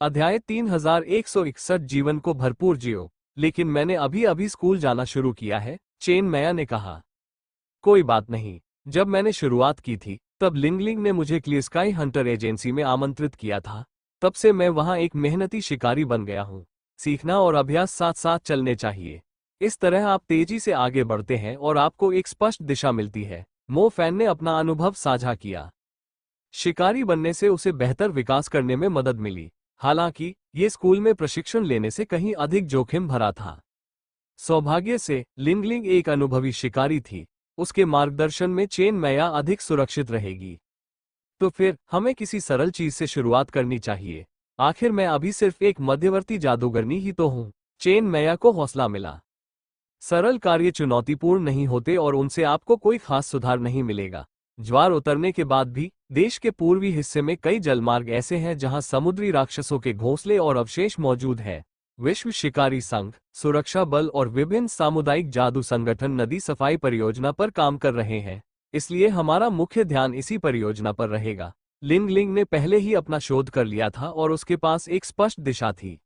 अध्याय 3161 जीवन को भरपूर जियो। लेकिन मैंने अभी अभी स्कूल जाना शुरू किया है, चेन मैया ने कहा। कोई बात नहीं। जब मैंने शुरुआत की थी तब लिंगलिंग ने मुझे क्लियर स्काई हंटर एजेंसी में आमंत्रित किया था। तब से मैं वहां एक मेहनती शिकारी बन गया हूं। सीखना और अभ्यास साथ साथ चलने चाहिए। इस तरह आप तेजी से आगे बढ़ते हैं और आपको एक स्पष्ट दिशा मिलती है। मो फैन ने अपना अनुभव साझा किया। शिकारी बनने से उसे बेहतर विकास करने में मदद मिली। हालांकि ये स्कूल में प्रशिक्षण लेने से कहीं अधिक जोखिम भरा था। सौभाग्य से लिंगलिंग एक अनुभवी शिकारी थी। उसके मार्गदर्शन में चेन मैया अधिक सुरक्षित रहेगी। तो फिर हमें किसी सरल चीज से शुरुआत करनी चाहिए। आखिर मैं अभी सिर्फ एक मध्यवर्ती जादूगरनी ही तो हूं। चेन मैया को हौसला मिला। सरल कार्य चुनौतीपूर्ण नहीं होते और उनसे आपको कोई खास सुधार नहीं मिलेगा। ज्वार उतरने के बाद भी देश के पूर्वी हिस्से में कई जलमार्ग ऐसे हैं जहां समुद्री राक्षसों के घोंसले और अवशेष मौजूद हैं। विश्व शिकारी संघ, सुरक्षा बल और विभिन्न सामुदायिक जादू संगठन नदी सफाई परियोजना पर काम कर रहे हैं। इसलिए हमारा मुख्य ध्यान इसी परियोजना पर रहेगा। लिंगलिंग ने पहले ही अपना शोध कर लिया था और उसके पास एक स्पष्ट दिशा थी।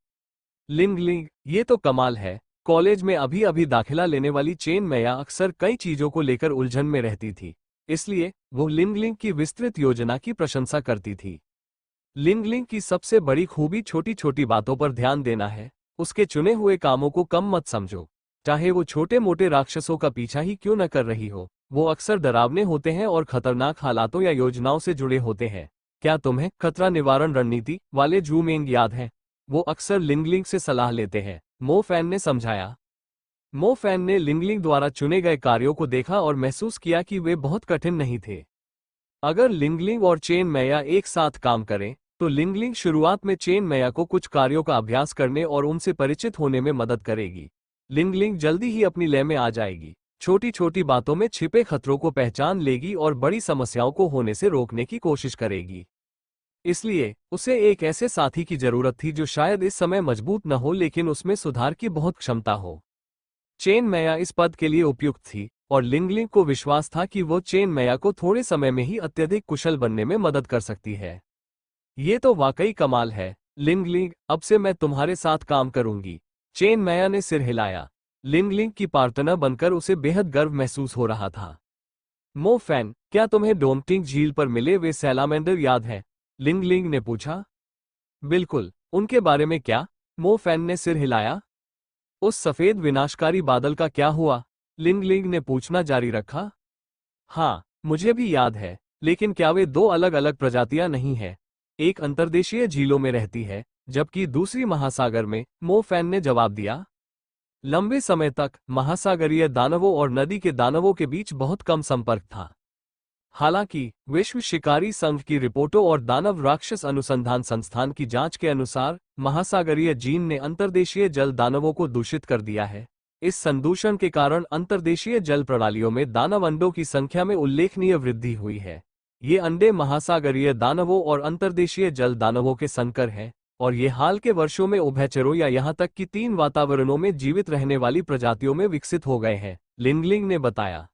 लिंगलिंग, ये तो कमाल है। कॉलेज में अभी अभी दाखिला लेने वाली चेन मैया अक्सर कई चीजों को लेकर उलझन में रहती थी। इसलिए वो लिंगलिंग की विस्तृत योजना की प्रशंसा करती थी। लिंगलिंग की सबसे बड़ी खूबी छोटी छोटी बातों पर ध्यान देना है। उसके चुने हुए कामों को कम मत समझो। चाहे वो छोटे मोटे राक्षसों का पीछा ही क्यों न कर रही हो, वो अक्सर डरावने होते हैं और खतरनाक हालातों या योजनाओं से जुड़े होते हैं। क्या तुम्हें खतरा निवारण रणनीति वाले जू मेंग याद है? वो अक्सर लिंगलिंग से सलाह लेते हैं, मो फैन ने समझाया। मो फैन ने लिंगलिंग द्वारा चुने गए कार्यों को देखा और महसूस किया कि वे बहुत कठिन नहीं थे। अगर लिंगलिंग और चेन मैया एक साथ काम करें तो लिंगलिंग शुरुआत में चेन मैया को कुछ कार्यों का अभ्यास करने और उनसे परिचित होने में मदद करेगी। लिंगलिंग जल्दी ही अपनी लय में आ जाएगी, छोटी छोटी बातों में छिपे खतरों को पहचान लेगी और बड़ी समस्याओं को होने से रोकने की कोशिश करेगी। इसलिए उसे एक ऐसे साथी की जरूरत थी जो शायद इस समय मजबूत न हो लेकिन उसमें सुधार की बहुत क्षमता हो। चेन मैया इस पद के लिए उपयुक्त थी और लिंगलिंग को विश्वास था कि वो चेन मैया को थोड़े समय में ही अत्यधिक कुशल बनने में मदद कर सकती है। ये तो वाकई कमाल है लिंगलिंग, अब से मैं तुम्हारे साथ काम करूंगी। चेन मैया ने सिर हिलाया। लिंगलिंग की पार्टनर बनकर उसे बेहद गर्व महसूस हो रहा था। मो फैन, क्या तुम्हें डोमटिंग झील पर मिले वे सैलामेंडर याद है? लिंगलिंग ने पूछा। बिल्कुल, उनके बारे में क्या? मो फैन ने सिर हिलाया। उस सफेद विनाशकारी बादल का क्या हुआ? लिंगलिंग ने पूछना जारी रखा। हाँ, मुझे भी याद है, लेकिन क्या वे दो अलग अलग प्रजातियां नहीं हैं? एक अंतर्देशीय झीलों में रहती है जबकि दूसरी महासागर में, मो फैन ने जवाब दिया। लंबे समय तक महासागरीय दानवों और नदी के दानवों के बीच बहुत कम संपर्क था। हालांकि विश्व शिकारी संघ की रिपोर्टों और दानव राक्षस अनुसंधान संस्थान की जांच के अनुसार महासागरीय जीन ने अंतर्देशीय जल दानवों को दूषित कर दिया है। इस संदूषण के कारण अंतर्देशीय जल प्रणालियों में दानव अंडों की संख्या में उल्लेखनीय वृद्धि हुई है। ये अंडे महासागरीय दानवों और अंतर्देशीय जल दानवों के संकर हैं और ये हाल के वर्षों में उभयचरों या यहाँ तक कि 3 वातावरणों में जीवित रहने वाली प्रजातियों में विकसित हो गए हैं, लिंगलिंग ने बताया।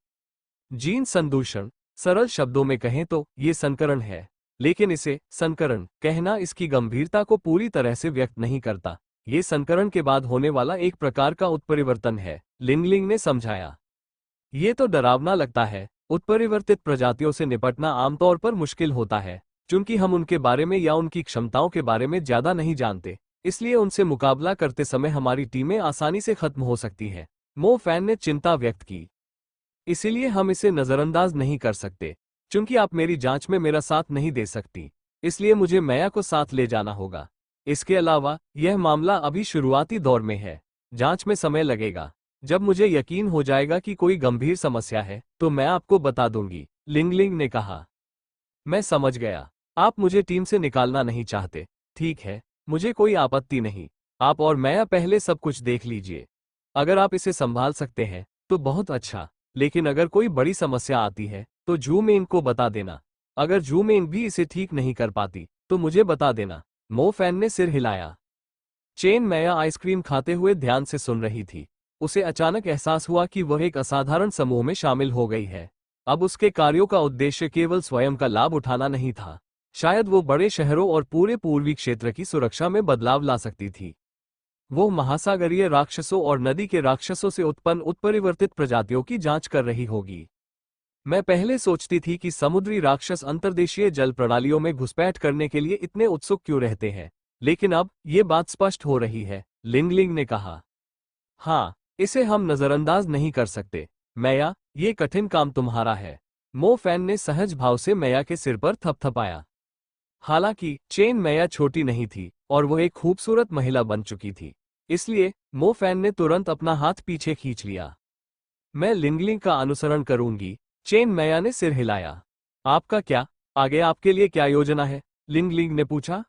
जीन संदूषण, सरल शब्दों में कहें तो ये संकरण है, लेकिन इसे संकरण कहना इसकी गंभीरता को पूरी तरह से व्यक्त नहीं करता। ये संकरण के बाद होने वाला एक प्रकार का उत्परिवर्तन है, लिंगलिंग ने समझाया। ये तो डरावना लगता है। उत्परिवर्तित प्रजातियों से निपटना आमतौर पर मुश्किल होता है क्योंकि हम उनके बारे में या उनकी क्षमताओं के बारे में ज्यादा नहीं जानते। इसलिए उनसे मुकाबला करते समय हमारी टीमें आसानी से खत्म हो सकती हैं, मो फैन ने चिंता व्यक्त की। इसीलिए हम इसे नजरअंदाज नहीं कर सकते। चूंकि आप मेरी जांच में मेरा साथ नहीं दे सकती, इसलिए मुझे मैया को साथ ले जाना होगा। इसके अलावा यह मामला अभी शुरुआती दौर में है। जांच में समय लगेगा। जब मुझे यकीन हो जाएगा कि कोई गंभीर समस्या है तो मैं आपको बता दूंगी, लिंगलिंग ने कहा। मैं समझ गया। आप मुझे टीम से निकालना नहीं चाहते। ठीक है, मुझे कोई आपत्ति नहीं। आप और मैया पहले सब कुछ देख लीजिए। अगर आप इसे संभाल सकते हैं तो बहुत अच्छा, लेकिन अगर कोई बड़ी समस्या आती है तो जू मेंग को बता देना। अगर जू मेंग भी इसे ठीक नहीं कर पाती तो मुझे बता देना। मो फैन ने सिर हिलाया। चेन मैया आइसक्रीम खाते हुए ध्यान से सुन रही थी। उसे अचानक एहसास हुआ कि वह एक असाधारण समूह में शामिल हो गई है। अब उसके कार्यों का उद्देश्य केवल स्वयं का लाभ उठाना नहीं था। शायद वो बड़े शहरों और पूरे पूर्वी क्षेत्र की सुरक्षा में बदलाव ला सकती थी। वो महासागरीय राक्षसों और नदी के राक्षसों से उत्पन्न उत्परिवर्तित प्रजातियों की जांच कर रही होगी। मैं पहले सोचती थी कि समुद्री राक्षस अंतर्देशीय जल प्रणालियों में घुसपैठ करने के लिए इतने उत्सुक क्यों रहते हैं, लेकिन अब ये बात स्पष्ट हो रही है, लिंगलिंग ने कहा। हाँ, इसे हम नजरअंदाज नहीं कर सकते। मैया, ये कठिन काम तुम्हारा है। मो फैन ने सहज भाव से मैया के सिर पर थपथपाया। हालांकि चेन मैया छोटी नहीं थी और वो एक खूबसूरत महिला बन चुकी थी, इसलिए मो फैन ने तुरंत अपना हाथ पीछे खींच लिया। मैं लिंगलिंग का अनुसरण करूंगी, चेन मैया ने सिर हिलाया। आपका क्या? आगे आपके लिए क्या योजना है? लिंगलिंग ने पूछा।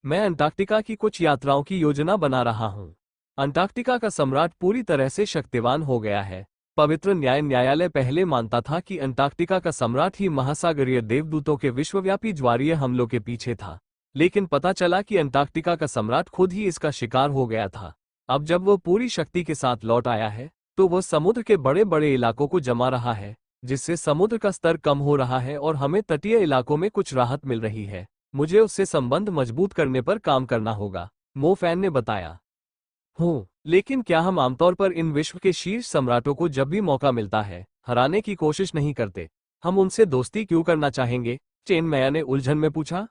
मैं अंटार्कटिका की कुछ यात्राओं की योजना बना रहा हूं। अंटार्कटिका का सम्राट पूरी तरह से शक्तिवान हो गया है। पवित्र न्यायालय पहले मानता था कि अंटार्कटिका का सम्राट ही महासागरीय देवदूतों के विश्वव्यापी ज्वारीय हमलों के पीछे था, लेकिन पता चला कि अंटार्कटिका का सम्राट खुद ही इसका शिकार हो गया था। अब जब वो पूरी शक्ति के साथ लौट आया है, तो वह समुद्र के बड़े बड़े इलाकों को जमा रहा है, जिससे समुद्र का स्तर कम हो रहा है और हमें तटीय इलाकों में कुछ राहत मिल रही है। मुझे उससे संबंध मजबूत करने पर काम करना होगा, मो फैन ने बताया। हो, लेकिन क्या हम आमतौर पर इन विश्व के शीर्ष सम्राटों को जब भी मौका मिलता है, हराने की कोशिश नहीं करते? हम उनसे दोस्ती क्यों करना चाहेंगे? चेन मैया ने उलझन में पूछा।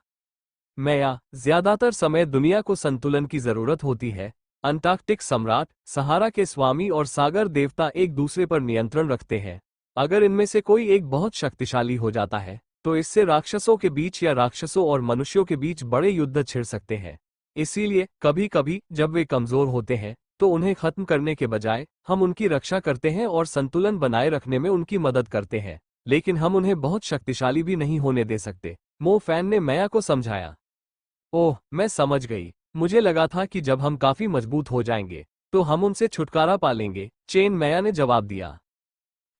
मैया, ज्यादातर समय दुनिया को संतुलन की जरूरत होती है। अंटार्कटिक सम्राट, सहारा के स्वामी और सागर देवता एक दूसरे पर नियंत्रण रखते हैं। अगर इनमें से कोई एक बहुत शक्तिशाली हो जाता है, तो इससे राक्षसों के बीच या राक्षसों और मनुष्यों के बीच बड़े युद्ध छिड़ सकते हैं। इसीलिए कभी कभी जब वे कमजोर होते हैं, तो उन्हें खत्म करने के बजाय हम उनकी रक्षा करते हैं और संतुलन बनाए रखने में उनकी मदद करते हैं, लेकिन हम उन्हें बहुत शक्तिशाली भी नहीं होने दे सकते, मो फैन ने मैया को समझाया। ओह, मैं समझ गई। मुझे लगा था कि जब हम काफी मजबूत हो जाएंगे, तो हम उनसे छुटकारा पा लेंगे, चेन मैया ने जवाब दिया।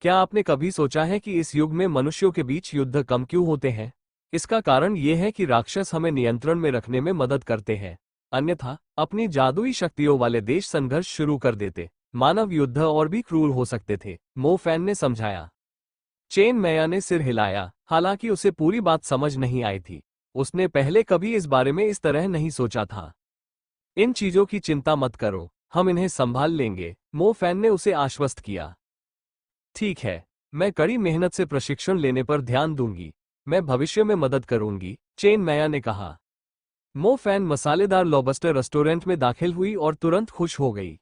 क्या आपने कभी सोचा है कि इस युग में मनुष्यों के बीच युद्ध कम क्यों होते हैं? इसका कारण ये है कि राक्षस हमें नियंत्रण में रखने में मदद करते हैं। अन्यथा अपनी जादुई शक्तियों वाले देश संघर्ष शुरू कर देते, मानव युद्ध और भी क्रूर हो सकते थे, मो फैन ने समझाया। चेन मैया ने सिर हिलाया, हालांकि उसे पूरी बात समझ नहीं आई थी। उसने पहले कभी इस बारे में इस तरह नहीं सोचा था। इन चीजों की चिंता मत करो, हम इन्हें संभाल लेंगे, मो फैन ने उसे आश्वस्त किया। ठीक है, मैं कड़ी मेहनत से प्रशिक्षण लेने पर ध्यान दूंगी। मैं भविष्य में मदद करूंगी, चेन मैया ने कहा। मो फैन मसालेदार लॉबस्टर रेस्टोरेंट में दाखिल हुई और तुरंत खुश हो गई।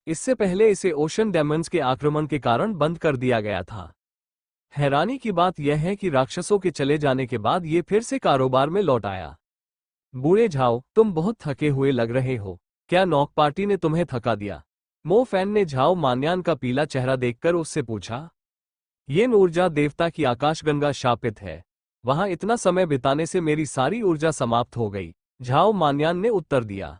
इससे पहले इसे ओशन डेमन्स के आक्रमण के कारण बंद कर दिया गया था। हैरानी की बात यह है कि राक्षसों के चले जाने के बाद ये फिर से कारोबार में लौट आया। बूढ़े झाओ, तुम बहुत थके हुए लग रहे हो। क्या नौक पार्टी ने तुम्हें थका दिया? मो फैन ने झाओ मान्यान का पीला चेहरा देखकर उससे पूछा। ये ऊर्जा देवता की आकाशगंगा शापित है। वहां इतना समय बिताने से मेरी सारी ऊर्जा समाप्त हो गई, झाओ मान्यान ने उत्तर दिया।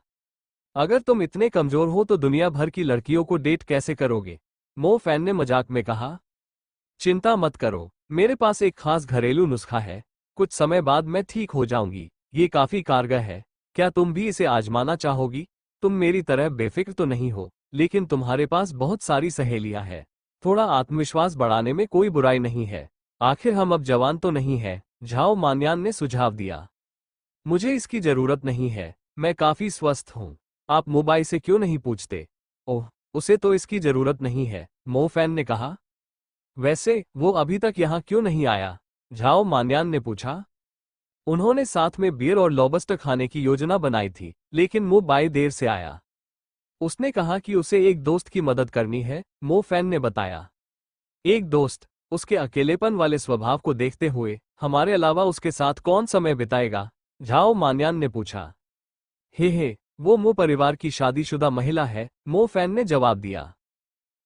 अगर तुम इतने कमजोर हो तो दुनिया भर की लड़कियों को डेट कैसे करोगे? मो फैन ने मजाक में कहा। चिंता मत करो, मेरे पास एक खास घरेलू नुस्खा है। कुछ समय बाद मैं ठीक हो जाऊंगी। ये काफी कारगर है। क्या तुम भी इसे आजमाना चाहोगी? तुम मेरी तरह बेफिक्र तो नहीं हो, लेकिन तुम्हारे पास बहुत सारी सहेलियां हैं। थोड़ा आत्मविश्वास बढ़ाने में कोई बुराई नहीं है। आखिर हम अब जवान तो नहीं है, झाओ मान्यान ने सुझाव दिया। मुझे इसकी जरूरत नहीं है, मैं काफी स्वस्थ हूँ। आप मोबाइल से क्यों नहीं पूछते? ओह, उसे तो इसकी जरूरत नहीं है, मो फैन ने कहा। वैसे वो अभी तक यहाँ क्यों नहीं आया? झाओ मान्यान ने पूछा। उन्होंने साथ में बियर और लॉबस्टर खाने की योजना बनाई थी, लेकिन मो बाई देर से आया। उसने कहा कि उसे एक दोस्त की मदद करनी है, मो फैन ने बताया। एक दोस्त? उसके अकेलेपन वाले स्वभाव को देखते हुए हमारे अलावा उसके साथ कौन समय बिताएगा? झाओ मान्यान ने पूछा। हे, वो मो परिवार की शादीशुदा महिला है, मो फैन ने जवाब दिया।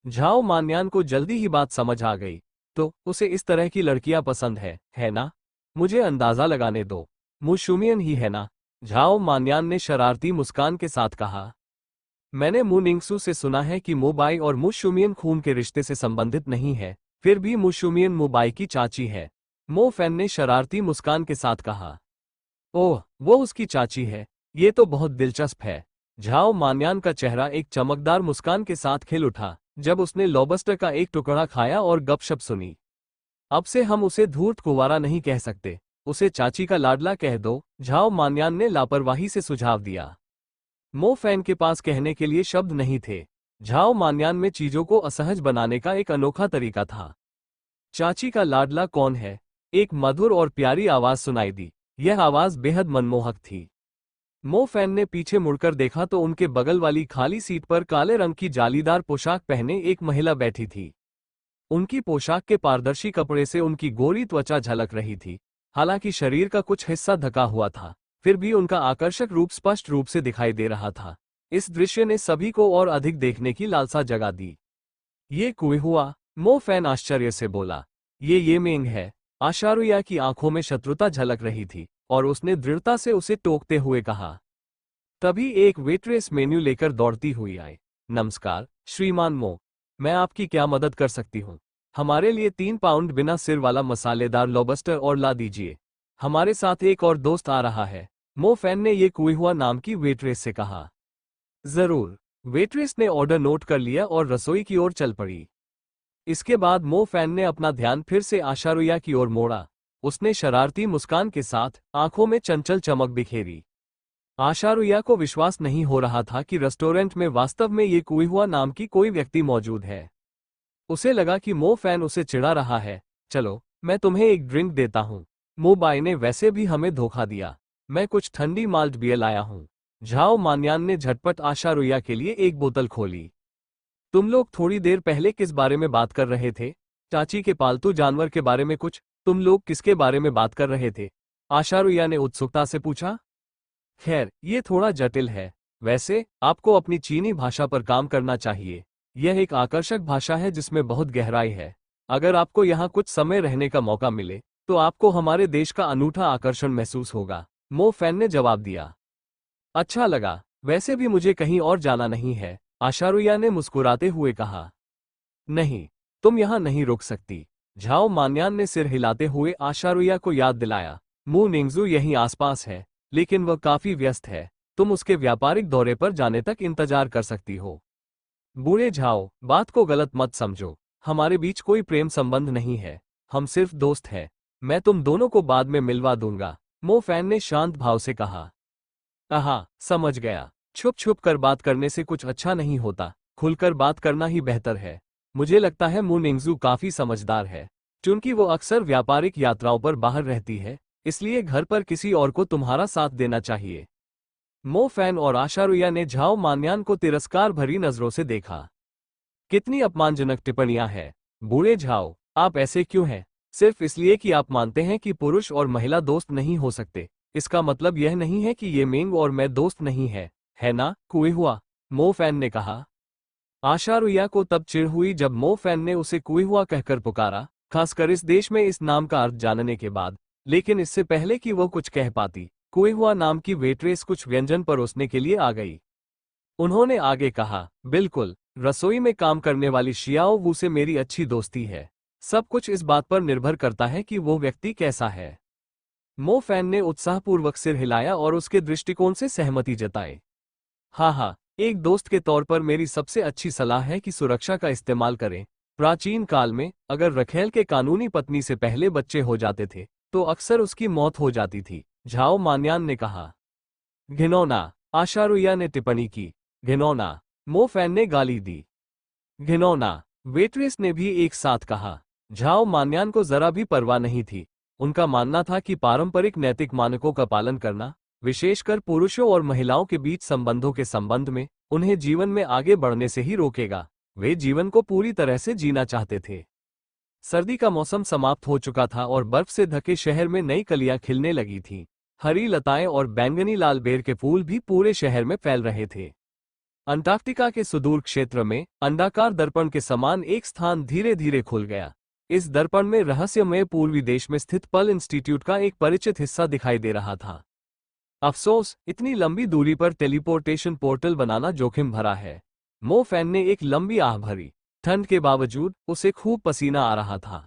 झाओ मान्यान को जल्दी ही बात समझ आ गई। तो उसे इस तरह की लड़कियां पसंद है ना? मुझे अंदाजा लगाने दो, मुशुमियन ही है ना? झाओ मान्यान ने शरारती मुस्कान के साथ कहा। मैंने मुनिंगसू से सुना है कि मोबाई और मुशुमियन खून के रिश्ते से संबंधित नहीं है, फिर भी मुशुमियन मोबाई की चाची है, मो फैन ने शरारती मुस्कान के साथ कहा। ओह, वो उसकी चाची है, ये तो बहुत दिलचस्प है। झाओ मान्यान का चेहरा एक चमकदार मुस्कान के साथ खिल उठा जब उसने लॉबस्टर का एक टुकड़ा खाया और गपशप सुनी। अब से हम उसे धूर्त कुंवारा नहीं कह सकते, उसे चाची का लाडला कह दो, झाओ मान्यान ने लापरवाही से सुझाव दिया। मो फैन के पास कहने के लिए शब्द नहीं थे। झाओ मान्यान में चीजों को असहज बनाने का एक अनोखा तरीका था। चाची का लाडला कौन है? एक मधुर और प्यारी आवाज सुनाई दी। यह आवाज बेहद मनमोहक थी। मो फैन ने पीछे मुड़कर देखा तो उनके बगल वाली खाली सीट पर काले रंग की जालीदार पोशाक पहने एक महिला बैठी थी। उनकी पोशाक के पारदर्शी कपड़े से उनकी गोरी त्वचा झलक रही थी। हालांकि शरीर का कुछ हिस्सा ढका हुआ था, फिर भी उनका आकर्षक रूप स्पष्ट रूप से दिखाई दे रहा था। इस दृश्य ने सभी को और अधिक देखने की लालसा जगा दी। ये कोई हुआ? मो फैन आश्चर्य से बोला। ये मेंग है। आशारुया की आंखों में शत्रुता झलक रही थी और उसने दृढ़ता से उसे टोकते हुए कहा। तभी एक वेट्रेस मेन्यू लेकर दौड़ती हुई आई। नमस्कार श्रीमान मो, मैं आपकी क्या मदद कर सकती हूँ? हमारे लिए 3 पाउंड बिना सिर वाला मसालेदार लॉबस्टर और ला दीजिए। हमारे साथ एक और दोस्त आ रहा है। मो फैन ने ये कोई हुआ नाम की वेट्रेस से कहा। जरूर। वेट्रेस ने ऑर्डर नोट कर लिया और रसोई की ओर चल पड़ी। इसके बाद मो फैन ने अपना ध्यान फिर से आशारुया की ओर मोड़ा। उसने शरारती मुस्कान के साथ आंखों में चंचल चमक बिखेरी। आशारुया को विश्वास नहीं हो रहा था कि रेस्टोरेंट में वास्तव में ये कोई हुआ नाम की कोई व्यक्ति मौजूद है। उसे लगा कि मो फैन उसे चिढ़ा रहा है। चलो, मैं तुम्हें एक ड्रिंक देता हूँ। मो बाई ने वैसे भी हमें धोखा दिया। मैं कुछ ठंडी माल्ट बियर लाया हूँ। झाओ मान्यान ने झटपट आशारुया के लिए एक बोतल खोली। तुम लोग थोड़ी देर पहले किस बारे में बात कर रहे थे? चाची के पालतू जानवर के बारे में कुछ? तुम लोग किसके बारे में बात कर रहे थे? आशारुया ने उत्सुकता से पूछा। खैर, ये थोड़ा जटिल है। वैसे, आपको अपनी चीनी भाषा पर काम करना चाहिए। यह एक आकर्षक भाषा है जिसमें बहुत गहराई है। अगर आपको यहाँ कुछ समय रहने का मौका मिले, तो आपको हमारे देश का अनूठा आकर्षण महसूस होगा। मो फैन ने जवाब दिया। अच्छा लगा। वैसे भी मुझे कहीं और जाना नहीं है, आशारुया ने मुस्कुराते हुए कहा। नहीं, तुम यहाँ नहीं रुक सकती। झाओ मान्यान ने सिर हिलाते हुए आशारुया को याद दिलाया। मू निंगजू यहीं आसपास है, लेकिन वह काफी व्यस्त है। तुम उसके व्यापारिक दौरे पर जाने तक इंतजार कर सकती हो। बूढ़े झाओ, बात को गलत मत समझो। हमारे बीच कोई प्रेम संबंध नहीं है। हम सिर्फ दोस्त हैं। मैं तुम दोनों को बाद में मिलवा दूंगा, मो फैन ने शांत भाव से कहा। आहा, समझ गया। छुप छुप कर बात करने से कुछ अच्छा नहीं होता। खुलकर बात करना ही बेहतर है। मुझे लगता है मू निंगजू काफी समझदार है। क्योंकि वो अक्सर व्यापारिक यात्राओं पर बाहर रहती है, इसलिए घर पर किसी और को तुम्हारा साथ देना चाहिए। मो फैन और आशारुया ने झाओ मान्यान को तिरस्कार भरी नजरों से देखा। कितनी अपमानजनक टिप्पणियां हैं। बूढ़े झाओ, आप ऐसे क्यों हैं? सिर्फ इसलिए कि आप मानते हैं कि पुरुष और महिला दोस्त नहीं हो सकते, इसका मतलब यह नहीं है कि ये मेंग और मैं दोस्त नहीं है ना? कुए हुआ, मो फैन ने कहा। आशारुया को तब चिढ़ हुई जब मो फैन ने उसे कुए हुआ कहकर पुकारा, खासकर इस देश में इस नाम का अर्थ जानने के बाद। लेकिन इससे पहले कि वो कुछ कह पाती, कुए हुआ नाम की वेट्रेस कुछ व्यंजन परोसने के लिए आ गई। उन्होंने आगे कहा, बिल्कुल, रसोई में काम करने वाली शियाओ वू से मेरी अच्छी दोस्ती है। सब कुछ इस बात पर निर्भर करता है कि वो व्यक्ति कैसा है। मो फैन ने उत्साहपूर्वक सिर हिलाया और उसके दृष्टिकोण से सहमति जताई। हाँ, एक दोस्त के तौर पर मेरी सबसे अच्छी सलाह है कि सुरक्षा का इस्तेमाल करें। प्राचीन काल में, अगर रखेल के कानूनी पत्नी से पहले बच्चे हो जाते थे, तो अक्सर उसकी मौत हो जाती थी, झाओ मान्यान ने कहा। घिनौना, आशारुया ने टिप्पणी की। घिनौना, मो फैन ने गाली दी। घिनौना, वेट्रेस ने भी एक साथ कहा। झाओ मान्यान को जरा भी परवाह नहीं थी। उनका मानना था कि पारंपरिक नैतिक मानकों का पालन करना, विशेषकर पुरुषों और महिलाओं के बीच संबंधों के संबंध में, उन्हें जीवन में आगे बढ़ने से ही रोकेगा। वे जीवन को पूरी तरह से जीना चाहते थे। सर्दी का मौसम समाप्त हो चुका था और बर्फ से ढके शहर में नई कलियां खिलने लगी थीं। हरी लताएं और बैंगनी लाल बेर के फूल भी पूरे शहर में फैल रहे थे। अंटार्कटिका के सुदूर क्षेत्र में अंडाकार दर्पण के समान एक स्थान धीरे धीरे खुल गया। इस दर्पण में रहस्यमय पूर्वी देश में स्थित पर्ल इंस्टीट्यूट का एक परिचित हिस्सा दिखाई दे रहा था। अफसोस, इतनी लंबी दूरी पर टेलीपोर्टेशन पोर्टल बनाना जोखिम भरा है। मो फैन ने एक लंबी आह भरी। ठंड के बावजूद उसे खूब पसीना आ रहा था।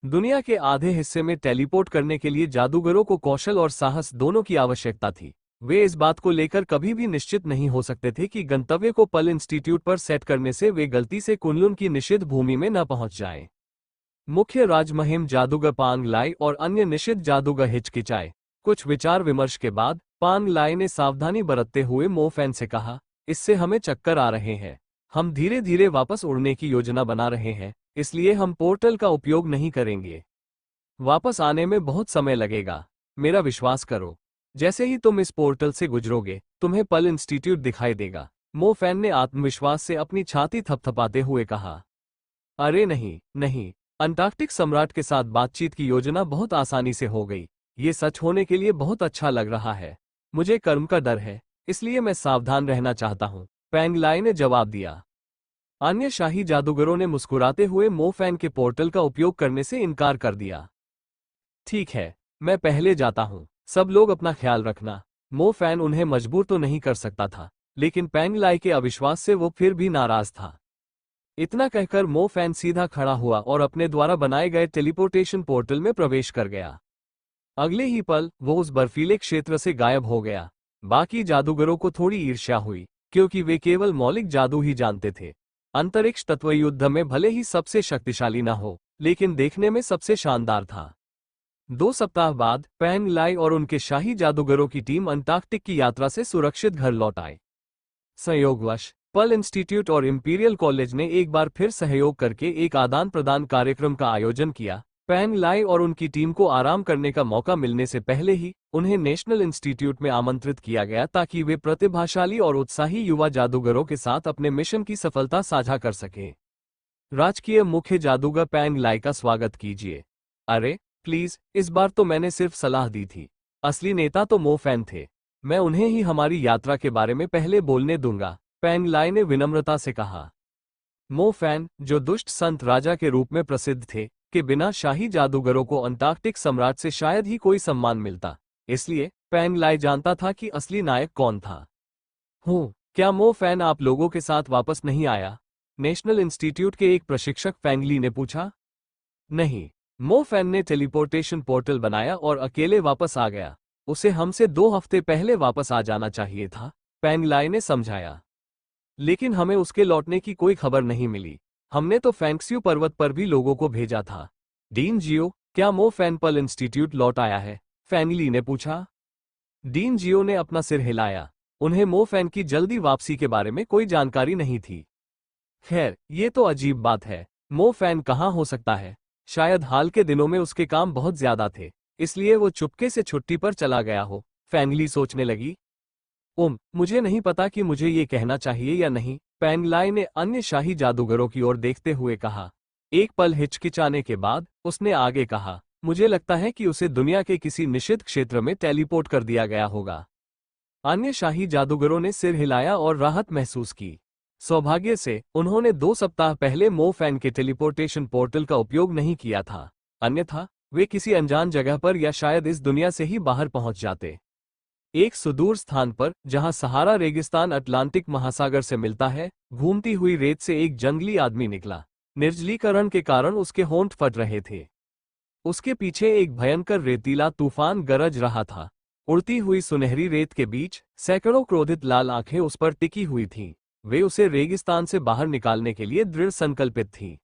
दुनिया के आधे हिस्से में टेलीपोर्ट करने के लिए जादूगरों को कौशल और साहस दोनों की आवश्यकता थी। वे इस बात को लेकर कभी भी निश्चित नहीं हो सकते थे कि गंतव्य को पर्ल इंस्टीट्यूट पर सेट करने से वे गलती से कुनलुन की निषिद्ध भूमि में न पहुंच जाएं। मुख्य राजमहिम जादूगर पांग लाई और अन्य निषिद्ध जादूगर हिचकिचाए। कुछ विचार विमर्श के बाद पांग लाई ने सावधानी बरतते हुए मो फैन से कहा, इससे हमें चक्कर आ रहे हैं। हम धीरे धीरे वापस उड़ने की योजना बना रहे हैं, इसलिए हम पोर्टल का उपयोग नहीं करेंगे। वापस आने में बहुत समय लगेगा, मेरा विश्वास करो। जैसे ही तुम इस पोर्टल से गुजरोगे तुम्हें पल इंस्टीट्यूट दिखाई देगा। मो फैन ने आत्मविश्वास से अपनी छाती थपथपाते हुए कहा। अरे नहीं नहीं, अंटार्कटिक सम्राट के साथ बातचीत की योजना बहुत आसानी से हो गई। ये सच होने के लिए बहुत अच्छा लग रहा है। मुझे कर्म का डर है, इसलिए मैं सावधान रहना चाहता हूँ, पैंग लाई ने जवाब दिया। अन्य शाही जादूगरों ने मुस्कुराते हुए मो फैन के पोर्टल का उपयोग करने से इनकार कर दिया। ठीक है, मैं पहले जाता हूँ, सब लोग अपना ख्याल रखना। मो फैन उन्हें मजबूर तो नहीं कर सकता था, लेकिन पैंग लाई के अविश्वास से वो फिर भी नाराज था। इतना कहकर मो फैन सीधा खड़ा हुआ और अपने द्वारा बनाए गए टेलीपोर्टेशन पोर्टल में प्रवेश कर गया। अगले ही पल वो उस बर्फीले क्षेत्र से गायब हो गया। बाकी जादूगरों को थोड़ी ईर्ष्या हुई, क्योंकि वे केवल मौलिक जादू ही जानते थे। अंतरिक्ष तत्व युद्ध में भले ही सबसे शक्तिशाली न हो, लेकिन देखने में सबसे शानदार था। 2 सप्ताह बाद पैंग लाई और उनके शाही जादूगरों की टीम अंटार्कटिक की यात्रा से सुरक्षित घर लौट आए। संयोगवश पर्ल इंस्टीट्यूट और इंपीरियल कॉलेज ने एक बार फिर सहयोग करके एक आदान प्रदान कार्यक्रम का आयोजन किया। पैंग लाई और उनकी टीम को आराम करने का मौका मिलने से पहले ही उन्हें नेशनल इंस्टीट्यूट में आमंत्रित किया गया, ताकि वे प्रतिभाशाली और उत्साही युवा जादूगरों के साथ अपने मिशन की सफलता साझा कर सकें। राजकीय मुख्य जादूगर पैंग लाई का स्वागत कीजिए। अरे प्लीज, इस बार तो मैंने सिर्फ सलाह दी थी, असली नेता तो मो फैन थे। मैं उन्हें ही हमारी यात्रा के बारे में पहले बोलने दूंगा, पैंग लाई ने विनम्रता से कहा। मो फैन, जो दुष्ट संत राजा के रूप में प्रसिद्ध थे, के बिना शाही जादूगरों को अंटार्कटिक सम्राट से शायद ही कोई सम्मान मिलता, इसलिए पैंग लाई जानता था कि असली नायक कौन था। क्या मो फैन आप लोगों के साथ वापस नहीं आया? नेशनल इंस्टीट्यूट के एक प्रशिक्षक पैंग ली ने पूछा। नहीं, मो फैन ने टेलीपोर्टेशन पोर्टल बनाया और अकेले वापस आ गया। उसे हमसे 2 हफ्ते पहले वापस आ जाना चाहिए था, पैंग लाई ने समझाया। लेकिन हमें उसके लौटने की कोई खबर नहीं मिली। हमने तो फैंक्स्यू पर्वत पर भी लोगों को भेजा था। डीन जियो, क्या मो फैन पर्ल इंस्टीट्यूट लौट आया है? फैंग ली ने पूछा। डीन जियो ने अपना सिर हिलाया। उन्हें मो फैन की जल्दी वापसी के बारे में कोई जानकारी नहीं थी। खैर, ये तो अजीब बात है। मो फैन कहाँ हो सकता है? शायद हाल के दिनों में उसके काम बहुत ज्यादा थे, इसलिए वो चुपके से छुट्टी पर चला गया हो, फैंग ली सोचने लगी। मुझे नहीं पता कि मुझे ये कहना चाहिए या नहीं, पैंग लाई ने अन्य शाही जादूगरों की ओर देखते हुए कहा। एक पल हिचकिचाने के बाद उसने आगे कहा, मुझे लगता है कि उसे दुनिया के किसी निषिद्ध क्षेत्र में टेलीपोर्ट कर दिया गया होगा। अन्य शाही जादूगरों ने सिर हिलाया और राहत महसूस की। सौभाग्य से उन्होंने 2 सप्ताह पहले मो फैन के टेलीपोर्टेशन पोर्टल का उपयोग नहीं किया था, अन्यथा वे किसी अनजान जगह पर या शायद इस दुनिया से ही बाहर पहुंच जाते। एक सुदूर स्थान पर, जहां सहारा रेगिस्तान अटलांटिक महासागर से मिलता है, घूमती हुई रेत से एक जंगली आदमी निकला। निर्जलीकरण के कारण उसके होंठ फट रहे थे। उसके पीछे एक भयंकर रेतीला तूफान गरज रहा था। उड़ती हुई सुनहरी रेत के बीच सैकड़ों क्रोधित लाल आंखें उस पर टिकी हुई थीं। वे उसे रेगिस्तान से बाहर निकालने के लिए दृढ़ संकल्पित थीं।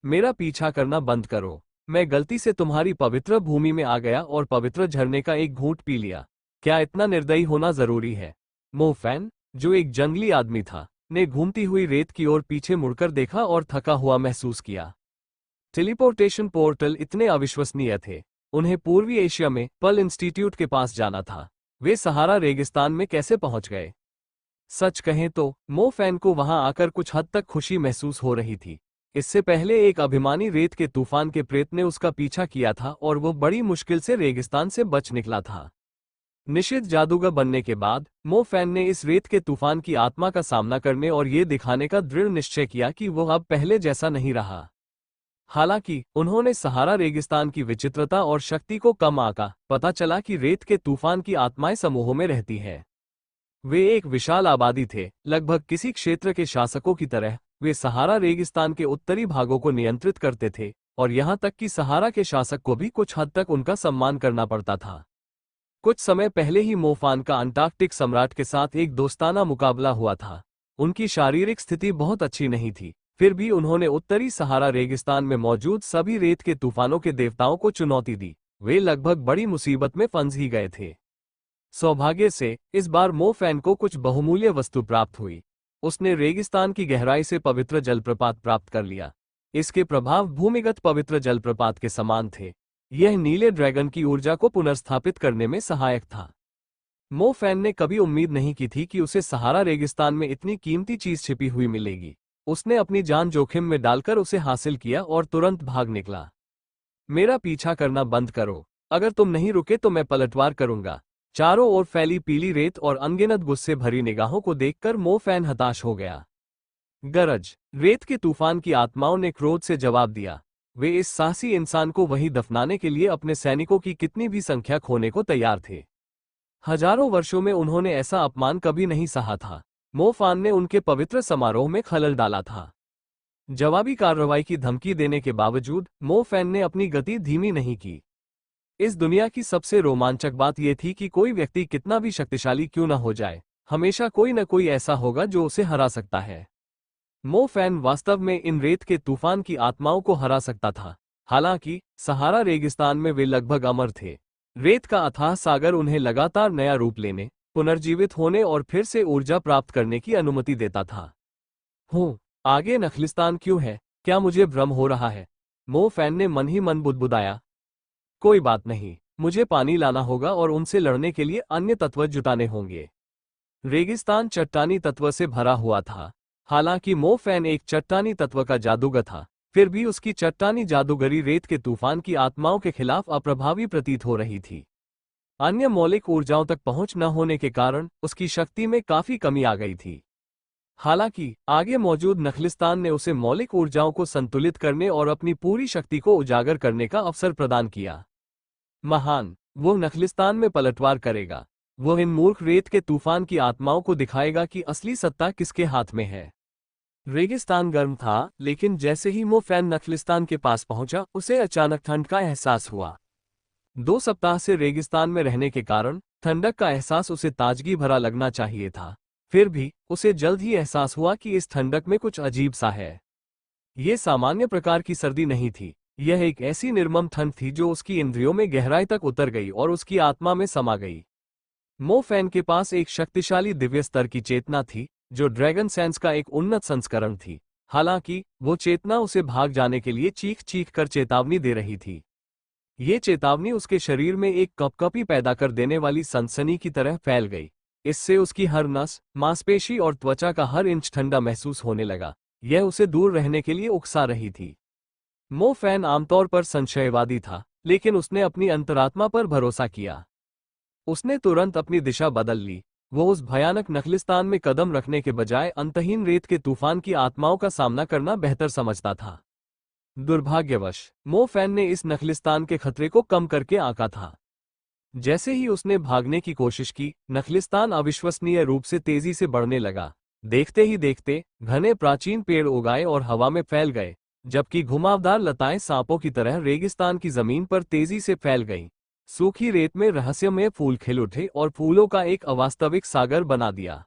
मेरा पीछा करना बंद करो। मैं गलती से तुम्हारी पवित्र भूमि में आ गया और पवित्र झरने का एक घूंट पी लिया। क्या इतना निर्दयी होना जरूरी है? मो फैन, जो एक जंगली आदमी था, ने घूमती हुई रेत की ओर पीछे मुड़कर देखा और थका हुआ महसूस किया। टेलीपोर्टेशन पोर्टल इतने अविश्वसनीय थे। उन्हें पूर्वी एशिया में पर्ल इंस्टीट्यूट के पास जाना था। वे सहारा रेगिस्तान में कैसे पहुंच गए? सच कहें तो मो फैन को वहां आकर कुछ हद तक खुशी महसूस हो रही थी। इससे पहले एक अभिमानी रेत के तूफान के प्रेत ने उसका पीछा किया था और वो बड़ी मुश्किल से रेगिस्तान से बच निकला था। निषिद्ध जादूगर बनने के बाद मो फैन ने इस रेत के तूफान की आत्मा का सामना करने और ये दिखाने का दृढ़ निश्चय किया कि वो अब पहले जैसा नहीं रहा। हालांकि उन्होंने सहारा रेगिस्तान की विचित्रता और शक्ति को कम आंका। पता चला कि रेत के तूफान की आत्माएं समूहों में रहती हैं। वे एक विशाल आबादी थे, लगभग किसी क्षेत्र के शासकों की तरह। वे सहारा रेगिस्तान के उत्तरी भागों को नियंत्रित करते थे और यहां तक कि सहारा के शासक को भी कुछ हद तक उनका सम्मान करना पड़ता था। कुछ समय पहले ही मो फैन का अंटार्कटिक सम्राट के साथ एक दोस्ताना मुकाबला हुआ था। उनकी शारीरिक स्थिति बहुत अच्छी नहीं थी, फिर भी उन्होंने उत्तरी सहारा रेगिस्तान में मौजूद सभी रेत के तूफानों के देवताओं को चुनौती दी। वे लगभग बड़ी मुसीबत में फंस ही गए थे। सौभाग्य से इस बार मो फैन को कुछ बहुमूल्य वस्तु प्राप्त हुई। उसने रेगिस्तान की गहराई से पवित्र जलप्रपात प्राप्त कर लिया। इसके प्रभाव भूमिगत पवित्र जलप्रपात के समान थे। यह नीले ड्रैगन की ऊर्जा को पुनर्स्थापित करने में सहायक था। मो फैन ने कभी उम्मीद नहीं की थी कि उसे सहारा रेगिस्तान में इतनी कीमती चीज छिपी हुई मिलेगी। उसने अपनी जान जोखिम में डालकर उसे हासिल किया और तुरंत भाग निकला। मेरा पीछा करना बंद करो, अगर तुम नहीं रुके तो मैं पलटवार करूंगा। चारों ओर फैली पीली रेत और अनगिनत गुस्से भरी निगाहों को देखकर मो फैन हताश हो गया। गरज! रेत के तूफान की आत्माओं ने क्रोध से जवाब दिया। वे इस साहसी इंसान को वहीं दफनाने के लिए अपने सैनिकों की कितनी भी संख्या खोने को तैयार थे। हजारों वर्षों में उन्होंने ऐसा अपमान कभी नहीं सहा था। मो फैन ने उनके पवित्र समारोह में खलल डाला था। जवाबी कार्रवाई की धमकी देने के बावजूद मो फैन ने अपनी गति धीमी नहीं की। इस दुनिया की सबसे रोमांचक बात यह थी कि कोई व्यक्ति कितना भी शक्तिशाली क्यों न हो जाए, हमेशा कोई न कोई ऐसा होगा जो उसे हरा सकता है। मो फैन वास्तव में इन रेत के तूफान की आत्माओं को हरा सकता था। हालांकि सहारा रेगिस्तान में वे लगभग अमर थे। रेत का अथाह सागर उन्हें लगातार नया रूप लेने, पुनर्जीवित होने और फिर से ऊर्जा प्राप्त करने की अनुमति देता था। आगे नखलिस्तान क्यों है? क्या मुझे भ्रम हो रहा है? मो फैन ने मन ही मन बुदबुदाया। कोई बात नहीं, मुझे पानी लाना होगा और उनसे लड़ने के लिए अन्य तत्व जुटाने होंगे। रेगिस्तान चट्टानी तत्व से भरा हुआ था। हालांकि मो फैन एक चट्टानी तत्व का जादूगर था, फिर भी उसकी चट्टानी जादूगरी रेत के तूफान की आत्माओं के खिलाफ अप्रभावी प्रतीत हो रही थी। अन्य मौलिक ऊर्जाओं तक पहुंच न होने के कारण उसकी शक्ति में काफी कमी आ गई थी। हालांकि आगे मौजूद नखलिस्तान ने उसे मौलिक ऊर्जाओं को संतुलित करने और अपनी पूरी शक्ति को उजागर करने का अवसर प्रदान किया। महान! वो नखलिस्तान में पलटवार करेगा। वो इन मूर्ख रेत के तूफान की आत्माओं को दिखाएगा कि असली सत्ता किसके हाथ में है। रेगिस्तान गर्म था, लेकिन जैसे ही मो फैन नखलिस्तान के पास पहुंचा, उसे अचानक ठंड का एहसास हुआ। 2 सप्ताह से रेगिस्तान में रहने के कारण ठंडक का एहसास उसे ताजगी भरा लगना चाहिए था। फिर भी उसे जल्द ही एहसास हुआ कि इस ठंडक में कुछ अजीब सा है। ये सामान्य प्रकार की सर्दी नहीं थी। यह एक ऐसी निर्मम ठंड थी जो उसकी इंद्रियों में गहराई तक उतर गई और उसकी आत्मा में समा गई। मो फैन के पास एक शक्तिशाली दिव्य स्तर की चेतना थी, जो ड्रैगन सेंस का एक उन्नत संस्करण थी। हालांकि वो चेतना उसे भाग जाने के लिए चीख चीख कर चेतावनी दे रही थी। ये चेतावनी उसके शरीर में एक कपकपी पैदा कर देने वाली सनसनी की तरह फैल गई। इससे उसकी हर नस, मांसपेशी और त्वचा का हर इंच ठंडा महसूस होने लगा। यह उसे दूर रहने के लिए उकसा रही थी। मो फैन आमतौर पर संशयवादी था, लेकिन उसने अपनी अंतरात्मा पर भरोसा किया। उसने तुरंत अपनी दिशा बदल ली। वो उस भयानक नखलिस्तान में कदम रखने के बजाय अंतहीन रेत के तूफान की आत्माओं का सामना करना बेहतर समझता था। दुर्भाग्यवश मो फैन ने इस नखलिस्तान के खतरे को कम करके आंका था। जैसे ही उसने भागने की कोशिश की, नखलिस्तान अविश्वसनीय रूप से तेजी से बढ़ने लगा। देखते ही देखते घने प्राचीन पेड़ उगाए और हवा में फैल गए, जबकि घुमावदार लताएं सांपों की तरह रेगिस्तान की जमीन पर तेजी से फैल गईं। सूखी रेत में रहस्यमय फूल खिल उठे और फूलों का एक अवास्तविक सागर बना दिया।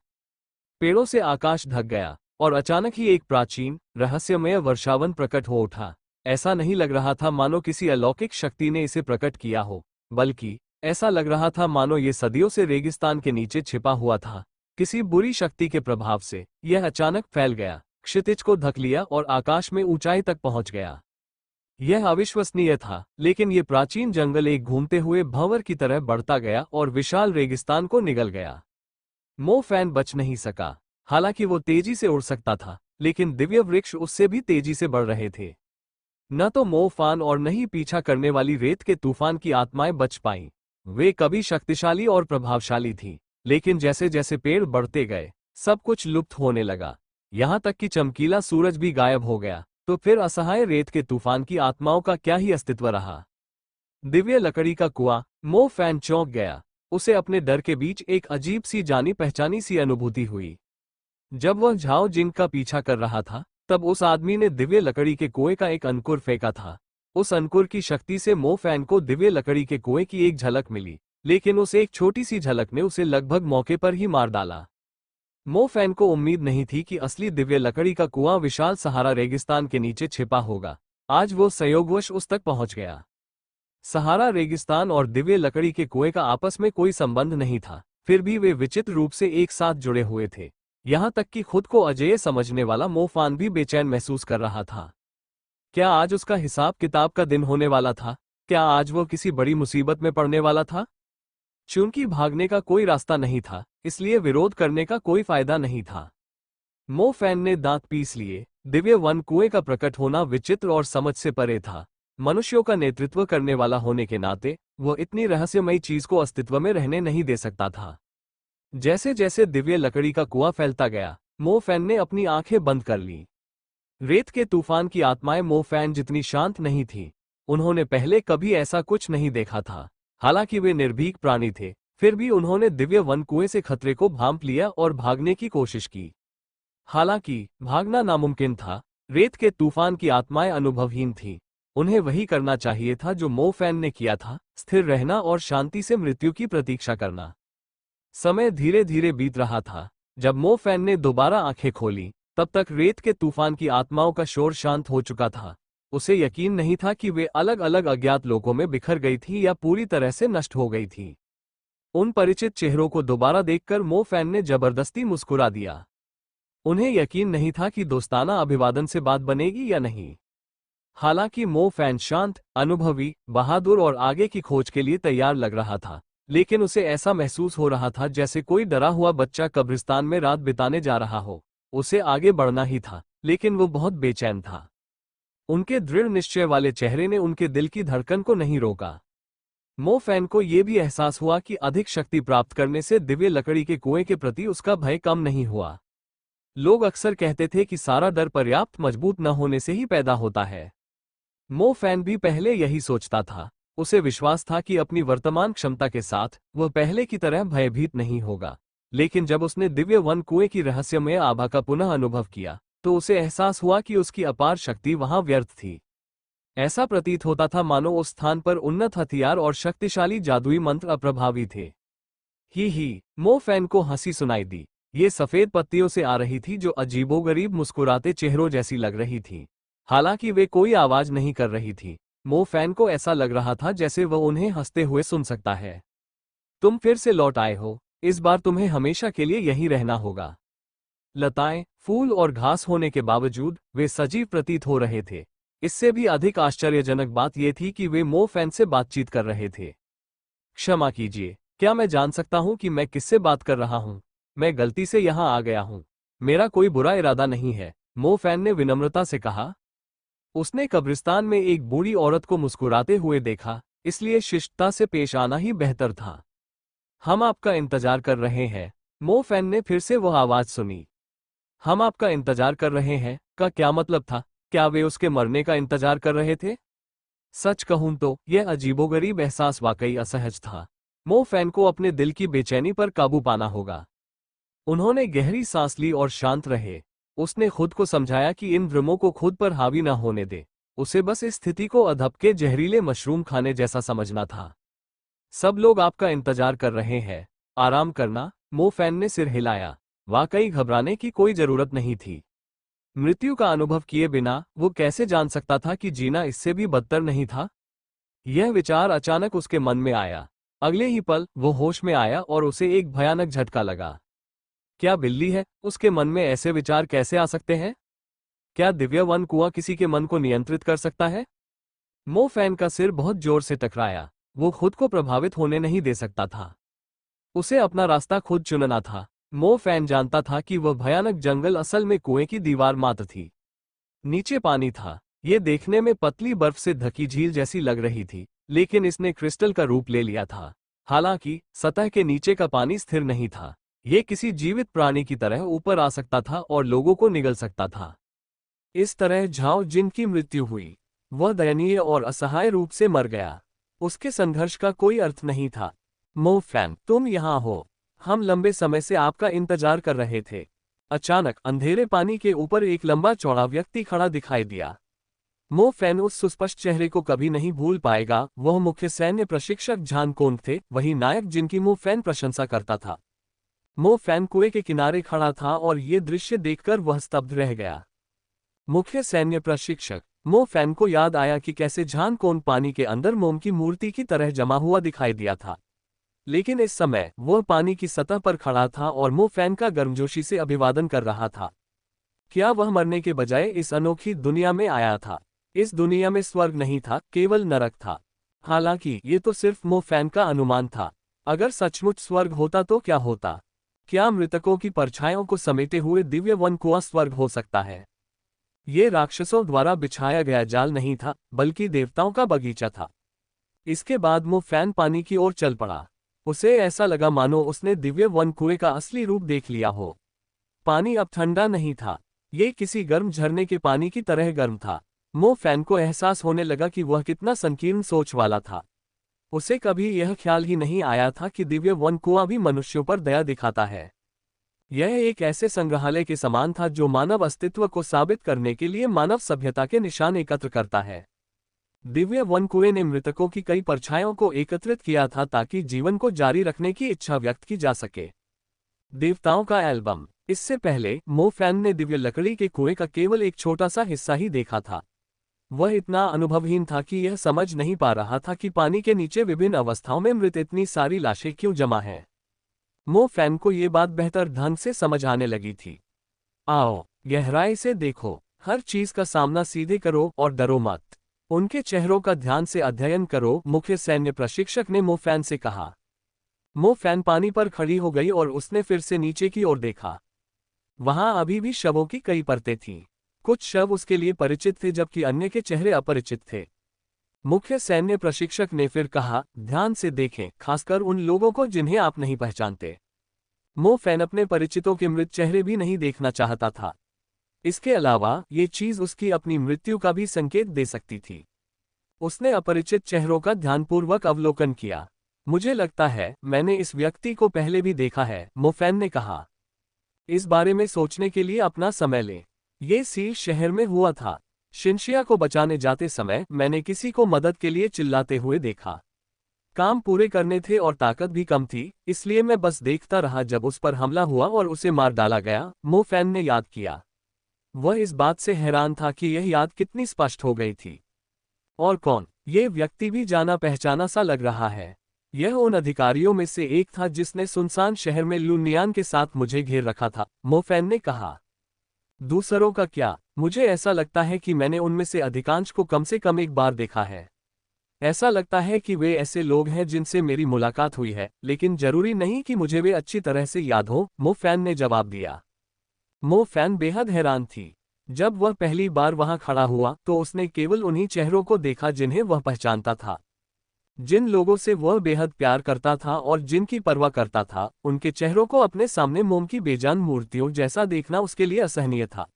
पेड़ों से आकाश ढक गया और अचानक ही एक प्राचीन, रहस्यमय वर्षावन प्रकट हो उठा। ऐसा नहीं लग रहा था मानो किसी अलौकिक शक्ति ने इसे प्रकट किया हो, बल्कि ऐसा लग रहा था मानो ये सदियों से रेगिस्तान के नीचे छिपा हुआ था। किसी बुरी शक्ति के प्रभाव से यह अचानक फैल गया, क्षितिज को ढक लिया और आकाश में ऊंचाई तक पहुंच गया। यह अविश्वसनीय था, लेकिन ये प्राचीन जंगल एक घूमते हुए भंवर की तरह बढ़ता गया और विशाल रेगिस्तान को निगल गया। मो फैन बच नहीं सका। हालांकि वो तेजी से उड़ सकता था, लेकिन दिव्य वृक्ष उससे भी तेजी से बढ़ रहे थे। न तो मो फैन और न ही पीछा करने वाली रेत के तूफान की आत्माएं बच पाईं। वे कभी शक्तिशाली और प्रभावशाली थीं, लेकिन जैसे जैसे पेड़ बढ़ते गए, सब कुछ लुप्त होने लगा। यहां तक कि चमकीला सूरज भी गायब हो गया। तो फिर असहाय रेत के तूफान की आत्माओं का क्या ही अस्तित्व रहा। दिव्य लकड़ी का कुआं। मो फैन चौंक गया। उसे अपने डर के बीच एक अजीब सी जानी पहचानी सी अनुभूति हुई। जब वह झाओ जिंग का पीछा कर रहा था, तब उस आदमी ने दिव्य लकड़ी के कुएं का एक अंकुर फेंका था। उस अंकुर की शक्ति से मो फैन को दिव्य लकड़ी के कुएं की एक झलक मिली, लेकिन उस एक छोटी सी झलक ने उसे लगभग मौके पर ही मार डाला। मो फैन को उम्मीद नहीं थी कि असली दिव्य लकड़ी का कुआं विशाल सहारा रेगिस्तान के नीचे छिपा होगा। आज वो संयोगवश उस तक पहुंच गया। सहारा रेगिस्तान और दिव्य लकड़ी के कुएं का आपस में कोई संबंध नहीं था, फिर भी वे विचित्र रूप से एक साथ जुड़े हुए थे। यहां तक कि खुद को अजेय समझने वाला मो फैन भी बेचैन महसूस कर रहा था। क्या आज उसका हिसाब किताब का दिन होने वाला था? क्या आज वो किसी बड़ी मुसीबत में पड़ने वाला था? चूंकि भागने का कोई रास्ता नहीं था, इसलिए विरोध करने का कोई फायदा नहीं था। मो फैन ने दांत पीस लिए। दिव्य वन कुएं का प्रकट होना विचित्र और समझ से परे था। मनुष्यों का नेतृत्व करने वाला होने के नाते वह इतनी रहस्यमयी चीज को अस्तित्व में रहने नहीं दे सकता था। जैसे जैसे दिव्य लकड़ी का कुआं फैलता गया, मो फैन ने अपनी आंखें बंद कर ली। रेत के तूफान की आत्माएं मो फैन जितनी शांत नहीं थी। उन्होंने पहले कभी ऐसा कुछ नहीं देखा था। हालांकि वे निर्भीक प्राणी थे, फिर भी उन्होंने दिव्य वन कुएं से खतरे को भांप लिया और भागने की कोशिश की। हालांकि भागना नामुमकिन था। रेत के तूफान की आत्माएं अनुभवहीन थीं। उन्हें वही करना चाहिए था जो मो फैन ने किया था, स्थिर रहना और शांति से मृत्यु की प्रतीक्षा करना। समय धीरे धीरे बीत रहा था। जब मो फैन ने दोबारा आंखें खोली, तब तक रेत के तूफान की आत्माओं का शोर शांत हो चुका था। उसे यकीन नहीं था कि वे अलग अलग अज्ञात लोकों में बिखर गई थी या पूरी तरह से नष्ट हो गई थी। उन परिचित चेहरों को दोबारा देखकर मो फैन ने जबरदस्ती मुस्कुरा दिया। उन्हें यकीन नहीं था कि दोस्ताना अभिवादन से बात बनेगी या नहीं। हालांकि मो फैन शांत, अनुभवी, बहादुर और आगे की खोज के लिए तैयार लग रहा था, लेकिन उसे ऐसा महसूस हो रहा था जैसे कोई डरा हुआ बच्चा कब्रिस्तान में रात बिताने जा रहा हो। उसे आगे बढ़ना ही था, लेकिन वो बहुत बेचैन था। उनके दृढ़ निश्चय वाले चेहरे ने उनके दिल की धड़कन को नहीं रोका। मो फैन को यह भी एहसास हुआ कि अधिक शक्ति प्राप्त करने से दिव्य लकड़ी के कुएं के प्रति उसका भय कम नहीं हुआ। लोग अक्सर कहते थे कि सारा डर पर्याप्त मजबूत न होने से ही पैदा होता है। मो फैन भी पहले यही सोचता था। उसे विश्वास था कि अपनी वर्तमान क्षमता के साथ वह पहले की तरह भयभीत नहीं होगा। लेकिन जब उसने दिव्य वन कुएं की रहस्यमय आभा का पुनः अनुभव किया, तो उसे एहसास हुआ कि उसकी अपार शक्ति वहां व्यर्थ थी। ऐसा प्रतीत होता था मानो उस स्थान पर उन्नत हथियार और शक्तिशाली जादुई मंत्र अप्रभावी थे। ही मो फैन को हंसी सुनाई दी। ये सफेद पत्तियों से आ रही थी जो अजीबोगरीब मुस्कुराते चेहरों जैसी लग रही थी। हालांकि वे कोई आवाज नहीं कर रही थी, मो फैन को ऐसा लग रहा था जैसे वह उन्हें हंसते हुए सुन सकता है। तुम फिर से लौट आए हो। इस बार तुम्हें हमेशा के लिए यहीं रहना होगा। लताएं, फूल और घास होने के बावजूद वे सजीव प्रतीत हो रहे थे। इससे भी अधिक आश्चर्यजनक बात यह थी कि वे मो फैन से बातचीत कर रहे थे। क्षमा कीजिए, क्या मैं जान सकता हूं कि मैं किससे बात कर रहा हूं? मैं गलती से यहां आ गया हूं। मेरा कोई बुरा इरादा नहीं है, मो फैन ने विनम्रता से कहा। उसने कब्रिस्तान में एक बूढ़ी औरत को मुस्कुराते हुए देखा, इसलिए शिष्टता से पेश आना ही बेहतर था। हम आपका इंतजार कर रहे हैं। मो फैन ने फिर से वह आवाज सुनी। हम आपका इंतजार कर रहे हैं का क्या मतलब था? क्या वे उसके मरने का इंतजार कर रहे थे? सच कहूं तो यह अजीबोगरीब एहसास वाकई असहज था। मो फैन को अपने दिल की बेचैनी पर काबू पाना होगा। उन्होंने गहरी सांस ली और शांत रहे। उसने खुद को समझाया कि इन भ्रमों को खुद पर हावी न होने दे। उसे बस इस स्थिति को अधब के जहरीले मशरूम खाने जैसा समझना था। सब लोग आपका इंतजार कर रहे हैं। आराम करना। मो फैन ने सिर हिलाया। वाकई घबराने की कोई जरूरत नहीं थी। मृत्यु का अनुभव किए बिना वो कैसे जान सकता था कि जीना इससे भी बदतर नहीं था? यह विचार अचानक उसके मन में आया। अगले ही पल वो होश में आया और उसे एक भयानक झटका लगा। क्या बिल्ली है? उसके मन में ऐसे विचार कैसे आ सकते हैं? क्या दिव्य वन कुआं किसी के मन को नियंत्रित कर सकता है? मो फैन का सिर बहुत जोर से टकराया। वो खुद को प्रभावित होने नहीं दे सकता था। उसे अपना रास्ता खुद चुनना था। मो फैन जानता था कि वह भयानक जंगल असल में कुएं की दीवार मात्र थी। नीचे पानी था। ये देखने में पतली बर्फ से ढकी झील जैसी लग रही थी, लेकिन इसने क्रिस्टल का रूप ले लिया था। हालांकि सतह के नीचे का पानी स्थिर नहीं था। ये किसी जीवित प्राणी की तरह ऊपर आ सकता था और लोगों को निगल सकता था। इस तरह झाओ जिन की मृत्यु हुई, वह दयनीय और असहाय रूप से मर गया। उसके संघर्ष का कोई अर्थ नहीं था। मो फैन, तुम यहाँ हो। हम लंबे समय से आपका इंतजार कर रहे थे। अचानक अंधेरे पानी के ऊपर एक लंबा चौड़ा व्यक्ति खड़ा दिखाई दिया। मो फैन उस सुस्पष्ट चेहरे को कभी नहीं भूल पाएगा। वह मुख्य सैन्य प्रशिक्षक झान कोन थे, वही नायक जिनकी मो फैन प्रशंसा करता था। मो फैन कुएं के किनारे खड़ा था और ये दृश्य देखकर वह स्तब्ध रह गया। मुख्य सैन्य प्रशिक्षक। मो फैन को याद आया कि कैसे झान कोन पानी के अंदर मोम की मूर्ति की तरह जमा हुआ दिखाई दिया था। लेकिन इस समय वह पानी की सतह पर खड़ा था और मो फैन का गर्मजोशी से अभिवादन कर रहा था। क्या वह मरने के बजाय इस अनोखी दुनिया में आया था? इस दुनिया में स्वर्ग नहीं था, केवल नरक था। हालांकि ये तो सिर्फ मो फैन का अनुमान था। अगर सचमुच स्वर्ग होता तो क्या होता? क्या मृतकों की परछाइयों को समेटे हुए दिव्य वन कुआं स्वर्ग हो सकता है? ये राक्षसों द्वारा बिछाया गया जाल नहीं था, बल्कि देवताओं का बगीचा था। इसके बाद मो फैन पानी की ओर चल पड़ा। उसे ऐसा लगा मानो उसने दिव्य वन कुएं का असली रूप देख लिया हो। पानी अब ठंडा नहीं था, ये किसी गर्म झरने के पानी की तरह गर्म था। मो फैन को एहसास होने लगा कि वह कितना संकीर्ण सोच वाला था। उसे कभी यह ख्याल ही नहीं आया था कि दिव्य वन कुआं भी मनुष्यों पर दया दिखाता है। यह एक ऐसे संग्रहालय के समान था जो मानव अस्तित्व को साबित करने के लिए मानव सभ्यता के निशान एकत्र करता है। दिव्य वन कुएं ने मृतकों की कई परछाइयों को एकत्रित किया था ताकि जीवन को जारी रखने की इच्छा व्यक्त की जा सके। देवताओं का एल्बम। इससे पहले मो फैन ने दिव्य लकड़ी के कुएं का केवल एक छोटा सा हिस्सा ही देखा था। वह इतना अनुभवहीन था कि यह समझ नहीं पा रहा था कि पानी के नीचे विभिन्न अवस्थाओं में मृत इतनी सारी लाशें क्यों जमा हैं। मो फैन को ये बात बेहतर ढंग से समझ आने लगी थी। आओ, गहराई से देखो, हर चीज का सामना सीधे करो और डरो मत। उनके चेहरों का ध्यान से अध्ययन करो, मुख्य सैन्य प्रशिक्षक ने मो फैन से कहा। मो फैन पानी पर खड़ी हो गई और उसने फिर से नीचे की ओर देखा। वहां अभी भी शवों की कई परतें थीं। कुछ शव उसके लिए परिचित थे जबकि अन्य के चेहरे अपरिचित थे। मुख्य सैन्य प्रशिक्षक ने फिर कहा, ध्यान से देखें, खासकर उन लोगों को जिन्हें आप नहीं पहचानते। मो फैन अपने परिचितों के मृत चेहरे भी नहीं देखना चाहता था। इसके अलावा ये चीज उसकी अपनी मृत्यु का भी संकेत दे सकती थी। उसने अपरिचित चेहरों का ध्यानपूर्वक अवलोकन किया। मुझे लगता है मैंने इस व्यक्ति को पहले भी देखा है, मो फैन ने कहा। इस बारे में सोचने के लिए अपना समय लें। ये सील शहर में हुआ था। शिनशिया को बचाने जाते समय मैंने किसी को मदद के लिए चिल्लाते हुए देखा। काम पूरे करने थे और ताकत भी कम थी, इसलिए मैं बस देखता रहा जब उस पर हमला हुआ और उसे मार डाला गया, मो फैन ने याद किया। वह इस बात से हैरान था कि यह याद कितनी स्पष्ट हो गई थी। और कौन? ये व्यक्ति भी जाना पहचाना सा लग रहा है। यह उन अधिकारियों में से एक था जिसने सुनसान शहर में लुनियान के साथ मुझे घेर रखा था, मो फैन ने कहा। दूसरों का क्या? मुझे ऐसा लगता है कि मैंने उनमें से अधिकांश को कम से कम एक बार देखा है। ऐसा लगता है कि वे ऐसे लोग हैं जिनसे मेरी मुलाकात हुई है, लेकिन जरूरी नहीं कि मुझे वे अच्छी तरह से याद हो, मो फैन ने जवाब दिया। मो फैन बेहद हैरान थी। जब वह पहली बार वहां खड़ा हुआ तो उसने केवल उन्हीं चेहरों को देखा जिन्हें वह पहचानता था। जिन लोगों से वह बेहद प्यार करता था और जिनकी परवाह करता था, उनके चेहरों को अपने सामने मोम की बेजान मूर्तियों जैसा देखना उसके लिए असहनीय था।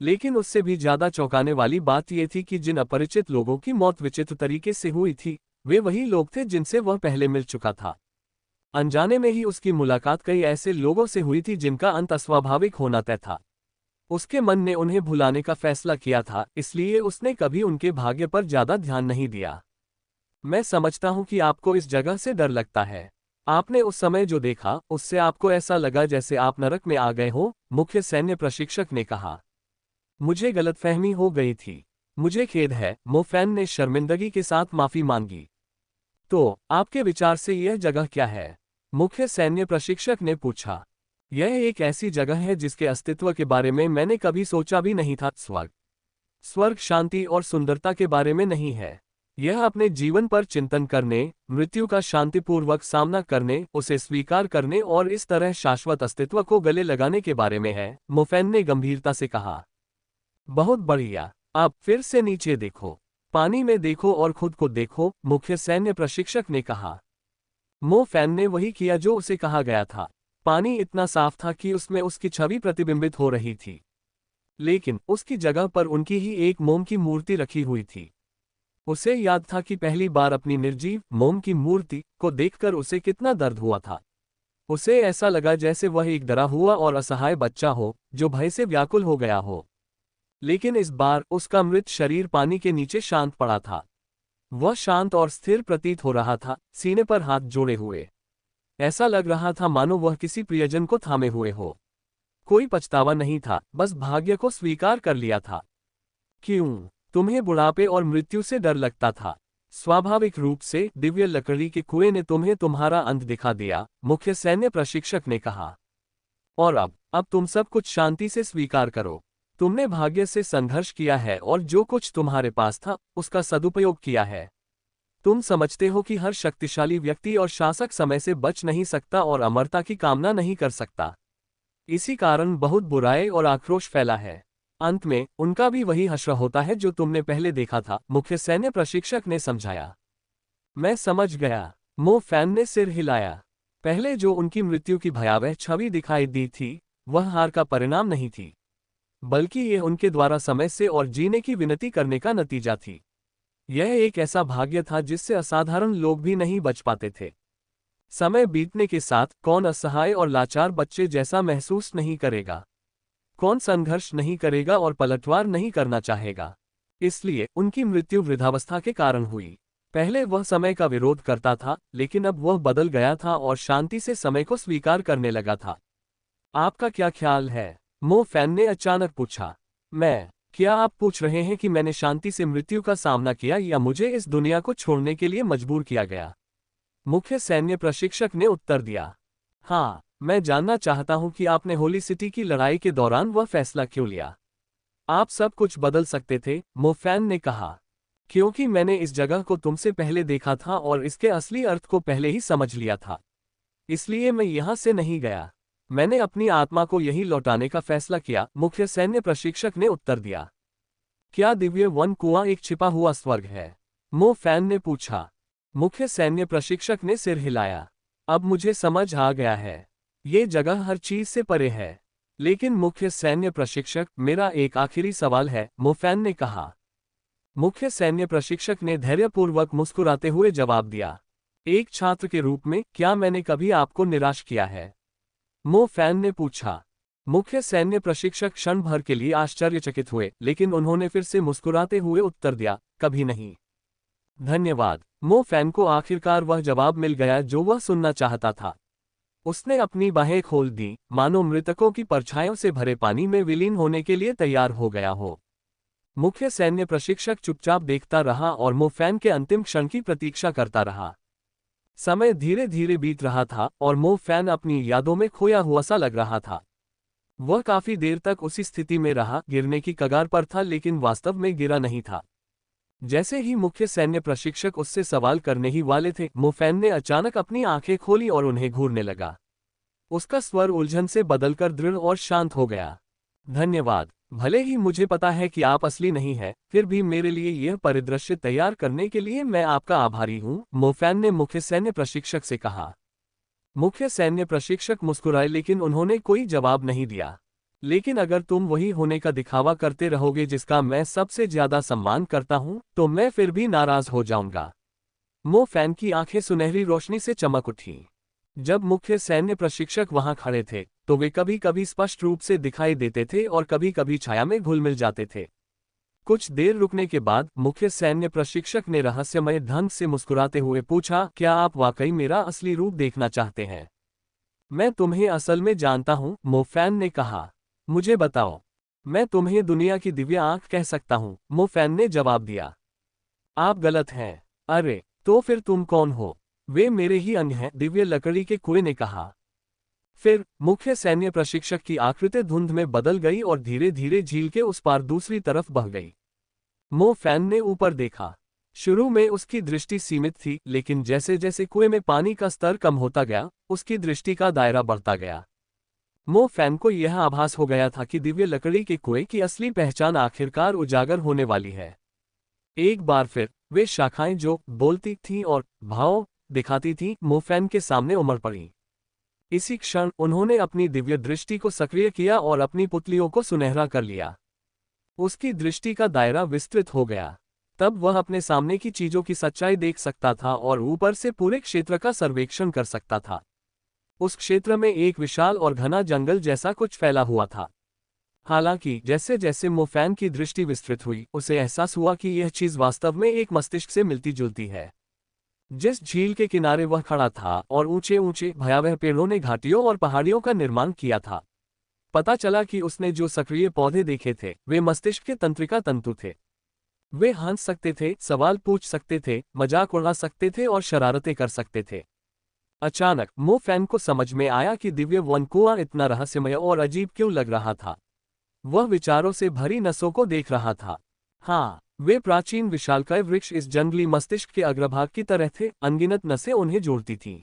लेकिन उससे भी ज्यादा चौंकाने वाली बात यह थी कि जिन अपरिचित लोगों की मौत विचित्र तरीके से हुई थी, वे वही लोग थे जिनसे वह पहले मिल चुका था। अनजाने में ही उसकी मुलाकात कई ऐसे लोगों से हुई थी जिनका अंत अस्वाभाविक होना तय था। उसके मन ने उन्हें भुलाने का फैसला किया था, इसलिए उसने कभी उनके भाग्य पर ज्यादा ध्यान नहीं दिया। मैं समझता हूं कि आपको इस जगह से डर लगता है। आपने उस समय जो देखा, उससे आपको ऐसा लगा जैसे आप नरक में आ गए हो, मुख्य सैन्य प्रशिक्षक ने कहा। मुझे गलतफहमी हो गई थी। मुझे खेद है, मो फैन ने शर्मिंदगी के साथ माफी मांगी। तो आपके विचार से यह जगह क्या है? मुख्य सैन्य प्रशिक्षक ने पूछा। यह एक ऐसी जगह है जिसके अस्तित्व के बारे में मैंने कभी सोचा भी नहीं था। स्वर्ग शांति और सुंदरता के बारे में नहीं है। यह अपने जीवन पर चिंतन करने, मृत्यु का शांतिपूर्वक सामना करने, उसे स्वीकार करने और इस तरह शाश्वत अस्तित्व को गले लगाने के बारे में है, मो फैन ने गंभीरता से कहा। बहुत बढ़िया। अब फिर से नीचे देखो, पानी में देखो और खुद को देखो, मुख्य सैन्य प्रशिक्षक ने कहा। मो फैन ने वही किया जो उसे कहा गया था। पानी इतना साफ था कि उसमें उसकी छवि प्रतिबिंबित हो रही थी, लेकिन उसकी जगह पर उनकी ही एक मोम की मूर्ति रखी हुई थी। उसे याद था कि पहली बार अपनी निर्जीव मोम की मूर्ति को देखकर उसे कितना दर्द हुआ था। उसे ऐसा लगा जैसे वह एक डरा हुआ और असहाय बच्चा हो जो भय से व्याकुल हो गया हो। लेकिन इस बार उसका मृत शरीर पानी के नीचे शांत पड़ा था। वह शांत और स्थिर प्रतीत हो रहा था, सीने पर हाथ जोड़े हुए। ऐसा लग रहा था मानो वह किसी प्रियजन को थामे हुए हो। कोई पछतावा नहीं था, बस भाग्य को स्वीकार कर लिया था। क्यों? तुम्हें बुढ़ापे और मृत्यु से डर लगता था। स्वाभाविक रूप से दिव्य लकड़ी के कुएं ने तुम्हें तुम्हारा अंत दिखा दिया, मुख्य सैन्य प्रशिक्षक ने कहा। और अब तुम सब कुछ शांति से स्वीकार करो। तुमने भाग्य से संघर्ष किया है और जो कुछ तुम्हारे पास था उसका सदुपयोग किया है। तुम समझते हो कि हर शक्तिशाली व्यक्ति और शासक समय से बच नहीं सकता और अमरता की कामना नहीं कर सकता। इसी कारण बहुत बुराई और आक्रोश फैला है। अंत में उनका भी वही हश्र होता है जो तुमने पहले देखा था, मुख्य सैन्य प्रशिक्षक ने समझाया। मैं समझ गया। मो फैन ने सिर हिलाया। पहले जो उनकी मृत्यु की भयावह छवि दिखाई दी थी, वह हार का परिणाम नहीं थी, बल्कि ये उनके द्वारा समय से और जीने की विनती करने का नतीजा थी। यह एक ऐसा भाग्य था जिससे असाधारण लोग भी नहीं बच पाते थे। समय बीतने के साथ कौन असहाय और लाचार बच्चे जैसा महसूस नहीं करेगा? कौन संघर्ष नहीं करेगा और पलटवार नहीं करना चाहेगा? इसलिए उनकी मृत्यु वृद्धावस्था के कारण हुई। पहले वह समय का विरोध करता था, लेकिन अब वह बदल गया था और शांति से समय को स्वीकार करने लगा था। आपका क्या ख्याल है? मो फैन ने अचानक पूछा। क्या आप पूछ रहे हैं कि मैंने शांति से मृत्यु का सामना किया या मुझे इस दुनिया को छोड़ने के लिए मजबूर किया गया? मुख्य सैन्य प्रशिक्षक ने उत्तर दिया। हाँ, मैं जानना चाहता हूं कि आपने होली सिटी की लड़ाई के दौरान वह फैसला क्यों लिया? आप सब कुछ बदल सकते थे, मो फैन ने कहा। क्योंकि मैंने इस जगह को तुमसे पहले देखा था और इसके असली अर्थ को पहले ही समझ लिया था। इसलिए मैं यहां से नहीं गया। मैंने अपनी आत्मा को यही लौटाने का फैसला किया, मुख्य सैन्य प्रशिक्षक ने उत्तर दिया। क्या दिव्य वन कुआं एक छिपा हुआ स्वर्ग है? मो फैन ने पूछा। मुख्य सैन्य प्रशिक्षक ने सिर हिलाया। अब मुझे समझ आ गया है। ये जगह हर चीज से परे है। लेकिन मुख्य सैन्य प्रशिक्षक, मेरा एक आखिरी सवाल है, मो फैन ने कहा। मुख्य सैन्य प्रशिक्षक ने धैर्यपूर्वक मुस्कुराते हुए जवाब दिया। एक छात्र के रूप में क्या मैंने कभी आपको निराश किया है? मो फैन ने पूछा। मुख्य सैन्य प्रशिक्षक क्षण भर के लिए आश्चर्यचकित हुए, लेकिन उन्होंने फिर से मुस्कुराते हुए उत्तर दिया, कभी नहीं। धन्यवाद। मो फैन को आखिरकार वह जवाब मिल गया जो वह सुनना चाहता था। उसने अपनी बाहें खोल दी, मानो मृतकों की परछाइयों से भरे पानी में विलीन होने के लिए तैयार हो गया हो। मुख्य सैन्य प्रशिक्षक चुपचाप देखता रहा और मो फैन के अंतिम क्षण की प्रतीक्षा करता रहा। समय धीरे धीरे बीत रहा था और मो फैन अपनी यादों में खोया हुआ सा लग रहा था। वह काफी देर तक उसी स्थिति में रहा, गिरने की कगार पर था लेकिन वास्तव में गिरा नहीं था। जैसे ही मुख्य सैन्य प्रशिक्षक उससे सवाल करने ही वाले थे, मो फैन ने अचानक अपनी आंखें खोली और उन्हें घूरने लगा। उसका स्वर उलझन से बदलकर दृढ़ और शांत हो गया। धन्यवाद। भले ही मुझे पता है कि आप असली नहीं हैं, फिर भी मेरे लिए यह परिदृश्य तैयार करने के लिए मैं आपका आभारी हूं, मो फैन ने मुख्य सैन्य प्रशिक्षक से कहा। मुख्य सैन्य प्रशिक्षक मुस्कुराए लेकिन उन्होंने कोई जवाब नहीं दिया। लेकिन अगर तुम वही होने का दिखावा करते रहोगे जिसका मैं सबसे ज्यादा सम्मान करता हूं, तो मैं फिर भी नाराज हो जाऊंगा। मो फैन की आंखें सुनहरी रोशनी से चमक उठी। जब मुख्य सैन्य प्रशिक्षक वहां खड़े थे, तो वे कभी कभी स्पष्ट रूप से दिखाई देते थे और कभी कभी छाया में घुल मिल जाते थे। कुछ देर रुकने के बाद मुख्य सैन्य प्रशिक्षक ने रहस्यमय ढंग से मुस्कुराते हुए पूछा, क्या आप वाकई मेरा असली रूप देखना चाहते हैं? मैं तुम्हें असल में जानता हूं, मो फैन ने कहा। मुझे बताओ। मैं तुम्हें दुनिया की दिव्य आंख कह सकता हूं, मो फैन ने जवाब दिया। आप गलत हैं। अरे, तो फिर तुम कौन हो? वे मेरे ही अंग हैं, दिव्य लकड़ी के कुएं ने कहा। फिर मुख्य सैन्य प्रशिक्षक की आकृति धुंध में बदल गई और धीरे धीरे झील के उस पार दूसरी तरफ बह गई। मो फैन ने ऊपर देखा। शुरू में उसकी दृष्टि सीमित थी, लेकिन जैसे जैसे कुएं में पानी का स्तर कम होता गया, उसकी दृष्टि का दायरा बढ़ता गया। मो फैन को यह आभास हो गया था कि दिव्य लकड़ी के कुएं की असली पहचान आखिरकार उजागर होने वाली है। एक बार फिर वे शाखाएं जो बोलती थीं और भाव दिखाती थीं, मो फैन के सामने उमड़ पड़ी। इसी क्षण उन्होंने अपनी दिव्य दृष्टि को सक्रिय किया और अपनी पुतलियों को सुनहरा कर लिया। उसकी दृष्टि का दायरा विस्तृत हो गया। तब वह अपने सामने की चीजों की सच्चाई देख सकता था और ऊपर से पूरे क्षेत्र का सर्वेक्षण कर सकता था। उस क्षेत्र में एक विशाल और घना जंगल जैसा कुछ फैला हुआ था। हालांकि जैसे जैसे मो फैन की दृष्टि विस्तृत हुई, उसे एहसास हुआ कि यह चीज वास्तव में एक मस्तिष्क से मिलती जुलती है। जिस झील के किनारे वह खड़ा था और ऊंचे ऊंचे भयावह पेड़ों ने घाटियों और पहाड़ियों का निर्माण किया था। पता चला कि उसने जो सक्रिय पौधे देखे थे वे मस्तिष्क के तंत्रिका तंतु थे। वे हंस सकते थे, सवाल पूछ सकते थे, मजाक उड़ा सकते थे और शरारतें कर सकते थे। अचानक मो फैन को समझ में आया कि दिव्य वन कुआं इतना रहस्यमय और अजीब क्यों लग रहा था। वह विचारों से भरी नसों को देख रहा था। हाँ, वे प्राचीन विशालकाय वृक्ष इस जंगली मस्तिष्क के अग्रभाग की तरह थे, अनगिनत नसें उन्हें जोड़ती थीं।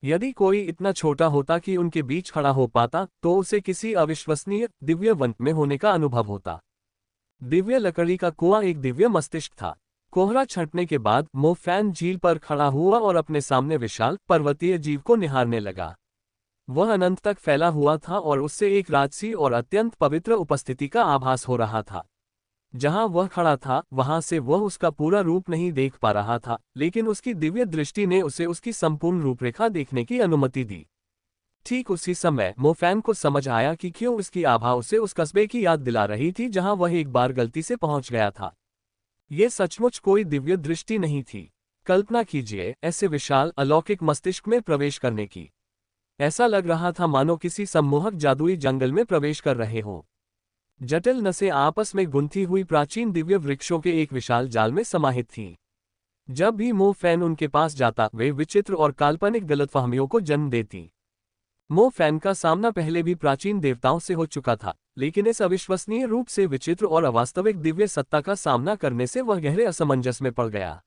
यदि कोई इतना छोटा होता कि उनके बीच खड़ा हो पाता तो उसे किसी अविश्वसनीय दिव्य वन में होने का अनुभव होता। दिव्य लकड़ी का कुआं एक दिव्य मस्तिष्क था। कोहरा छंटने के बाद मो फैन झील पर खड़ा हुआ और अपने सामने विशाल पर्वतीय जीव को निहारने लगा। वह अनंत तक फैला हुआ था और उससे एक राजसी और अत्यंत पवित्र उपस्थिति का आभास हो रहा था। जहां वह खड़ा था वहां से वह उसका पूरा रूप नहीं देख पा रहा था, लेकिन उसकी दिव्य दृष्टि ने उसे उसकी संपूर्ण रूपरेखा देखने की अनुमति दी। ठीक उसी समय मो फैन को समझ आया कि क्यों उसकी आभा उसे उस कस्बे की याद दिला रही थी जहां वह एक बार गलती से पहुंच गया था। ये सचमुच कोई दिव्य दृष्टि नहीं थी। कल्पना कीजिए ऐसे विशाल अलौकिक मस्तिष्क में प्रवेश करने की। ऐसा लग रहा था मानो किसी सम्मोहक जादुई जंगल में प्रवेश कर रहे हों। जटिल नसें आपस में गुंथी हुई प्राचीन दिव्य वृक्षों के एक विशाल जाल में समाहित थीं। जब भी मो फैन उनके पास जाता वे विचित्र और काल्पनिक गलतफहमियों को जन्म देती। मो फैन का सामना पहले भी प्राचीन देवताओं से हो चुका था, लेकिन इस अविश्वसनीय रूप से विचित्र और अवास्तविक दिव्य सत्ता का सामना करने से वह गहरे असमंजस में पड़ गया।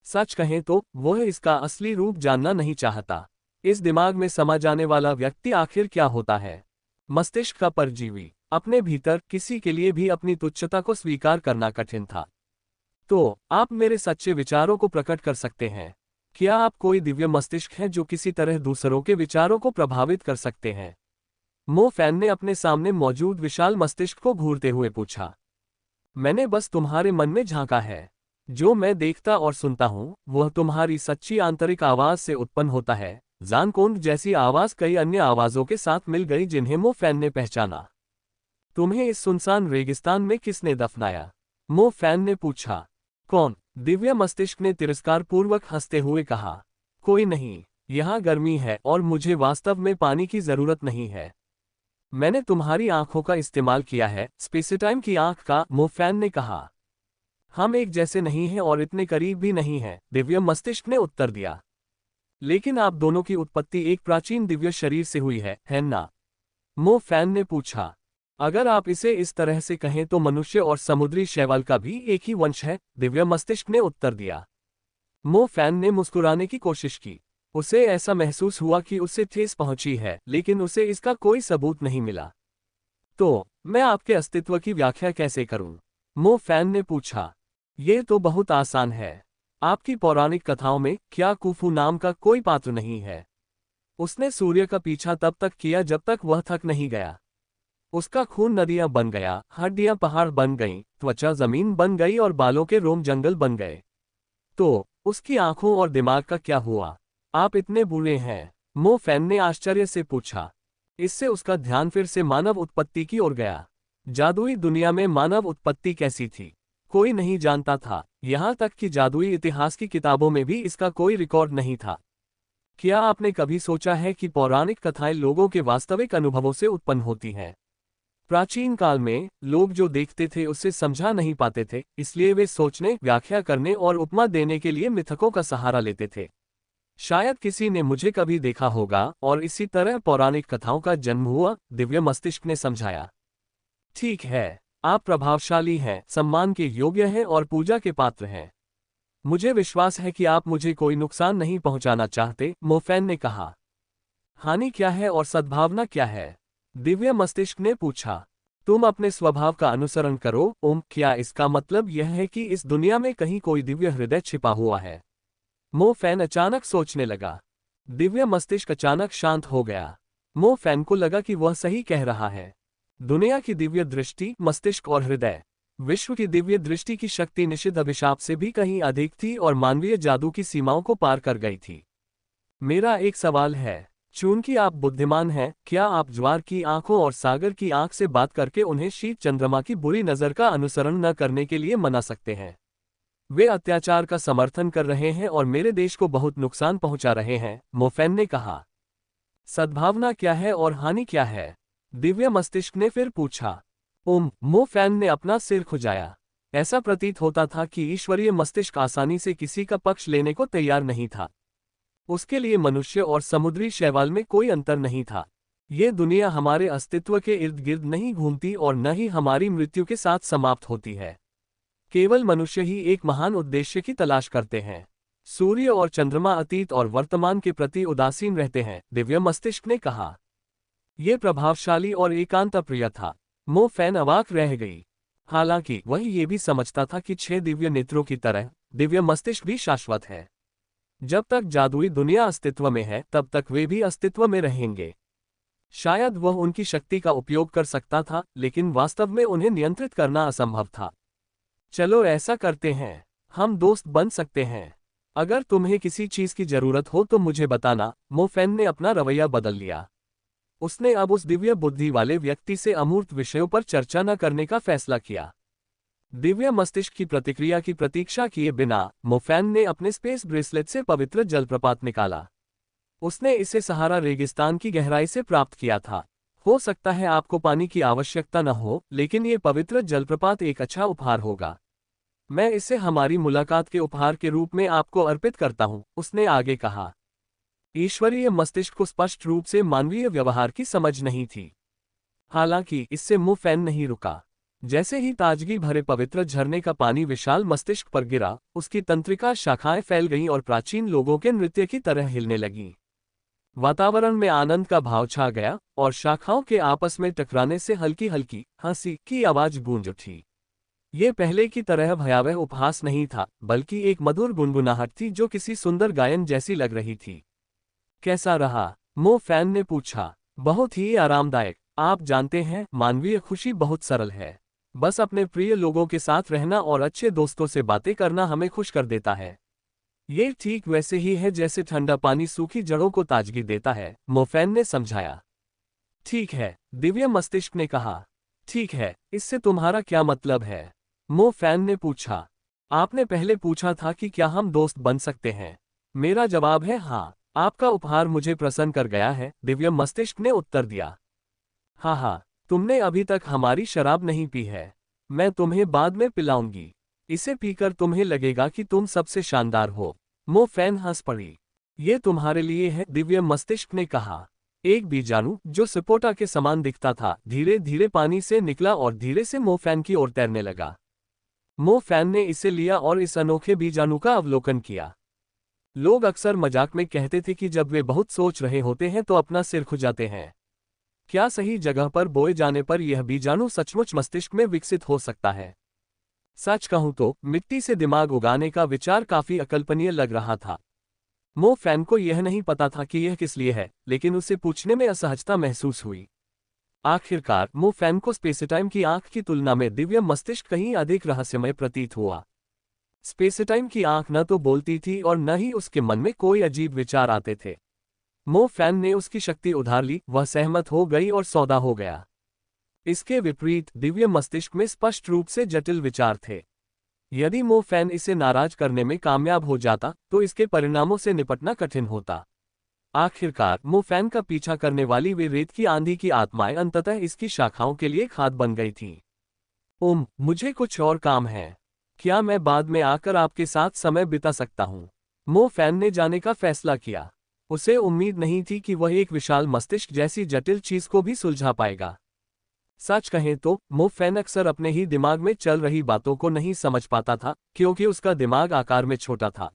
सच कहें तो वह इसका असली रूप जानना नहीं चाहता। इस दिमाग में समा जाने वाला व्यक्ति आखिर क्या होता है? मस्तिष्क का परजीवी। अपने भीतर किसी के लिए भी अपनी तुच्छता को स्वीकार करना कठिन था। तो आप मेरे सच्चे विचारों को प्रकट कर सकते हैं। क्या आप कोई दिव्य मस्तिष्क हैं जो किसी तरह दूसरों के विचारों को प्रभावित कर सकते हैं? मो फैन ने अपने सामने मौजूद विशाल मस्तिष्क को घूरते हुए पूछा। मैंने बस तुम्हारे मन में झांका है। जो मैं देखता और सुनता हूं वह तुम्हारी सच्ची आंतरिक आवाज से उत्पन्न होता है। जानकोंड जैसी आवाज कई अन्य आवाजों के साथ मिल गई जिन्हें मो फैन ने पहचाना। तुम्हें इस सुनसान रेगिस्तान में किसने दफनाया? मो फैन ने पूछा। कौन? दिव्य मस्तिष्क ने तिरस्कारपूर्वक हंसते हुए कहा। कोई नहीं, यहाँ गर्मी है और मुझे वास्तव में पानी की जरूरत नहीं है। मैंने तुम्हारी आंखों का इस्तेमाल किया है, स्पेसिटाइम की आंख का, मो फैन ने कहा। हम एक जैसे नहीं हैं और इतने करीब भी नहीं हैं, दिव्य मस्तिष्क ने उत्तर दिया। लेकिन आप दोनों की उत्पत्ति एक प्राचीन दिव्य शरीर से हुई है ना? मो फैन ने पूछा। अगर आप इसे इस तरह से कहें तो मनुष्य और समुद्री शैवाल का भी एक ही वंश है, दिव्य मस्तिष्क ने उत्तर दिया। मो फैन ने मुस्कुराने की कोशिश की। उसे ऐसा महसूस हुआ कि उससे ठेस पहुंची है, लेकिन उसे इसका कोई सबूत नहीं मिला। तो मैं आपके अस्तित्व की व्याख्या कैसे करूं? मो फैन ने पूछा। ये तो बहुत आसान है। आपकी पौराणिक कथाओं में क्या कुफू नाम का कोई पात्र नहीं है? उसने सूर्य का पीछा तब तक किया जब तक वह थक नहीं गया। उसका खून नदियां बन गया, हड्डियां पहाड़ बन गईं, त्वचा जमीन बन गई और बालों के रोम जंगल बन गए। तो उसकी आंखों और दिमाग का क्या हुआ? आप इतने बुरे हैं? मो फैन ने आश्चर्य से पूछा। इससे उसका ध्यान फिर से मानव उत्पत्ति की ओर गया। जादुई दुनिया में मानव उत्पत्ति कैसी थी? कोई नहीं जानता था, यहाँ तक कि जादुई इतिहास की किताबों में भी इसका कोई रिकॉर्ड नहीं था। क्या आपने कभी सोचा है कि पौराणिक कथाएं लोगों के वास्तविक अनुभवों से उत्पन्न होती हैं? प्राचीन काल में लोग जो देखते थे उससे समझा नहीं पाते थे, इसलिए वे सोचने, व्याख्या करने और उपमा देने के लिए मिथकों का सहारा लेते थे। शायद किसी ने मुझे कभी देखा होगा और इसी तरह पौराणिक कथाओं का जन्म हुआ, दिव्य मस्तिष्क ने समझाया। ठीक है, आप प्रभावशाली हैं, सम्मान के योग्य हैं और पूजा के पात्र हैं। मुझे विश्वास है कि आप मुझे कोई नुकसान नहीं पहुंचाना चाहते, मो फैन ने कहा। हानि क्या है और सद्भावना क्या है? दिव्य मस्तिष्क ने पूछा। तुम अपने स्वभाव का अनुसरण करो। क्या इसका मतलब यह है कि इस दुनिया में कहीं कोई दिव्य हृदय छिपा हुआ है? मो फैन अचानक सोचने लगा। दिव्य मस्तिष्क अचानक शांत हो गया। मो फैन को लगा कि वह सही कह रहा है। दुनिया की दिव्य दृष्टि, मस्तिष्क और हृदय, विश्व की दिव्य दृष्टि की शक्ति निषिद्ध अभिशाप से भी कहीं अधिक थी और मानवीय जादू की सीमाओं को पार कर गई थी। मेरा एक सवाल है, चूंकि आप बुद्धिमान हैं, क्या आप ज्वार की आंखों और सागर की आंख से बात करके उन्हें शीत चंद्रमा की बुरी नजर का अनुसरण न करने के लिए मना सकते हैं? वे अत्याचार का समर्थन कर रहे हैं और मेरे देश को बहुत नुकसान पहुंचा रहे हैं, मो फैन ने कहा। सद्भावना क्या है और हानि क्या है? दिव्य मस्तिष्क ने फिर पूछा। मो फैन ने अपना सिर खुजाया। ऐसा प्रतीत होता था कि ईश्वरीय मस्तिष्क आसानी से किसी का पक्ष लेने को तैयार नहीं था। उसके लिए मनुष्य और समुद्री शैवाल में कोई अंतर नहीं था। ये दुनिया हमारे अस्तित्व के इर्द गिर्द नहीं घूमती और न ही हमारी मृत्यु के साथ समाप्त होती है। केवल मनुष्य ही एक महान उद्देश्य की तलाश करते हैं। सूर्य और चंद्रमा अतीत और वर्तमान के प्रति उदासीन रहते हैं, दिव्य मस्तिष्क ने कहा। यह प्रभावशाली और एकांत प्रिय था। मो फैन अवाक रह गई। हालांकि वह ये भी समझता था कि 6 दिव्य नेत्रों की तरह दिव्य मस्तिष्क भी शाश्वत है। जब तक जादुई दुनिया अस्तित्व में है तब तक वे भी अस्तित्व में रहेंगे। शायद वह उनकी शक्ति का उपयोग कर सकता था, लेकिन वास्तव में उन्हें नियंत्रित करना असंभव था। चलो ऐसा करते हैं, हम दोस्त बन सकते हैं। अगर तुम्हें किसी चीज की जरूरत हो तो मुझे बताना। मो फैन ने अपना रवैया बदल लिया। उसने अब उस दिव्य बुद्धि वाले व्यक्ति से अमूर्त विषयों पर चर्चा न करने का फैसला किया। दिव्य मस्तिष्क की प्रतिक्रिया की प्रतीक्षा किए बिना मो फैन ने अपने स्पेस ब्रेसलेट से पवित्र जलप्रपात निकाला। उसने इसे सहारा रेगिस्तान की गहराई से प्राप्त किया था। हो सकता है आपको पानी की आवश्यकता न हो, लेकिन ये पवित्र जलप्रपात एक अच्छा उपहार होगा। मैं इसे हमारी मुलाकात के उपहार के रूप में आपको अर्पित करता हूं, उसने आगे कहा। ईश्वरीय मस्तिष्क को स्पष्ट रूप से मानवीय व्यवहार की समझ नहीं थी। हालांकि इससे मो फैन नहीं रुका। जैसे ही ताजगी भरे पवित्र झरने का पानी विशाल मस्तिष्क पर गिरा, उसकी तंत्रिका शाखाएं फैल गईं और प्राचीन लोगों के नृत्य की तरह हिलने लगीं। वातावरण में आनंद का भाव छा गया और शाखाओं के आपस में टकराने से हल्की हल्की हंसी की आवाज गूंज उठी। ये पहले की तरह भयावह उपहास नहीं था, बल्कि एक मधुर गुनगुनाहट थी जो किसी सुंदर गायन जैसी लग रही थी। कैसा रहा? मो फैन ने पूछा। बहुत ही आरामदायक। आप जानते हैं, मानवीय खुशी बहुत सरल है। बस अपने प्रिय लोगों के साथ रहना और अच्छे दोस्तों से बातें करना हमें खुश कर देता है। ये ठीक वैसे ही है जैसे ठंडा पानी सूखी जड़ों को ताजगी देता है, मो फैन ने समझाया। ठीक है, दिव्य मस्तिष्क ने कहा। ठीक है, इससे तुम्हारा क्या मतलब है? मो फैन ने पूछा। आपने पहले पूछा था कि क्या हम दोस्त बन सकते हैं। मेरा जवाब है हाँ। आपका उपहार मुझे प्रसन्न कर गया है, दिव्य मस्तिष्क ने उत्तर दिया। हाँ, तुमने अभी तक हमारी शराब नहीं पी है। मैं तुम्हें बाद में पिलाऊंगी। इसे पीकर तुम्हें लगेगा कि तुम सबसे शानदार हो। मो फैन हंस पड़ी। ये तुम्हारे लिए है, दिव्य मस्तिष्क ने कहा। एक बीजाणु जो सपोटा के समान दिखता था, धीरे धीरे पानी से निकला और धीरे से मो फैन की ओर तैरने लगा। मो फैन ने इसे लिया और इस अनोखे बीजाणु का अवलोकन किया। लोग अक्सर मजाक में कहते थे कि जब वे बहुत सोच रहे होते हैं तो अपना सिर खुजाते हैं। क्या सही जगह पर बोए जाने पर यह बीजाणु सचमुच मस्तिष्क में विकसित हो सकता है? सच कहूं तो मिट्टी से दिमाग उगाने का विचार काफी अकल्पनीय लग रहा था। मो फैन को यह नहीं पता था कि यह किस लिए है, लेकिन उसे पूछने में असहजता महसूस हुई। आखिरकार मो फैन को स्पेसटाइम की आंख की तुलना में दिव्य मस्तिष्क कहीं अधिक रहस्यमय प्रतीत हुआ। स्पेसटाइम की आंख न तो बोलती थी और न ही उसके मन में कोई अजीब विचार आते थे। मो फैन ने उसकी शक्ति उधार ली, वह सहमत हो गई और सौदा हो गया। इसके विपरीत दिव्य मस्तिष्क में स्पष्ट रूप से जटिल विचार थे। यदि मो फैन इसे नाराज करने में कामयाब हो जाता तो इसके परिणामों से निपटना कठिन होता। आखिरकार मो फैन का पीछा करने वाली वे रेत की आंधी की आत्माएं अंततः इसकी शाखाओं के लिए खाद बन गई थीं। मुझे कुछ और काम है। क्या मैं बाद में आकर आपके साथ समय बिता सकता हूँ? मो फैन ने जाने का फैसला किया। उसे उम्मीद नहीं थी कि वह एक विशाल मस्तिष्क जैसी जटिल चीज को भी सुलझा पाएगा। सच कहें तो मो फैन अक्सर अपने ही दिमाग में चल रही बातों को नहीं समझ पाता था, क्योंकि उसका दिमाग आकार में छोटा था।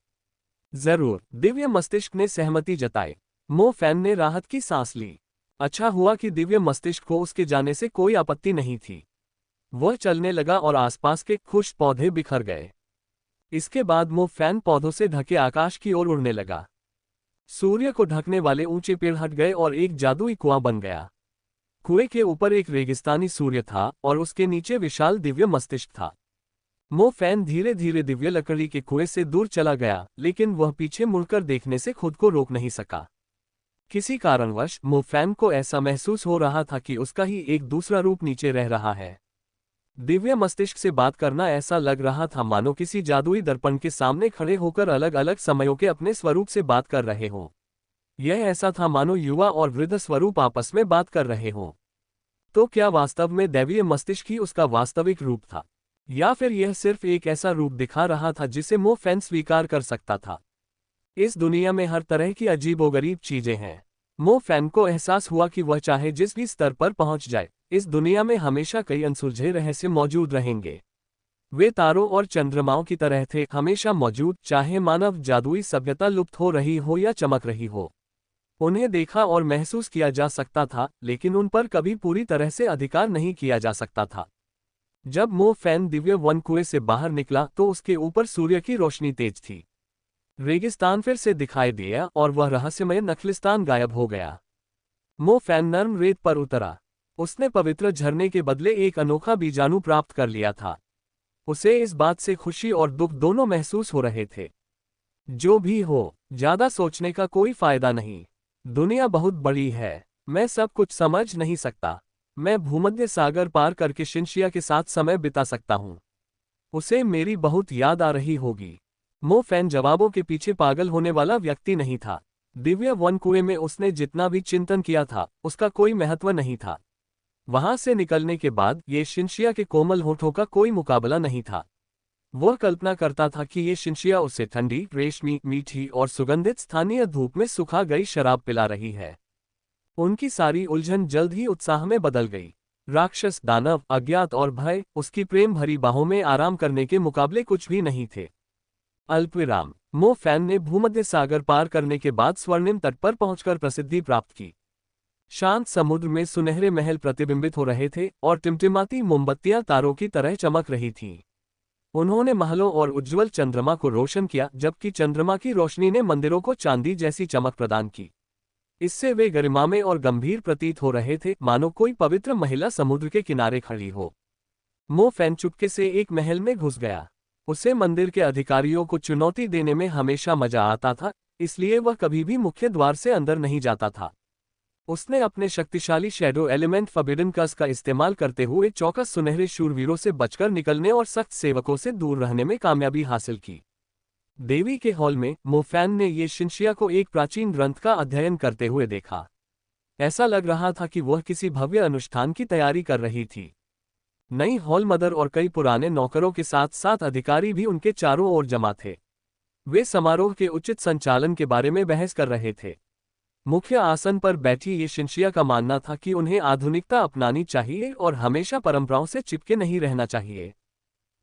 जरूर, दिव्य मस्तिष्क ने सहमति जताई। मो फैन ने राहत की सांस ली। अच्छा हुआ कि दिव्य मस्तिष्क को उसके जाने से कोई आपत्ति नहीं थी। वह चलने लगा और आसपास के खुश पौधे बिखर गए। इसके बाद मो फैन पौधों से ढके आकाश की ओर उड़ने लगा। सूर्य को ढकने वाले ऊंचे पेड़ हट गए और एक जादुई कुआं बन गया। कुएं के ऊपर एक रेगिस्तानी सूर्य था और उसके नीचे विशाल दिव्य मस्तिष्क था। मो फैन धीरे धीरे दिव्य लकड़ी के कुएं से दूर चला गया, लेकिन वह पीछे मुड़कर देखने से खुद को रोक नहीं सका। किसी कारणवश मो फैन को ऐसा महसूस हो रहा था कि उसका ही एक दूसरा रूप नीचे रह रहा है। दिव्य मस्तिष्क से बात करना ऐसा लग रहा था मानो किसी जादुई दर्पण के सामने खड़े होकर अलग अलग समयों के अपने स्वरूप से बात कर रहे हों। यह ऐसा था मानो युवा और वृद्ध स्वरूप आपस में बात कर रहे हों। तो क्या वास्तव में दैवीय मस्तिष्क ही उसका वास्तविक रूप था, या फिर यह सिर्फ एक ऐसा रूप दिखा रहा था जिसे मो फैन स्वीकार कर सकता था? इस दुनिया में हर तरह की अजीबोगरीब चीजें हैं। मो फैन को एहसास हुआ कि वह चाहे जिस भी स्तर पर पहुंच जाए, इस दुनिया में हमेशा कई अनसुलझे रहस्य मौजूद रहेंगे। वे तारों और चंद्रमाओं की तरह थे, हमेशा मौजूद, चाहे मानव जादुई सभ्यता लुप्त हो रही हो या चमक रही हो। उन्हें देखा और महसूस किया जा सकता था, लेकिन उन पर कभी पूरी तरह से अधिकार नहीं किया जा सकता था। जब मो फैन दिव्य वन कुएं से बाहर निकला तो उसके ऊपर सूर्य की रोशनी तेज थी। रेगिस्तान फिर से दिखाई दिया और वह रहस्यमय नखलिस्तान गायब हो गया। मो फैन नर्म रेत पर उतरा। उसने पवित्र झरने के बदले एक अनोखा बीजाणु प्राप्त कर लिया था। उसे इस बात से खुशी और दुख दोनों महसूस हो रहे थे। जो भी हो, ज्यादा सोचने का कोई फायदा नहीं। दुनिया बहुत बड़ी है, मैं सब कुछ समझ नहीं सकता। मैं भूमध्य सागर पार करके शिनशिया के साथ समय बिता सकता हूं। उसे मेरी बहुत याद आ रही होगी। मो फैन जवाबों के पीछे पागल होने वाला व्यक्ति नहीं था। दिव्य वन कुएं में उसने जितना भी चिंतन किया था, उसका कोई महत्व नहीं था। वहां से निकलने के बाद ये शिनशिया के कोमल होठों का कोई मुकाबला नहीं था। वह कल्पना करता था कि ये शिनशिया उसे ठंडी, रेशमी, मीठी और सुगंधित स्थानीय धूप में सुखा गई शराब पिला रही है। उनकी सारी उलझन जल्द ही उत्साह में बदल गई। राक्षस, दानव, अज्ञात और भय उसकी प्रेम भरी बाहों में आराम करने के मुकाबले कुछ भी नहीं थे। अल्पविराम। मो फैन ने भूमध्य सागर पार करने के बाद स्वर्णिम तट पर पहुंचकर प्रसिद्धि प्राप्त की। शांत समुद्र में सुनहरे महल प्रतिबिंबित हो रहे थे और टिमटिमाती मोमबत्तियां तारों की तरह चमक रही थीं। उन्होंने महलों और उज्ज्वल चंद्रमा को रोशन किया, जबकि चंद्रमा की रोशनी ने मंदिरों को चांदी जैसी चमक प्रदान की। इससे वे गरिमामय और गंभीर प्रतीत हो रहे थे, मानो कोई पवित्र महिला समुद्र के किनारे खड़ी हो। मो फैन चुपके से एक महल में घुस गया। उसे मंदिर के अधिकारियों को चुनौती देने में हमेशा मजा आता था, इसलिए वह कभी भी मुख्य द्वार से अंदर नहीं जाता था। उसने अपने शक्तिशाली शैडो एलिमेंट फॉरबिडन कर्स का इस्तेमाल करते हुए चौकस सुनहरे शूरवीरों से बचकर निकलने और सख्त सेवकों से दूर रहने में कामयाबी हासिल की। देवी के हॉल में मो फैन ने ये शिनशिया को एक प्राचीन ग्रंथ का अध्ययन करते हुए देखा। ऐसा लग रहा था कि वह किसी भव्य अनुष्ठान की तैयारी कर रही थी। नई हॉल मदर और कई पुराने नौकरों के साथ साथ अधिकारी भी उनके चारों ओर जमा थे। वे समारोह के उचित संचालन के बारे में बहस कर रहे थे। मुख्य आसन पर बैठी ये शिनशिया का मानना था कि उन्हें आधुनिकता अपनानी चाहिए और हमेशा परंपराओं से चिपके नहीं रहना चाहिए।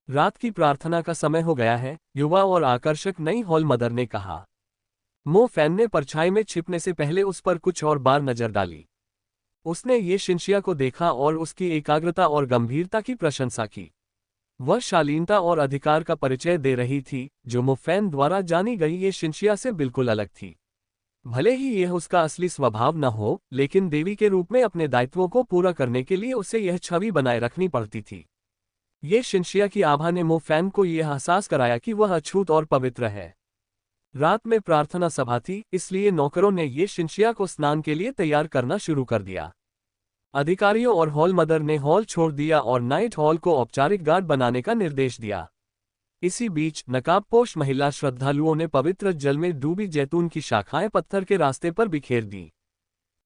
रात की प्रार्थना का समय हो गया है, युवा और आकर्षक नई हॉल मदर ने कहा। मो फैन ने परछाई में छिपने से पहले उस पर कुछ और बार नजर डाली। उसने ये शिनशिया को देखा और उसकी एकाग्रता और गंभीरता की प्रशंसा की। वह शालीनता और अधिकार का परिचय दे रही थी, जो मो फैन द्वारा जानी गई ये शिनशिया से बिल्कुल अलग थी। भले ही यह उसका असली स्वभाव न हो, लेकिन देवी के रूप में अपने दायित्वों को पूरा करने के लिए उसे यह छवि बनाए रखनी पड़ती थी। ये शिनशिया की आभा ने मो फैन को यह एहसास कराया कि वह अछूत और पवित्र है। रात में प्रार्थना सभा थी, इसलिए नौकरों ने ये शिनशिया को स्नान के लिए तैयार करना शुरू कर दिया। अधिकारियों और हॉल मदर ने हॉल छोड़ दिया और नाइट हॉल को औपचारिक गार्ड बनाने का निर्देश दिया। इसी बीच नकाबपोश महिला श्रद्धालुओं ने पवित्र जल में डूबी जैतून की शाखाएं पत्थर के रास्ते पर बिखेर दी।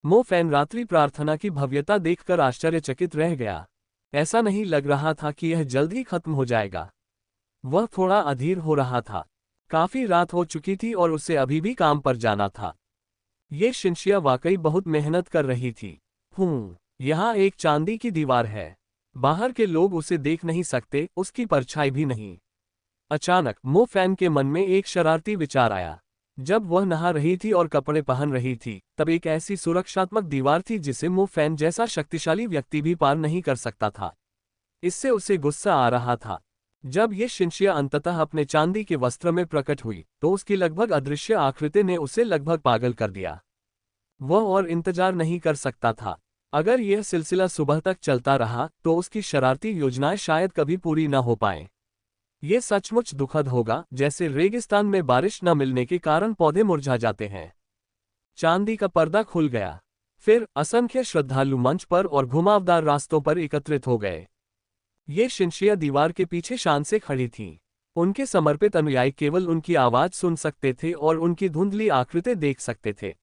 मो फैन रात्रि प्रार्थना की भव्यता देखकर आश्चर्यचकित रह गया। ऐसा नहीं लग रहा था कि यह जल्द ही खत्म हो जाएगा। वह थोड़ा अधीर हो रहा था। काफी रात हो चुकी थी और उसे अभी भी काम पर जाना था। ये शिनशिया वाकई बहुत मेहनत कर रही थी। यहाँ एक चांदी की दीवार है। बाहर के लोग उसे देख नहीं सकते, उसकी परछाई भी नहीं। अचानक मो फैन के मन में एक शरारती विचार आया। जब वह नहा रही थी और कपड़े पहन रही थी, तब एक ऐसी सुरक्षात्मक दीवार थी जिसे मो फैन जैसा शक्तिशाली व्यक्ति भी पार नहीं कर सकता था। इससे उसे गुस्सा आ रहा था। जब ये शिनशिया अंततः अपने चांदी के वस्त्र में प्रकट हुई, तो उसकी लगभग अदृश्य आकृति ने उसे लगभग पागल कर दिया। वह और इंतजार नहीं कर सकता था। अगर यह सिलसिला सुबह तक चलता रहा, तो उसकी शरारती योजनाएं शायद कभी पूरी न हो पाएं। ये सचमुच दुखद होगा, जैसे रेगिस्तान में बारिश न मिलने के कारण पौधे मुरझा जाते हैं। चांदी का पर्दा खुल गया। फिर असंख्य श्रद्धालु मंच पर और घुमावदार रास्तों पर एकत्रित हो गए। ये शिनशिया दीवार के पीछे शान से खड़ी थीं। उनके समर्पित अनुयायी केवल उनकी आवाज सुन सकते थे और उनकी धुंधली आकृति देख सकते थे।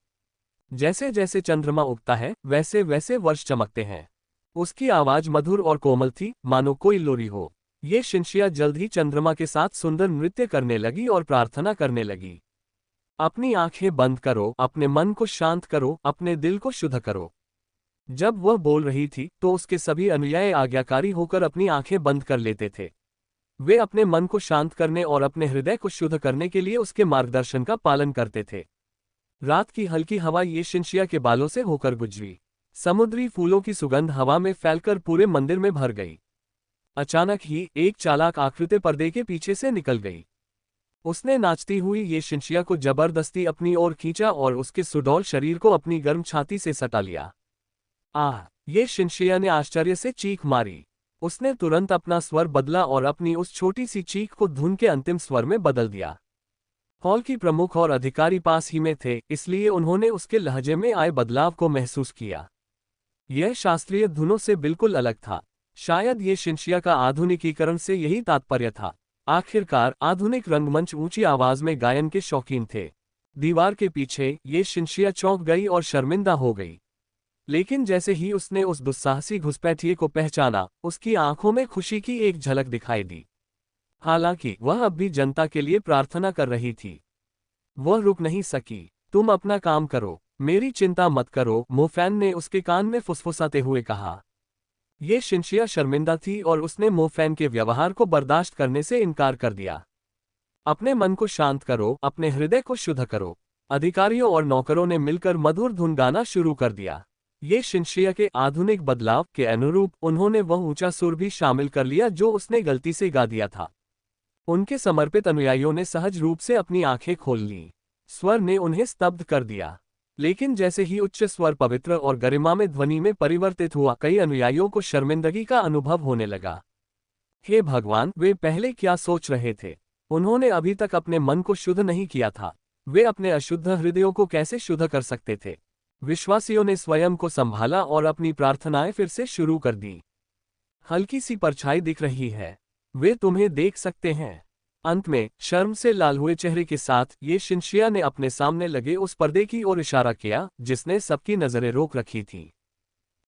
जैसे जैसे चंद्रमा उगता है वैसे वैसे वर्ष चमकते हैं। उसकी आवाज मधुर और कोमल थी, मानो कोई लोरी हो। ये शिनशिया जल्द ही चंद्रमा के साथ सुंदर नृत्य करने लगी और प्रार्थना करने लगी। अपनी आंखें बंद करो, अपने मन को शांत करो, अपने दिल को शुद्ध करो। जब वह बोल रही थी तो उसके सभी अनुयायी आज्ञाकारी होकर अपनी आंखें बंद कर लेते थे। वे अपने मन को शांत करने और अपने हृदय को शुद्ध करने के लिए उसके मार्गदर्शन का पालन करते थे। रात की हल्की हवा ये शिनशिया के बालों से होकर गुजरी। समुद्री फूलों की सुगंध हवा में फैलकर पूरे मंदिर में भर गई। अचानक ही एक चालाक आकृति पर्दे के पीछे से निकल गई। उसने नाचती हुई ये शिनशिया को जबरदस्ती अपनी ओर खींचा और उसके सुडौल शरीर को अपनी गर्म छाती से सटा लिया। आह! ये शिनशिया ने आश्चर्य से चीख मारी। उसने तुरंत अपना स्वर बदला और अपनी उस छोटी सी चीख को धुन के अंतिम स्वर में बदल दिया। हॉल की प्रमुख और अधिकारी पास ही में थे, इसलिए उन्होंने उसके लहजे में आए बदलाव को महसूस किया। यह शास्त्रीय धुनों से बिल्कुल अलग था। शायद ये शिनशिया का आधुनिकीकरण से यही तात्पर्य था। आखिरकार आधुनिक रंगमंच ऊंची आवाज में गायन के शौकीन थे। दीवार के पीछे ये शिनशिया चौंक गई और शर्मिंदा हो गई। लेकिन जैसे ही उसने उस दुस्साहसी घुसपैठिए को पहचाना, उसकी आंखों में खुशी की एक झलक दिखाई दी। हालांकि वह अब भी जनता के लिए प्रार्थना कर रही थी। वह रुक नहीं सकी। तुम अपना काम करो, मेरी चिंता मत करो, मोफैन ने उसके कान में फुसफुसाते हुए कहा। ये शिनशिया शर्मिंदा थी और उसने मोफैन के व्यवहार को बर्दाश्त करने से इनकार कर दिया। अपने मन को शांत करो, अपने हृदय को शुद्ध करो। अधिकारियों और नौकरों ने मिलकर मधुर धुन गाना शुरू कर दिया। ये शिनशिया के आधुनिक बदलाव के अनुरूप उन्होंने वह ऊंचा सुर भी शामिल कर लिया जो उसने गलती से गा दिया था। उनके समर्पित अनुयायियों ने सहज रूप से अपनी आंखें खोल लीं। स्वर ने उन्हें स्तब्ध कर दिया। लेकिन जैसे ही उच्च स्वर पवित्र और गरिमा में ध्वनि में परिवर्तित हुआ, कई अनुयायियों को शर्मिंदगी का अनुभव होने लगा। हे भगवान, वे पहले क्या सोच रहे थे? उन्होंने अभी तक अपने मन को शुद्ध नहीं किया था। वे अपने अशुद्ध हृदयों को कैसे शुद्ध कर सकते थे? विश्वासियों ने स्वयं को संभाला और अपनी प्रार्थनाएं फिर से शुरू कर दी। हल्की सी परछाई दिख रही है, वे तुम्हें देख सकते हैं। अंत में शर्म से लाल हुए चेहरे के साथ ये शिनशिया ने अपने सामने लगे उस पर्दे की ओर इशारा किया जिसने सबकी नजरें रोक रखी थी।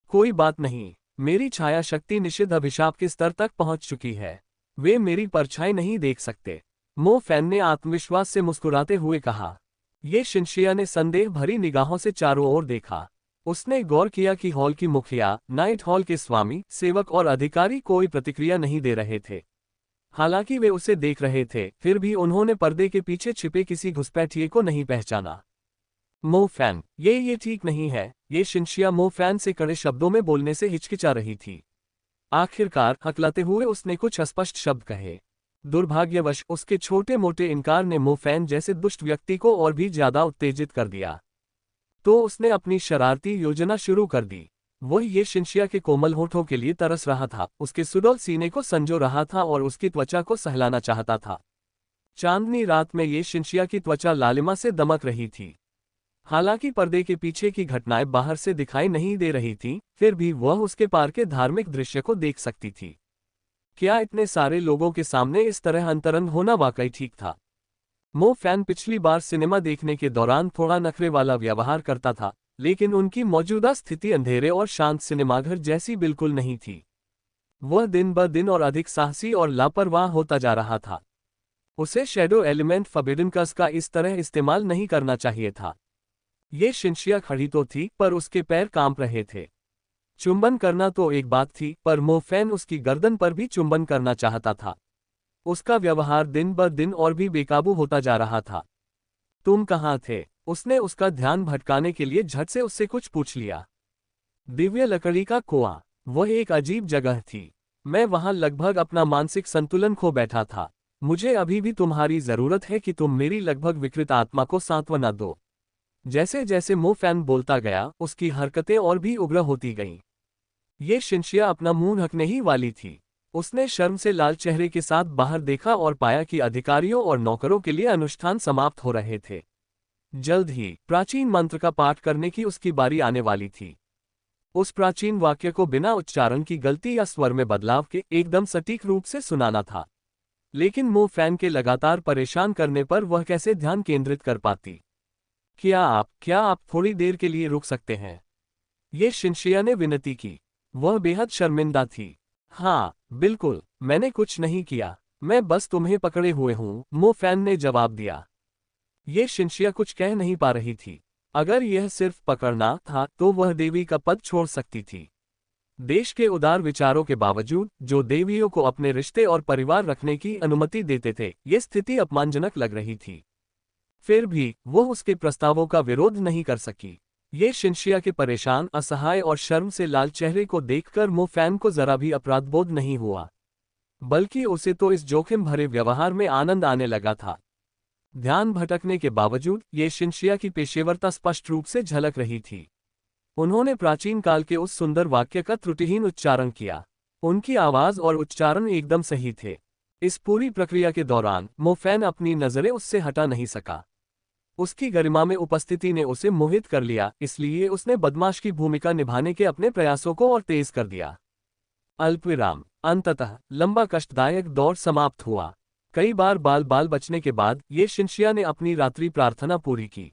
कोई बात नहीं, मेरी छाया शक्ति निषिद्ध अभिशाप के स्तर तक पहुंच चुकी है। वे मेरी परछाई नहीं देख सकते। मोफैन ने आत्मविश्वास से मुस्कुराते हुए कहा। ये शिनशिया ने संदेह भरी निगाहों से चारों ओर देखा। उसने गौर किया कि हॉल की मुखिया, नाइट हॉल के स्वामी, सेवक और अधिकारी कोई प्रतिक्रिया नहीं दे रहे थे। हालांकि वे उसे देख रहे थे, फिर भी उन्होंने पर्दे के पीछे छिपे किसी घुसपैठिए को नहीं पहचाना। मोफैन, ये ठीक नहीं है। ये शिनशिया मोफैन से कड़े शब्दों में बोलने से हिचकिचा रही थी। आखिरकार हकलाते हुए उसने कुछ अस्पष्ट शब्द कहे। दुर्भाग्यवश उसके छोटे मोटे इनकार ने मोफैन जैसे दुष्ट व्यक्ति को और भी ज्यादा उत्तेजित कर दिया। तो उसने अपनी शरारती योजना शुरू कर दी। वह ये शिनशिया के कोमल होठों के लिए तरस रहा था, उसके सुडौल सीने को संजो रहा था और उसकी त्वचा को सहलाना चाहता था। चांदनी रात में ये शिनशिया की त्वचा लालिमा से दमक रही थी। हालांकि पर्दे के पीछे की घटनाएं बाहर से दिखाई नहीं दे रही थीं, फिर भी वह उसके पार के धार्मिक दृश्य को देख सकती थी। क्या इतने सारे लोगों के सामने इस तरह अंतरंग होना वाकई ठीक था? मोफैन पिछली बार सिनेमा देखने के दौरान थोड़ा नखरे वाला व्यवहार करता था, लेकिन उनकी मौजूदा स्थिति अंधेरे और शांत सिनेमाघर जैसी बिल्कुल नहीं थी। वह दिन ब दिन और अधिक साहसी और लापरवाह होता जा रहा था। उसे शैडो एलिमेंट फॉरबिडन कर्स का इस तरह इस्तेमाल नहीं करना चाहिए था। ये शिनशिया खड़ी तो थी, पर उसके पैर कांप रहे थे। चुंबन करना तो एक बात थी, पर मोफैन उसकी गर्दन पर भी चुंबन करना चाहता था। उसका व्यवहार दिन ब दिन और भी बेकाबू होता जा रहा था। तुम कहाँ थे? उसने उसका ध्यान भटकाने के लिए झट से उससे कुछ पूछ लिया। दिव्य लकड़ी का कुआं, वह एक अजीब जगह थी। मैं वहां लगभग अपना मानसिक संतुलन खो बैठा था। मुझे अभी भी तुम्हारी जरूरत है कि तुम मेरी लगभग विकृत आत्मा को सांत्वना दो। जैसे जैसे मोफैन बोलता गया, उसकी हरकतें और भी उग्र होती गईं। ये शिनशिया अपना मुंह ढकने ही वाली थी। उसने शर्म से लाल चेहरे के साथ बाहर देखा और पाया कि अधिकारियों और नौकरों के लिए अनुष्ठान समाप्त हो रहे थे। जल्द ही प्राचीन मंत्र का पाठ करने की उसकी बारी आने वाली थी। उस प्राचीन वाक्य को बिना उच्चारण की गलती या स्वर में बदलाव के एकदम सटीक रूप से सुनाना था। लेकिन मो फैन के लगातार परेशान करने पर वह कैसे ध्यान केंद्रित कर पाती। क्या आप थोड़ी देर के लिए रुक सकते हैं? ये शिनशिया ने विनती की। वह बेहद शर्मिंदा थी। हाँ, बिल्कुल, मैंने कुछ नहीं किया, मैं बस तुम्हें पकड़े हुए हूँ, मो फैन ने जवाब दिया। ये शिनशिया कुछ कह नहीं पा रही थी। अगर यह सिर्फ पकड़ना था तो वह देवी का पद छोड़ सकती थी। देश के उदार विचारों के बावजूद, जो देवियों को अपने रिश्ते और परिवार रखने की अनुमति देते थे, ये स्थिति अपमानजनक लग रही थी। फिर भी वह उसके प्रस्तावों का विरोध नहीं कर सकी। ये शिनशिया के परेशान, असहाय और शर्म से लाल चेहरे को देखकर मो फैन को जरा भी अपराधबोध नहीं हुआ, बल्कि उसे तो इस जोखिम भरे व्यवहार में आनंद आने लगा था। ध्यान भटकने के बावजूद ये शिनशिया की पेशेवरता स्पष्ट रूप से झलक रही थी। उन्होंने प्राचीन काल के उस सुंदर वाक्य का त्रुटिहीन उच्चारण किया। उनकी आवाज और उच्चारण एकदम सही थे। इस पूरी प्रक्रिया के दौरान मो फैन अपनी नजरें उससे हटा नहीं सका। उसकी गरिमा में उपस्थिति ने उसे मोहित कर लिया, इसलिए उसने बदमाश की भूमिका निभाने के अपने प्रयासों को और तेज कर दिया। अल्पविराम। अंततः लंबा कष्टदायक दौर समाप्त हुआ। कई बार बाल बचने के बाद ये शिनशिया ने अपनी रात्रि प्रार्थना पूरी की।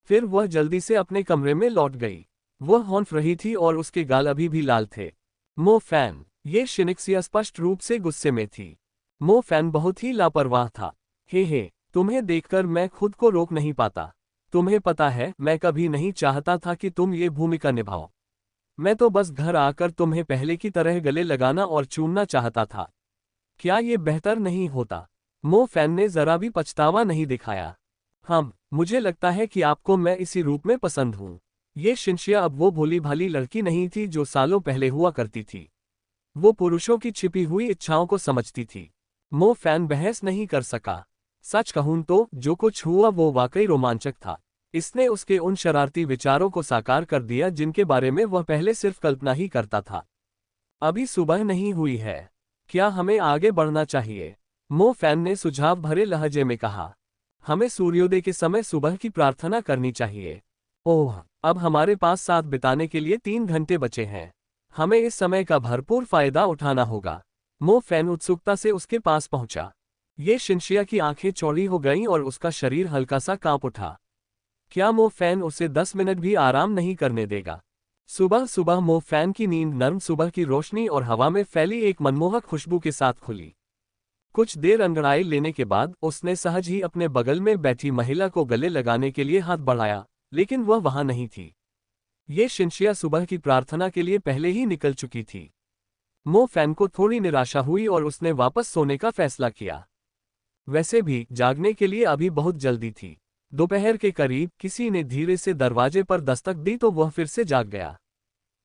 फिर वह जल्दी से अपने कमरे में लौट गई। वह हौंफ रही थी और उसके गाल अभी भी लाल थे। मो फैन। ये शिनशिया स्पष्ट रूप से गुस्से में थी। मो फैन बहुत ही लापरवाह था। हे, तुम्हें देखकर मैं खुद को रोक नहीं पाता। तुम्हें पता है, मैं कभी नहीं चाहता था कि तुम ये भूमिका निभाओ। मैं तो बस घर आकर तुम्हें पहले की तरह गले लगाना और चूमना चाहता था। क्या ये बेहतर नहीं होता? मो फैन ने जरा भी पछतावा नहीं दिखाया। मुझे लगता है कि आपको मैं इसी रूप में पसंद हूँ। ये शिनशिया अब वो भोली भाली लड़की नहीं थी जो सालों पहले हुआ करती थी। वो पुरुषों की छिपी हुई इच्छाओं को समझती थी। मो फैन बहस नहीं कर सका। सच कहूं तो जो कुछ हुआ वो वाकई रोमांचक था। इसने उसके उन शरारती विचारों को साकार कर दिया जिनके बारे में वह पहले सिर्फ कल्पना ही करता था। अभी सुबह नहीं हुई है, क्या हमें आगे बढ़ना चाहिए? मो फैन ने सुझाव भरे लहजे में कहा। हमें सूर्योदय के समय सुबह की प्रार्थना करनी चाहिए। ओह, अब हमारे पास साथ बिताने के लिए 3 घंटे बचे हैं। हमें इस समय का भरपूर फायदा उठाना होगा। मो फैन उत्सुकता से उसके पास पहुंचा। ये शिनशिया की आंखें चौड़ी हो गईं और उसका शरीर हल्का सा कांप उठा। क्या मो फैन उसे 10 मिनट भी आराम नहीं करने देगा? सुबह सुबह मो फैन की नींद नर्म सुबह की रोशनी और हवा में फैली एक मनमोहक खुशबू के साथ खुली। कुछ देर अंगड़ाई लेने के बाद उसने सहज ही अपने बगल में बैठी महिला को गले लगाने के लिए हाथ बढ़ाया, लेकिन वह वहां नहीं थी। ये शिनशिया सुबह की प्रार्थना के लिए पहले ही निकल चुकी थी। मो फैन को थोड़ी निराशा हुई और उसने वापस सोने का फैसला किया। वैसे भी जागने के लिए अभी बहुत जल्दी थी। दोपहर के करीब किसी ने धीरे से दरवाजे पर दस्तक दी तो वह फिर से जाग गया।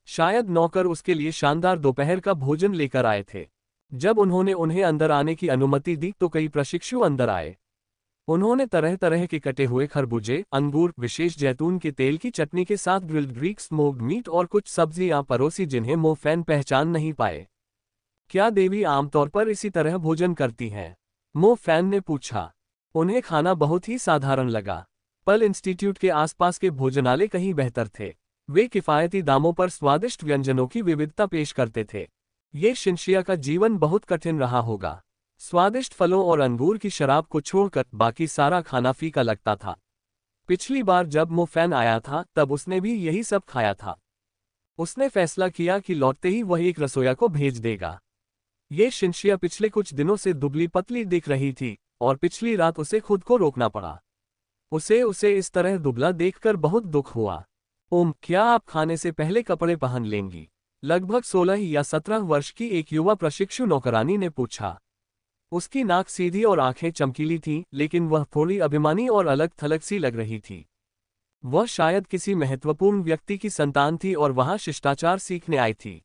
शायद नौकर उसके लिए शानदार दोपहर का भोजन लेकर आए थे। जब उन्होंने उन्हें अंदर आने की अनुमति दी तो कई प्रशिक्षु अंदर आए। उन्होंने तरह तरह के कटे हुए खरबूजे, अंगूर, विशेष जैतून के तेल की चटनी के साथ ग्रिल्ड ग्रीक स्मोक्ड मीट और कुछ सब्जियां परोसी जिन्हें मो फैन पहचान नहीं पाए। क्या देवी आमतौर पर इसी तरह भोजन करती हैं? मो फैन ने पूछा। उन्हें खाना बहुत ही साधारण लगा। पर्ल इंस्टीट्यूट के आसपास के भोजनालय कहीं बेहतर थे। वे किफायती दामों पर स्वादिष्ट व्यंजनों की विविधता पेश करते थे। ये शिनशिया का जीवन बहुत कठिन रहा होगा। स्वादिष्ट फलों और अंगूर की शराब को छोड़कर बाकी सारा खाना फीका लगता था। पिछली बार जब मो फैन आया था तब उसने भी यही सब खाया था। उसने फैसला किया कि लौटते ही वह एक रसोइया को भेज देगा। ये शिनशिया पिछले कुछ दिनों से दुबली पतली दिख रही थी और पिछली रात उसे खुद को रोकना पड़ा। उसे इस तरह दुबला देखकर बहुत दुख हुआ। क्या आप खाने से पहले कपड़े पहन लेंगी? लगभग 16 या 17 वर्ष की एक युवा प्रशिक्षु नौकरानी ने पूछा। उसकी नाक सीधी और आंखें चमकीली थीं, लेकिन वह थोड़ी अभिमानी और अलग थलग सी लग रही थी। वह शायद किसी महत्वपूर्ण व्यक्ति की संतान थी और वहां शिष्टाचार सीखने आई थी।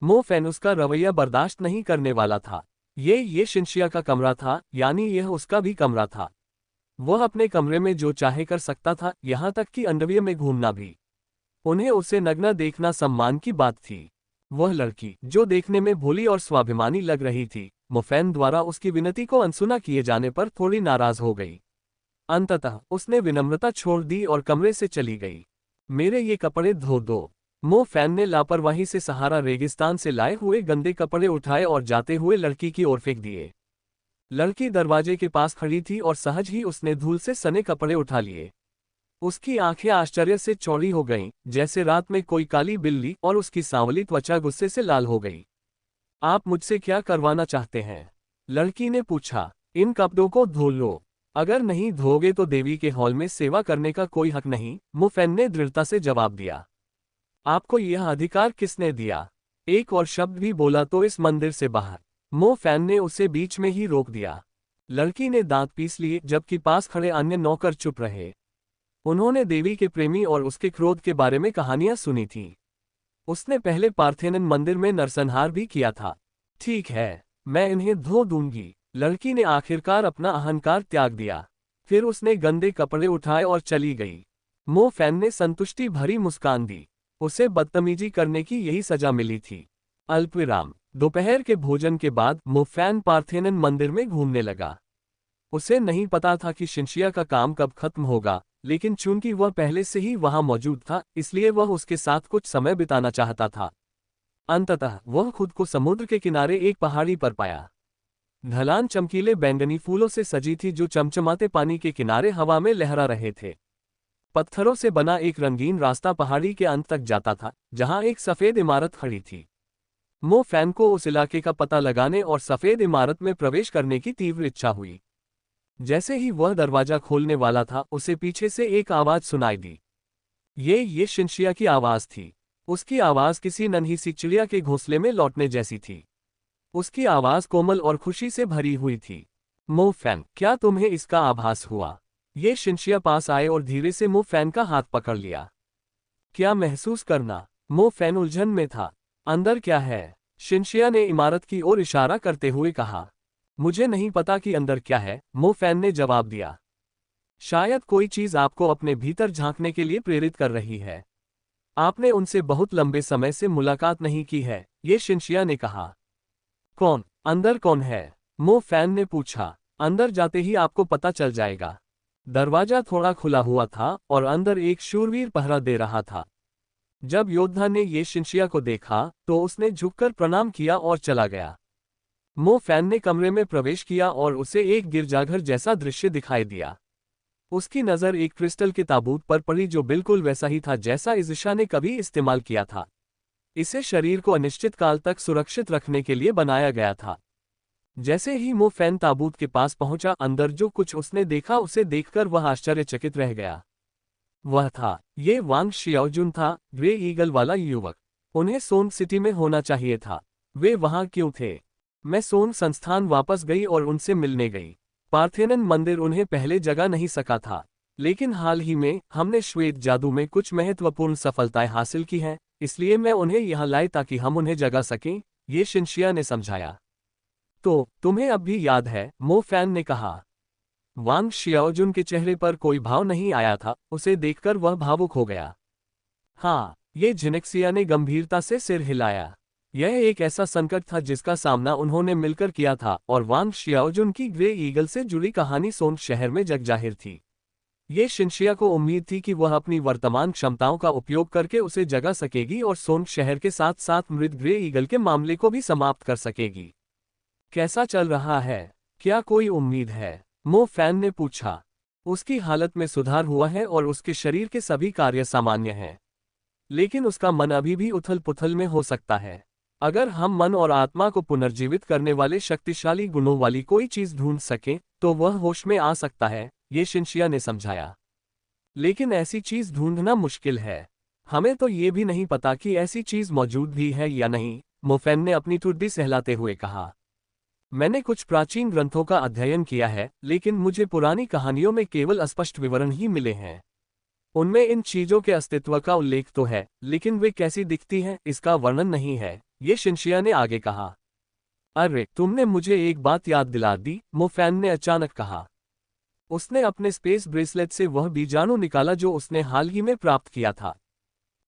मो फैन उसका रवैया बर्दाश्त नहीं करने वाला था। ये शिनशिया का कमरा था, यानी यह उसका भी कमरा था। वह अपने कमरे में जो चाहे कर सकता था, यहाँ तक कि अंडरवियर में घूमना भी। उन्हें उसे नग्न देखना सम्मान की बात थी। वह लड़की, जो देखने में भोली और स्वाभिमानी लग रही थी, मो फैन द्वारा उसकी विनती को अनसुना किए जाने पर थोड़ी नाराज हो गई। अंततः उसने विनम्रता छोड़ दी और कमरे से चली गई। मेरे ये कपड़े धो दो। मो फैन ने लापरवाही से सहारा रेगिस्तान से लाए हुए गंदे कपड़े उठाए और जाते हुए लड़की की ओर फेंक दिए। लड़की दरवाजे के पास खड़ी थी और सहज ही उसने धूल से सने कपड़े उठा लिए। उसकी आंखें आश्चर्य से चौड़ी हो गईं, जैसे रात में कोई काली बिल्ली, और उसकी सांवली त्वचा गुस्से से लाल हो गई। आप मुझसे क्या करवाना चाहते हैं? लड़की ने पूछा। इन कपड़ों को धो लो। अगर नहीं धोगे तो देवी के हॉल में सेवा करने का कोई हक नहीं, मो फैन ने दृढ़ता से जवाब दिया। आपको यह अधिकार किसने दिया? एक और शब्द भी बोला तो इस मंदिर से बाहर। मो फैन ने उसे बीच में ही रोक दिया। लड़की ने दांत पीस लिए, जबकि पास खड़े अन्य नौकर चुप रहे। उन्होंने देवी के प्रेमी और उसके क्रोध के बारे में कहानियां सुनी थीं। उसने पहले पार्थेनन मंदिर में नरसंहार भी किया था। ठीक है, मैं इन्हें धो दूंगी। लड़की ने आखिरकार अपना अहंकार त्याग दिया। फिर उसने गंदे कपड़े उठाए और चली गई। मो फैन ने संतुष्टि भरी मुस्कान दी। उसे बदतमीजी करने की यही सजा मिली थी। अल्पविराम। दोपहर के भोजन के बाद मो फैन पार्थेनन मंदिर में घूमने लगा। उसे नहीं पता था कि शिनशिया का काम कब खत्म होगा, लेकिन चूंकि वह पहले से ही वहां मौजूद था, इसलिए वह उसके साथ कुछ समय बिताना चाहता था। अंततः वह खुद को समुद्र के किनारे एक पहाड़ी पर पाया। ढलान चमकीले बैंगनी फूलों से सजी थी जो चमचमाते पानी के किनारे हवा में लहरा रहे थे। पत्थरों से बना एक रंगीन रास्ता पहाड़ी के अंत तक जाता था, जहां एक सफेद इमारत खड़ी थी। मो फैन को उस इलाके का पता लगाने और सफेद इमारत में प्रवेश करने की तीव्र इच्छा हुई। जैसे ही वह दरवाजा खोलने वाला था, उसे पीछे से एक आवाज सुनाई दी। ये शिनशिया की आवाज थी। उसकी आवाज किसी नन्ही सी चिड़िया के घोंसले में लौटने जैसी थी। उसकी आवाज कोमल और खुशी से भरी हुई थी। मो फैन, क्या तुम्हें इसका आभास हुआ? ये शिनशिया पास आए और धीरे से मो फैन का हाथ पकड़ लिया। क्या महसूस करना? मो फैन उलझन में था। अंदर क्या है? शिनशिया ने इमारत की ओर इशारा करते हुए कहा। मुझे नहीं पता कि अंदर क्या है, मो फैन ने जवाब दिया। शायद कोई चीज आपको अपने भीतर झांकने के लिए प्रेरित कर रही है। आपने उनसे बहुत लंबे समय से मुलाकात नहीं की है, ये शिनशिया ने कहा। कौन? अंदर कौन है? मो फैन ने पूछा। अंदर जाते ही आपको पता चल जाएगा। दरवाजा थोड़ा खुला हुआ था और अंदर एक शूरवीर पहरा दे रहा था। जब योद्धा ने ये शिनशिया को देखा तो उसने झुककर प्रणाम किया और चला गया। मो फैन ने कमरे में प्रवेश किया और उसे एक गिरजाघर जैसा दृश्य दिखाई दिया। उसकी नज़र एक क्रिस्टल के ताबूत पर पड़ी जो बिल्कुल वैसा ही था जैसा इज़िशा ने कभी इस्तेमाल किया था। इसे शरीर को अनिश्चित काल तक सुरक्षित रखने के लिए बनाया गया था। जैसे ही मो फैन ताबूत के पास पहुंचा, अंदर जो कुछ उसने देखा उसे देखकर वह आश्चर्यचकित रह गया। वह था, ये वांग शियाओजुन था, ग्रे ईगल वाला युवक। उन्हें सोन सिटी में होना चाहिए था। वे वहां क्यों थे? मैं सोन संस्थान वापस गई और उनसे मिलने गई। पार्थेनन मंदिर उन्हें पहले जगा नहीं सका था, लेकिन हाल ही में हमने श्वेत जादू में कुछ महत्वपूर्ण सफलताएं हासिल की हैं, इसलिए मैं उन्हें यहाँ लाई ताकि हम उन्हें जगा सकें, ये शिनशिया ने समझाया। तो तुम्हें अब भी याद है? मो फैन ने कहा। वांग शियाओजुन के चेहरे पर कोई भाव नहीं आया था, उसे देखकर वह भावुक हो गया। हाँ, ये झिनक्सिया ने गंभीरता से सिर हिलाया। यह एक ऐसा संकट था जिसका सामना उन्होंने मिलकर किया था, और वांग शियाओजुन की ग्रे ईगल से जुड़ी कहानी सोन शहर में जगजाहिर थी। ये शिनशिया को उम्मीद थी कि वह अपनी वर्तमान क्षमताओं का उपयोग करके उसे जगा सकेगी और सोन शहर के साथ साथ मृत ग्रे ईगल के मामले को भी समाप्त कर सकेगी। कैसा चल रहा है? क्या कोई उम्मीद है? मो फैन ने पूछा। उसकी हालत में सुधार हुआ है और उसके शरीर के सभी कार्य सामान्य हैं, लेकिन उसका मन अभी भी उथल पुथल में हो सकता है। अगर हम मन और आत्मा को पुनर्जीवित करने वाले शक्तिशाली गुणों वाली कोई चीज ढूंढ सकें तो वह होश में आ सकता है, ये शिनशिया ने समझाया। लेकिन ऐसी चीज ढूंढना मुश्किल है। हमें तो ये भी नहीं पता कि ऐसी चीज मौजूद भी है या नहीं, मो फैन ने अपनी ठुड्डी सहलाते हुए कहा। मैंने कुछ प्राचीन ग्रंथों का अध्ययन किया है, लेकिन मुझे पुरानी कहानियों में केवल अस्पष्ट विवरण ही मिले हैं। उनमें इन चीजों के अस्तित्व का उल्लेख तो है, लेकिन वे कैसी दिखती हैं इसका वर्णन नहीं है, ये शिनशिया ने आगे कहा। अरे, तुमने मुझे एक बात याद दिला दी, मो फैन ने अचानक कहा। उसने अपने स्पेस ब्रेसलेट से वह बीजाणु निकाला जो उसने हाल ही में प्राप्त किया था।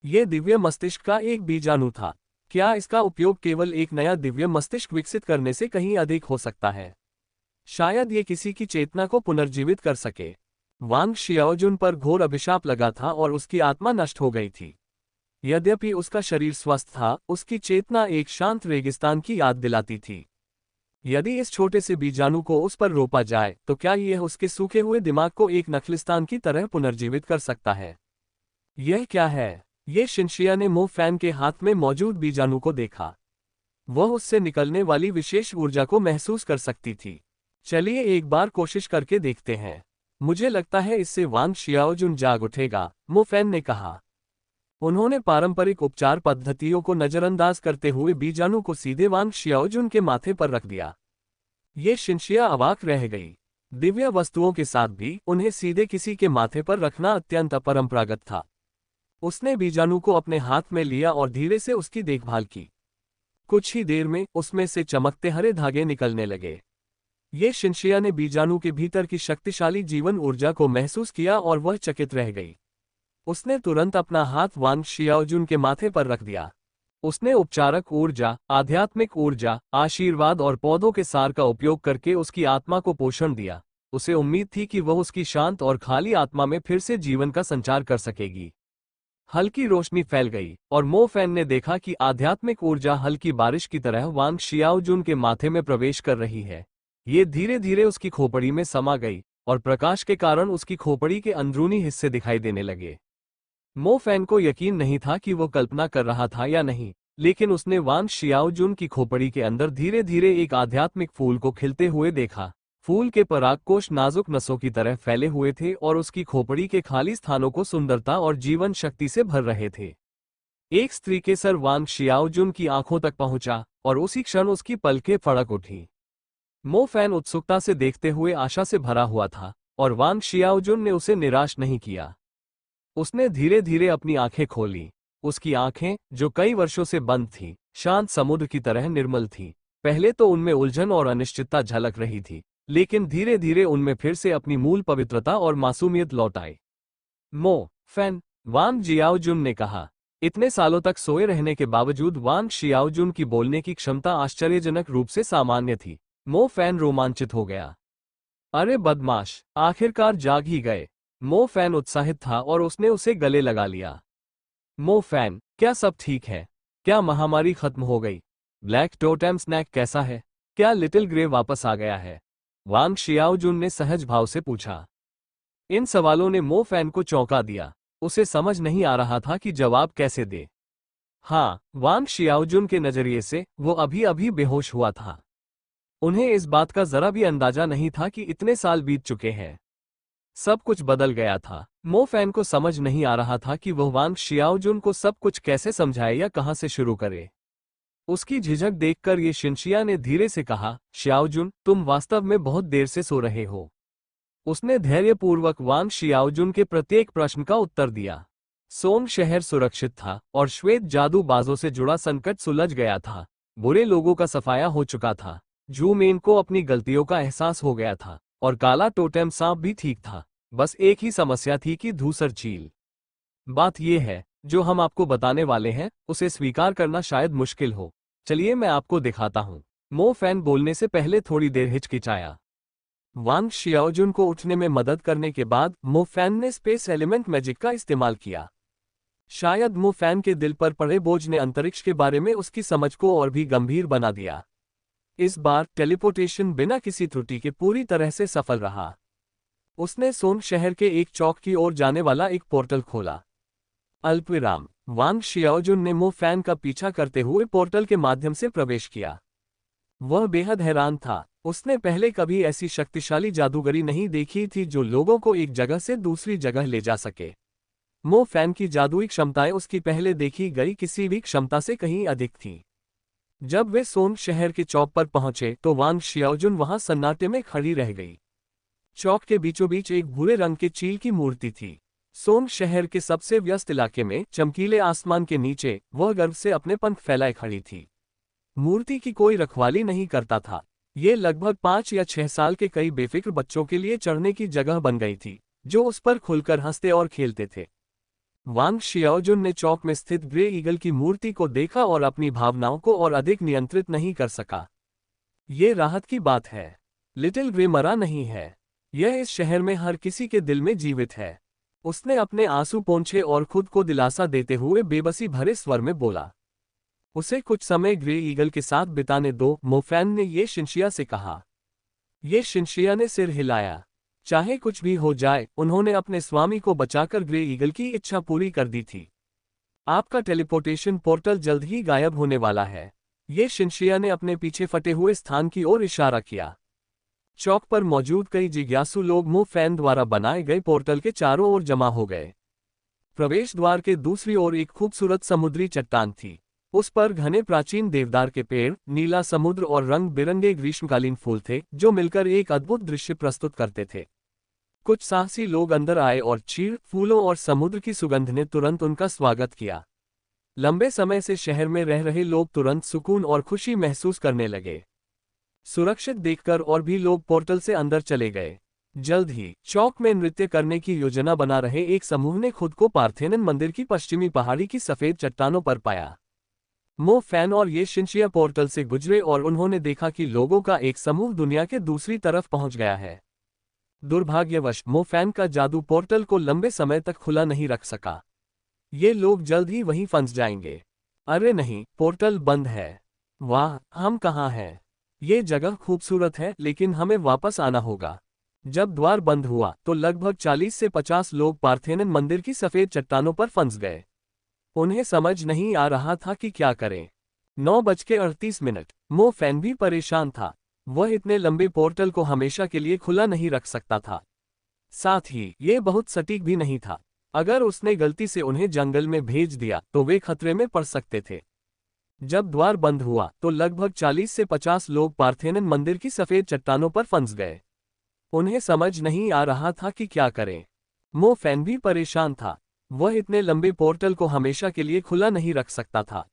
यह दिव्य मस्तिष्क का एक बीजाणु था। क्या इसका उपयोग केवल एक नया दिव्य मस्तिष्क विकसित करने से कहीं अधिक हो सकता है? शायद ये किसी की चेतना को पुनर्जीवित कर सके। वांग शियाओजुन पर घोर अभिशाप लगा था और उसकी आत्मा नष्ट हो गई थी। यद्यपि उसका शरीर स्वस्थ था, उसकी चेतना एक शांत रेगिस्तान की याद दिलाती थी। यदि इस छोटे से बीजाणु को उस पर रोपा जाए तो क्या यह उसके सूखे हुए दिमाग को एक नखलिस्तान की तरह पुनर्जीवित कर सकता है? यह क्या है? ये शिनशिया ने मो फैन के हाथ में मौजूद बीजाणु को देखा। वह उससे निकलने वाली विशेष ऊर्जा को महसूस कर सकती थी। चलिए एक बार कोशिश करके देखते हैं। मुझे लगता है इससे वांग शियाओजुन जाग उठेगा, मो फैन ने कहा। उन्होंने पारंपरिक उपचार पद्धतियों को नजरअंदाज करते हुए बीजाणु को सीधे वांग शियाओजुन के माथे पर रख दिया। ये शिनशिया अवाक रह गई। दिव्य वस्तुओं के साथ भी उन्हें सीधे किसी के माथे पर रखना अत्यंत अपरंपरागत था। उसने बीजाणु को अपने हाथ में लिया और धीरे से उसकी देखभाल की। कुछ ही देर में उसमें से चमकते हरे धागे निकलने लगे। ये शिनशिया ने बीजाणु के भीतर की शक्तिशाली जीवन ऊर्जा को महसूस किया और वह चकित रह गई। उसने तुरंत अपना हाथ वांग शियाओजुन के माथे पर रख दिया। उसने उपचारक ऊर्जा, आध्यात्मिक ऊर्जा, आशीर्वाद और पौधों के सार का उपयोग करके उसकी आत्मा को पोषण दिया। उसे उम्मीद थी कि वह उसकी शांत और खाली आत्मा में फिर से जीवन का संचार कर सकेगी। हल्की रोशनी फैल गई और मो फैन ने देखा कि आध्यात्मिक ऊर्जा हल्की बारिश की तरह वांग शियाओजुन के माथे में प्रवेश कर रही है। ये धीरे धीरे उसकी खोपड़ी में समा गई और प्रकाश के कारण उसकी खोपड़ी के अंदरूनी हिस्से दिखाई देने लगे। मो फैन को यकीन नहीं था कि वो कल्पना कर रहा था या नहीं, लेकिन उसने वांग शियाओजुन की खोपड़ी के अंदर धीरे धीरे एक आध्यात्मिक फूल को खिलते हुए देखा। फूल के परागकोश नाजुक नसों की तरह फैले हुए थे और उसकी खोपड़ी के खाली स्थानों को सुंदरता और जीवन शक्ति से भर रहे थे। एक स्त्री के सर वांग शियाओजुन की आंखों तक पहुंचा और उसी क्षण उसकी पलकें फड़क उठी। मो फैन उत्सुकता से देखते हुए आशा से भरा हुआ था और वांग शियाओजुन ने उसे निराश नहीं किया। उसने धीरे धीरे अपनी आंखें खोली। उसकी आंखें, जो कई वर्षों से बंद थीं, शांत समुद्र की तरह निर्मल थीं। पहले तो उनमें उलझन और अनिश्चितता झलक रही थी, लेकिन धीरे धीरे उनमें फिर से अपनी मूल पवित्रता और मासूमियत लौट आई। मो फैन, वांग जियाओजुन ने कहा। इतने सालों तक सोए रहने के बावजूद वांग शियाओजुन की बोलने की क्षमता आश्चर्यजनक रूप से सामान्य थी। मो फैन रोमांचित हो गया। अरे बदमाश, आखिरकार जाग ही गए। मो फैन उत्साहित था और उसने उसे गले लगा लिया। मो फैन, क्या सब ठीक है? क्या महामारी खत्म हो गई? ब्लैक टोटेम स्नैक कैसा है? क्या लिटिल ग्रे वापस आ गया है? वांग शियाओजुन ने सहज भाव से पूछा। इन सवालों ने मो फैन को चौंका दिया। उसे समझ नहीं आ रहा था कि जवाब कैसे दे। हाँ, वांग शियाओजुन के नजरिए से वो अभी अभी बेहोश हुआ था। उन्हें इस बात का जरा भी अंदाजा नहीं था कि इतने साल बीत चुके हैं। सब कुछ बदल गया था। मो फैन को समझ नहीं आ रहा था कि वह वांग शियाओजुन को सब कुछ कैसे समझाए या कहां से शुरू करे। उसकी झिझक देखकर ये शिनशिया ने धीरे से कहा, शियाओजुन, तुम वास्तव में बहुत देर से सो रहे हो। उसने धैर्यपूर्वक वांग शियाओजुन के प्रत्येक प्रश्न का उत्तर दिया। सोंग शहर सुरक्षित था और श्वेत जादूबाजों से जुड़ा संकट सुलझ गया था। बुरे लोगों का सफाया हो चुका था। जू मेन को अपनी गलतियों का एहसास हो गया था और काला टोटेम सांप भी ठीक था। बस एक ही समस्या थी कि धूसर चील। बात यह है, जो हम आपको बताने वाले हैं, उसे स्वीकार करना शायद मुश्किल हो। चलिए मैं आपको दिखाता हूं। मो फैन बोलने से पहले थोड़ी देर हिचकिचाया। वांग शियाओजुन को उठने में मदद करने के बाद मो फैन ने स्पेस एलिमेंट मैजिक का इस्तेमाल किया। शायद मो फैन के दिल पर पड़े बोझ ने अंतरिक्ष के बारे में उसकी समझ को और भी गंभीर बना दिया। इस बार टेलीपोर्टेशन बिना किसी त्रुटि के पूरी तरह से सफल रहा। उसने सोन शहर के एक चौक की ओर जाने वाला एक पोर्टल खोला। अल्पविराम। वांग शियाओजुन ने मो फैन का पीछा करते हुए पोर्टल के माध्यम से प्रवेश किया। वह बेहद हैरान था। उसने पहले कभी ऐसी शक्तिशाली जादूगरी नहीं देखी थी जो लोगों को एक जगह से दूसरी जगह ले जा सके। मो फैन की जादुई क्षमताएं उसकी पहले देखी गई किसी भी क्षमता से कहीं अधिक थीं। जब वे सोन शहर के चौक पर पहुंचे तो वांग शियाओजुन वहां सन्नाटे में खड़ी रह गई। चौक के बीचों बीच एक भूरे रंग के चील की मूर्ति थी। सोन शहर के सबसे व्यस्त इलाके में चमकीले आसमान के नीचे वह गर्व से अपने पंख फैलाए खड़ी थी। मूर्ति की कोई रखवाली नहीं करता था। ये लगभग 5 या 6 साल के कई बेफिक्र बच्चों के लिए चढ़ने की जगह बन गई थी, जो उस पर खुलकर हंसते और खेलते थे। वांग शियाओजुन ने चौक में स्थित ग्रे ईगल की मूर्ति को देखा और अपनी भावनाओं को और अधिक नियंत्रित नहीं कर सका। ये राहत की बात है। लिटिल ग्रे मरा नहीं है। यह इस शहर में हर किसी के दिल में जीवित है। उसने अपने आंसू पोंछे और खुद को दिलासा देते हुए बेबसी भरे स्वर में बोला। उसे कुछ समय ग्रे ईगल के साथ बिताने दो, मोफैन ने ये शिनशिया से कहा। ये शिनशिया ने सिर हिलाया। चाहे कुछ भी हो जाए, उन्होंने अपने स्वामी को बचाकर ग्रे ईगल की इच्छा पूरी कर दी थी। आपका टेलीपोर्टेशन पोर्टल जल्द ही गायब होने वाला है। ये शिनशिया ने अपने पीछे फटे हुए स्थान की ओर इशारा किया। चौक पर मौजूद कई जिज्ञासु लोग मोफैन द्वारा बनाए गए पोर्टल के चारों ओर जमा हो गए। प्रवेश द्वार के दूसरी ओर एक खूबसूरत समुद्री चट्टान थी। उस पर घने प्राचीन देवदार के पेड़, नीला समुद्र और रंग बिरंगे ग्रीष्मकालीन फूल थे, जो मिलकर एक अद्भुत दृश्य प्रस्तुत करते थे। कुछ साहसी लोग अंदर आए और चीड़, फूलों और समुद्र की सुगंध ने तुरंत उनका स्वागत किया। लंबे समय से शहर में रह रहे लोग तुरंत सुकून और खुशी महसूस करने लगे। सुरक्षित देखकर और भी लोग पोर्टल से अंदर चले गए। जल्द ही चौक में नृत्य करने की योजना बना रहे एक समूह ने खुद को पार्थेनन मंदिर की पश्चिमी पहाड़ी की सफेद चट्टानों पर पाया। मोफैन और ये शिनशिया पोर्टल से गुजरे और उन्होंने देखा कि लोगों का एक समूह दुनिया के दूसरी तरफ पहुंच गया है। दुर्भाग्यवश मोफैन का जादू पोर्टल को लंबे समय तक खुला नहीं रख सका। ये लोग जल्द ही वहीं फंस जाएंगे। अरे नहीं, पोर्टल बंद है। वाह, हम कहाँ हैं? ये जगह खूबसूरत है, लेकिन हमें वापस आना होगा। जब द्वार बंद हुआ तो लगभग 40 से 50 लोग पार्थेनन मंदिर की सफेद चट्टानों पर फंस गए। उन्हें समझ नहीं आ रहा था कि क्या करें। 9:38। मोफैन भी परेशान था। वह इतने लंबे पोर्टल को हमेशा के लिए खुला नहीं रख सकता था। साथ ही ये बहुत सटीक भी नहीं था। अगर उसने गलती से उन्हें जंगल में भेज दिया तो वे खतरे में पड़ सकते थे। जब द्वार बंद हुआ तो लगभग 40 से 50 लोग पार्थेनन मंदिर की सफेद चट्टानों पर फंस गए। उन्हें समझ नहीं आ रहा था कि क्या करें। मोफैन भी परेशान था। वह इतने लंबे पोर्टल को हमेशा के लिए खुला नहीं रख सकता था।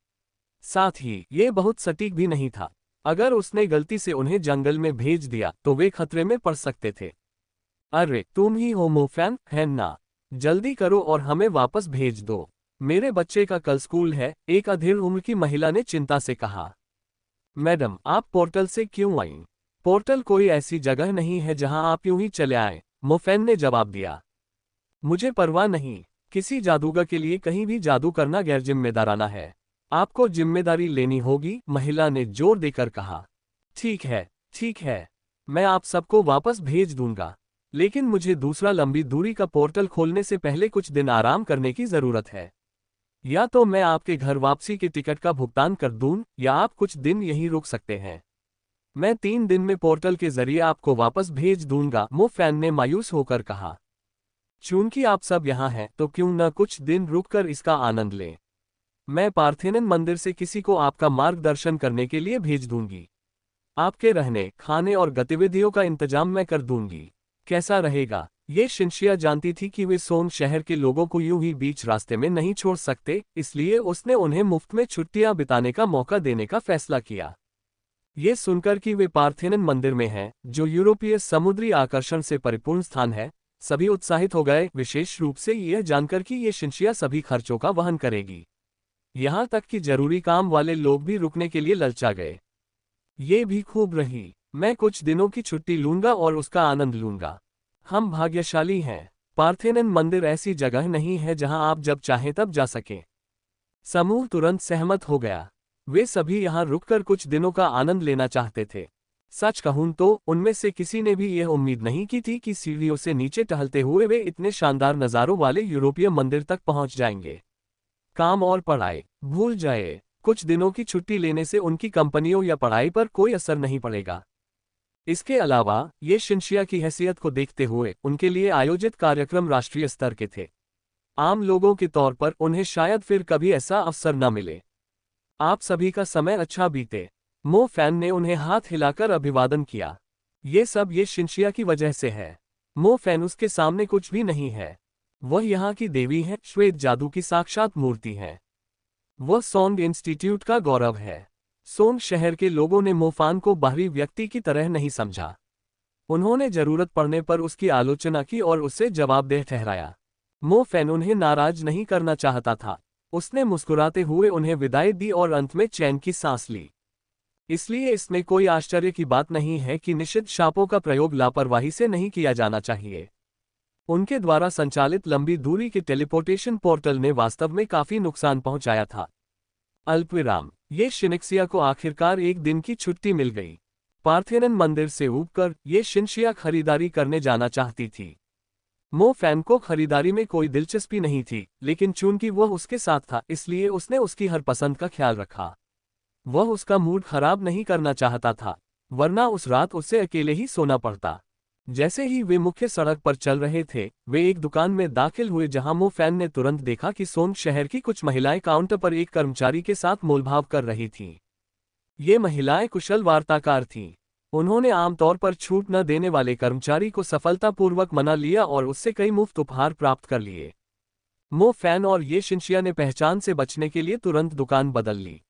साथ ही ये बहुत सटीक भी नहीं था। अगर उसने गलती से उन्हें जंगल में भेज दिया तो वे खतरे में पड़ सकते थे। अरे तुम ही हो मोफैन, है ना? जल्दी करो और हमें वापस भेज दो। मेरे बच्चे का कल स्कूल है, एक अधेड़ उम्र की महिला ने चिंता से कहा। मैडम, आप पोर्टल से क्यों आईं? पोर्टल कोई ऐसी जगह नहीं है जहां आप यूं ही चले आए, मोफैन ने जवाब दिया। मुझे परवाह नहीं। किसी जादूगर के लिए कहीं भी जादू करना गैर जिम्मेदाराना है। आपको जिम्मेदारी लेनी होगी, महिला ने जोर देकर कहा। ठीक है, ठीक है। मैं आप सबको वापस भेज दूंगा, लेकिन मुझे दूसरा लंबी दूरी का पोर्टल खोलने से पहले कुछ दिन आराम करने की जरूरत है। या तो मैं आपके घर वापसी के टिकट का भुगतान कर दूं, या आप कुछ दिन यहीं रुक सकते हैं। मैं 3 दिन में पोर्टल के जरिए आपको वापस भेज दूंगा, मोफैन ने मायूस होकर कहा। चूंकि आप सब यहाँ हैं तो क्यों न कुछ दिन रुककर इसका आनंद लें। मैं पार्थेनन मंदिर से किसी को आपका मार्गदर्शन करने के लिए भेज दूंगी। आपके रहने, खाने और गतिविधियों का इंतजाम मैं कर दूंगी। कैसा रहेगा? ये शिनशिया जानती थी कि वे सोन शहर के लोगों को यूं ही बीच रास्ते में नहीं छोड़ सकते, इसलिए उसने उन्हें मुफ्त में छुट्टियां बिताने का मौका देने का फैसला किया। ये सुनकर कि वे पार्थेनन मंदिर में हैं, जो यूरोपीय समुद्री आकर्षण से परिपूर्ण स्थान है, सभी उत्साहित हो गए, विशेष रूप से यह जानकर कि ये शिनशिया सभी खर्चों का वहन करेगी। यहाँ तक कि जरूरी काम वाले लोग भी रुकने के लिए ललचा गए। ये भी खूब रही। मैं कुछ दिनों की छुट्टी लूंगा और उसका आनंद लूंगा। हम भाग्यशाली हैं। पार्थेनन मंदिर ऐसी जगह नहीं है जहां आप जब चाहें तब जा सकें। समूह तुरंत सहमत हो गया। वे सभी यहां रुककर कुछ दिनों का आनंद लेना चाहते थे। सच कहूं तो उनमें से किसी ने भी यह उम्मीद नहीं की थी कि सीढ़ियों से नीचे टहलते हुए वे इतने शानदार नज़ारों वाले यूरोपीय मंदिर तक पहुंच जाएंगे। काम और पढ़ाई भूल जाए। कुछ दिनों की छुट्टी लेने से उनकी कंपनियों या पढ़ाई पर कोई असर नहीं पड़ेगा। इसके अलावा ये शिनशिया की हैसियत को देखते हुए उनके लिए आयोजित कार्यक्रम राष्ट्रीय स्तर के थे। आम लोगों के तौर पर उन्हें शायद फिर कभी ऐसा अवसर न मिले। आप सभी का समय अच्छा बीते। मोफैन ने उन्हें हाथ हिलाकर अभिवादन किया। ये सब ये शिनशिया की वजह से है। मोफैन उसके सामने कुछ भी नहीं है। वह यहाँ की देवी है, श्वेत जादू की साक्षात मूर्ति है। वह सोंग इंस्टीट्यूट का गौरव है। सोंग शहर के लोगों ने मोफान को बाहरी व्यक्ति की तरह नहीं समझा। उन्होंने जरूरत पड़ने पर उसकी आलोचना की और उसे जवाबदेह ठहराया। मोफैन उन्हें नाराज नहीं करना चाहता था। उसने मुस्कुराते हुए उन्हें विदाई दी और अंत में चैन की सांस ली। इसलिए इसमें कोई आश्चर्य की बात नहीं है कि निषिद्ध शापों का प्रयोग लापरवाही से नहीं किया जाना चाहिए। उनके द्वारा संचालित लंबी दूरी के टेलीपोर्टेशन पोर्टल ने वास्तव में काफी नुकसान पहुंचाया था। अल्पविराम, ये शिनक्सिया को आखिरकार एक दिन की छुट्टी मिल गई। पार्थेनन मंदिर से ऊबकर ये शिनशिया खरीदारी करने जाना चाहती थी। मो फैन को खरीदारी में कोई दिलचस्पी नहीं थी, लेकिन चूंकि वह उसके साथ था इसलिए उसने उसकी हर पसंद का ख्याल रखा। वह उसका मूड खराब नहीं करना चाहता था, वरना उस रात उसे अकेले ही सोना पड़ता। जैसे ही वे मुख्य सड़क पर चल रहे थे, वे एक दुकान में दाखिल हुए जहां मो फैन ने तुरंत देखा कि सोन शहर की कुछ महिलाएं काउंटर पर एक कर्मचारी के साथ मोलभाव कर रही थीं। ये महिलाएं कुशल वार्ताकार थीं। उन्होंने आमतौर पर छूट न देने वाले कर्मचारी को सफलतापूर्वक मना लिया और उससे कई मुफ्त उपहार प्राप्त कर लिए। मो फैन और ये शिनशिया ने पहचान से बचने के लिए तुरंत दुकान बदल ली।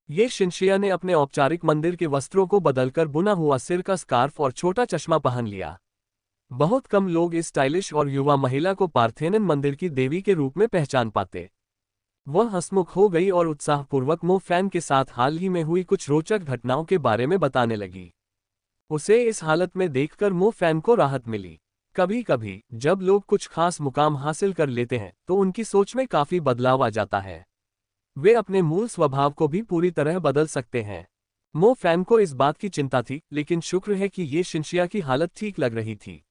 ये शिनशिया ने अपने औपचारिक मंदिर के वस्त्रों को बदलकर बुना हुआ सिर का स्कार्फ और छोटा चश्मा पहन लिया। बहुत कम लोग इस स्टाइलिश और युवा महिला को पार्थेनन मंदिर की देवी के रूप में पहचान पाते। वह हंसमुख हो गई और उत्साहपूर्वक मो फैन के साथ हाल ही में हुई कुछ रोचक घटनाओं के बारे में बताने लगी। उसे इस हालत में देखकर मो फैन को राहत मिली। कभी कभी जब लोग कुछ खास मुकाम हासिल कर लेते हैं तो उनकी सोच में काफी बदलाव आ जाता है। वे अपने मूल स्वभाव को भी पूरी तरह बदल सकते हैं। मो फैन को इस बात की चिंता थी, लेकिन शुक्र है कि ये शिनशिया की हालत ठीक लग रही थी।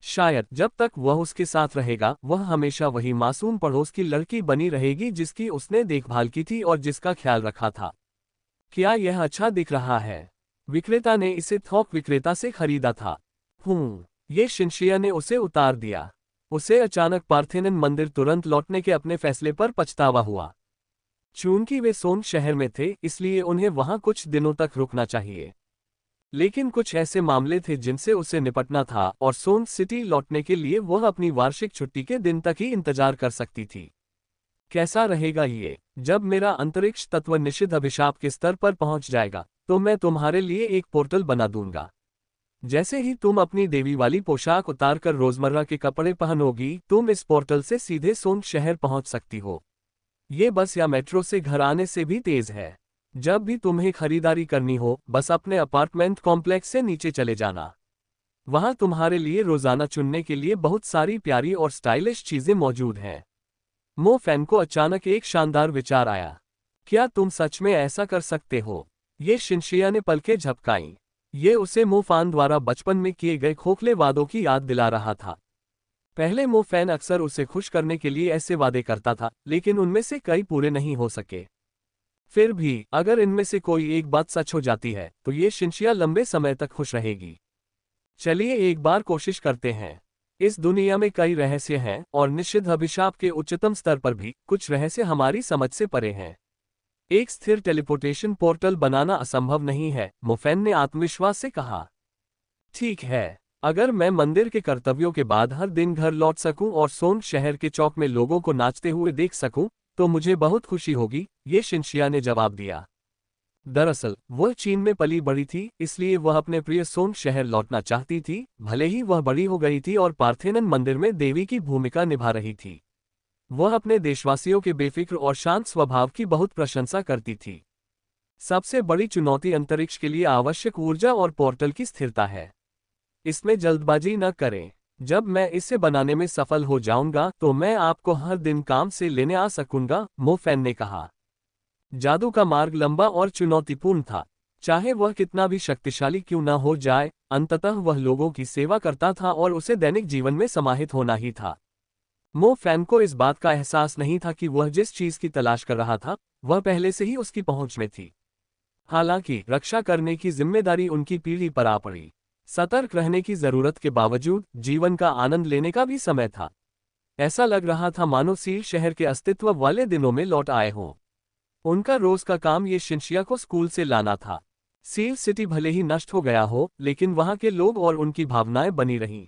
शायद जब तक वह उसके साथ रहेगा, वह हमेशा वही मासूम पड़ोस की लड़की बनी रहेगी जिसकी उसने देखभाल की थी और जिसका ख्याल रखा था। क्या यह अच्छा दिख रहा है? विक्रेता ने इसे थोक विक्रेता से खरीदा था। ये शिनशिया ने उसे उतार दिया। उसे अचानक पार्थेनन मंदिर तुरंत लौटने के अपने फैसले पर पछतावा हुआ। चूंकि वे सोन शहर में थे, इसलिए उन्हें वहां कुछ दिनों तक रुकना चाहिए। लेकिन कुछ ऐसे मामले थे जिनसे उसे निपटना था और सोन सिटी लौटने के लिए वह अपनी वार्षिक छुट्टी के दिन तक ही इंतजार कर सकती थी। कैसा रहेगा ये? जब मेरा अंतरिक्ष तत्व निषिद्ध अभिशाप के स्तर पर पहुंच जाएगा तो मैं तुम्हारे लिए एक पोर्टल बना दूंगा। जैसे ही तुम अपनी देवी वाली पोशाक उतारकर रोजमर्रा के कपड़े पहनोगी, तुम इस पोर्टल से सीधे सोन शहर पहुंच सकती हो। ये बस या मेट्रो से घर आने से भी तेज है। जब भी तुम्हें खरीदारी करनी हो, बस अपने अपार्टमेंट कॉम्प्लेक्स से नीचे चले जाना। वहां तुम्हारे लिए रोजाना चुनने के लिए बहुत सारी प्यारी और स्टाइलिश चीजें मौजूद हैं। मो फैन को अचानक एक शानदार विचार आया। क्या तुम सच में ऐसा कर सकते हो? ये शिनशिया ने पलकें झपकाईं। ये उसे मो फैन द्वारा बचपन में किए गए खोखले वादों की याद दिला रहा था। पहले मो फैन अक्सर उसे खुश करने के लिए ऐसे वादे करता था, लेकिन उनमें से कई पूरे नहीं हो सके। फिर भी अगर इनमें से कोई एक बात सच हो जाती है तो ये शिनशिया लंबे समय तक खुश रहेगी। चलिए एक बार कोशिश करते हैं। इस दुनिया में कई रहस्य हैं और निषिद्ध अभिशाप के उच्चतम स्तर पर भी कुछ रहस्य हमारी समझ से परे हैं। एक स्थिर टेलीपोर्टेशन पोर्टल बनाना असंभव नहीं है, मो फैन ने आत्मविश्वास से कहा। ठीक है, अगर मैं मंदिर के कर्तव्यों के बाद हर दिन घर लौट सकूं और सोन शहर के चौक में लोगों को नाचते हुए देख सकूं, तो मुझे बहुत खुशी होगी, ये शिनशिया ने जवाब दिया। दरअसल वह चीन में पली बड़ी थी, इसलिए वह अपने प्रिय सोन शहर लौटना चाहती थी, भले ही वह बड़ी हो गई थी और पार्थेनन मंदिर में देवी की भूमिका निभा रही थी। वह अपने देशवासियों के बेफिक्र और शांत स्वभाव की बहुत प्रशंसा करती थी। सबसे बड़ी चुनौती अंतरिक्ष के लिए आवश्यक ऊर्जा और पोर्टल की स्थिरता है। इसमें जल्दबाजी न करें। जब मैं इसे बनाने में सफल हो जाऊंगा तो मैं आपको हर दिन काम से लेने आ सकूंगा, मो फैन ने कहा। जादू का मार्ग लंबा और चुनौतीपूर्ण था। चाहे वह कितना भी शक्तिशाली क्यों न हो जाए, अंततः वह लोगों की सेवा करता था और उसे दैनिक जीवन में समाहित होना ही था। मो फैन को इस बात का एहसास नहीं था कि वह जिस चीज की तलाश कर रहा था वह पहले से ही उसकी पहुंच में थी। हालांकि रक्षा करने की जिम्मेदारी उनकी पीढ़ी पर आ पड़ी। सतर्क रहने की जरूरत के बावजूद जीवन का आनंद लेने का भी समय था। ऐसा लग रहा था मानो सील शहर के अस्तित्व वाले दिनों में लौट आए हों। उनका रोज का काम ये शिनशिया को स्कूल से लाना था। सील सिटी भले ही नष्ट हो गया हो, लेकिन वहां के लोग और उनकी भावनाएं बनी रहीं।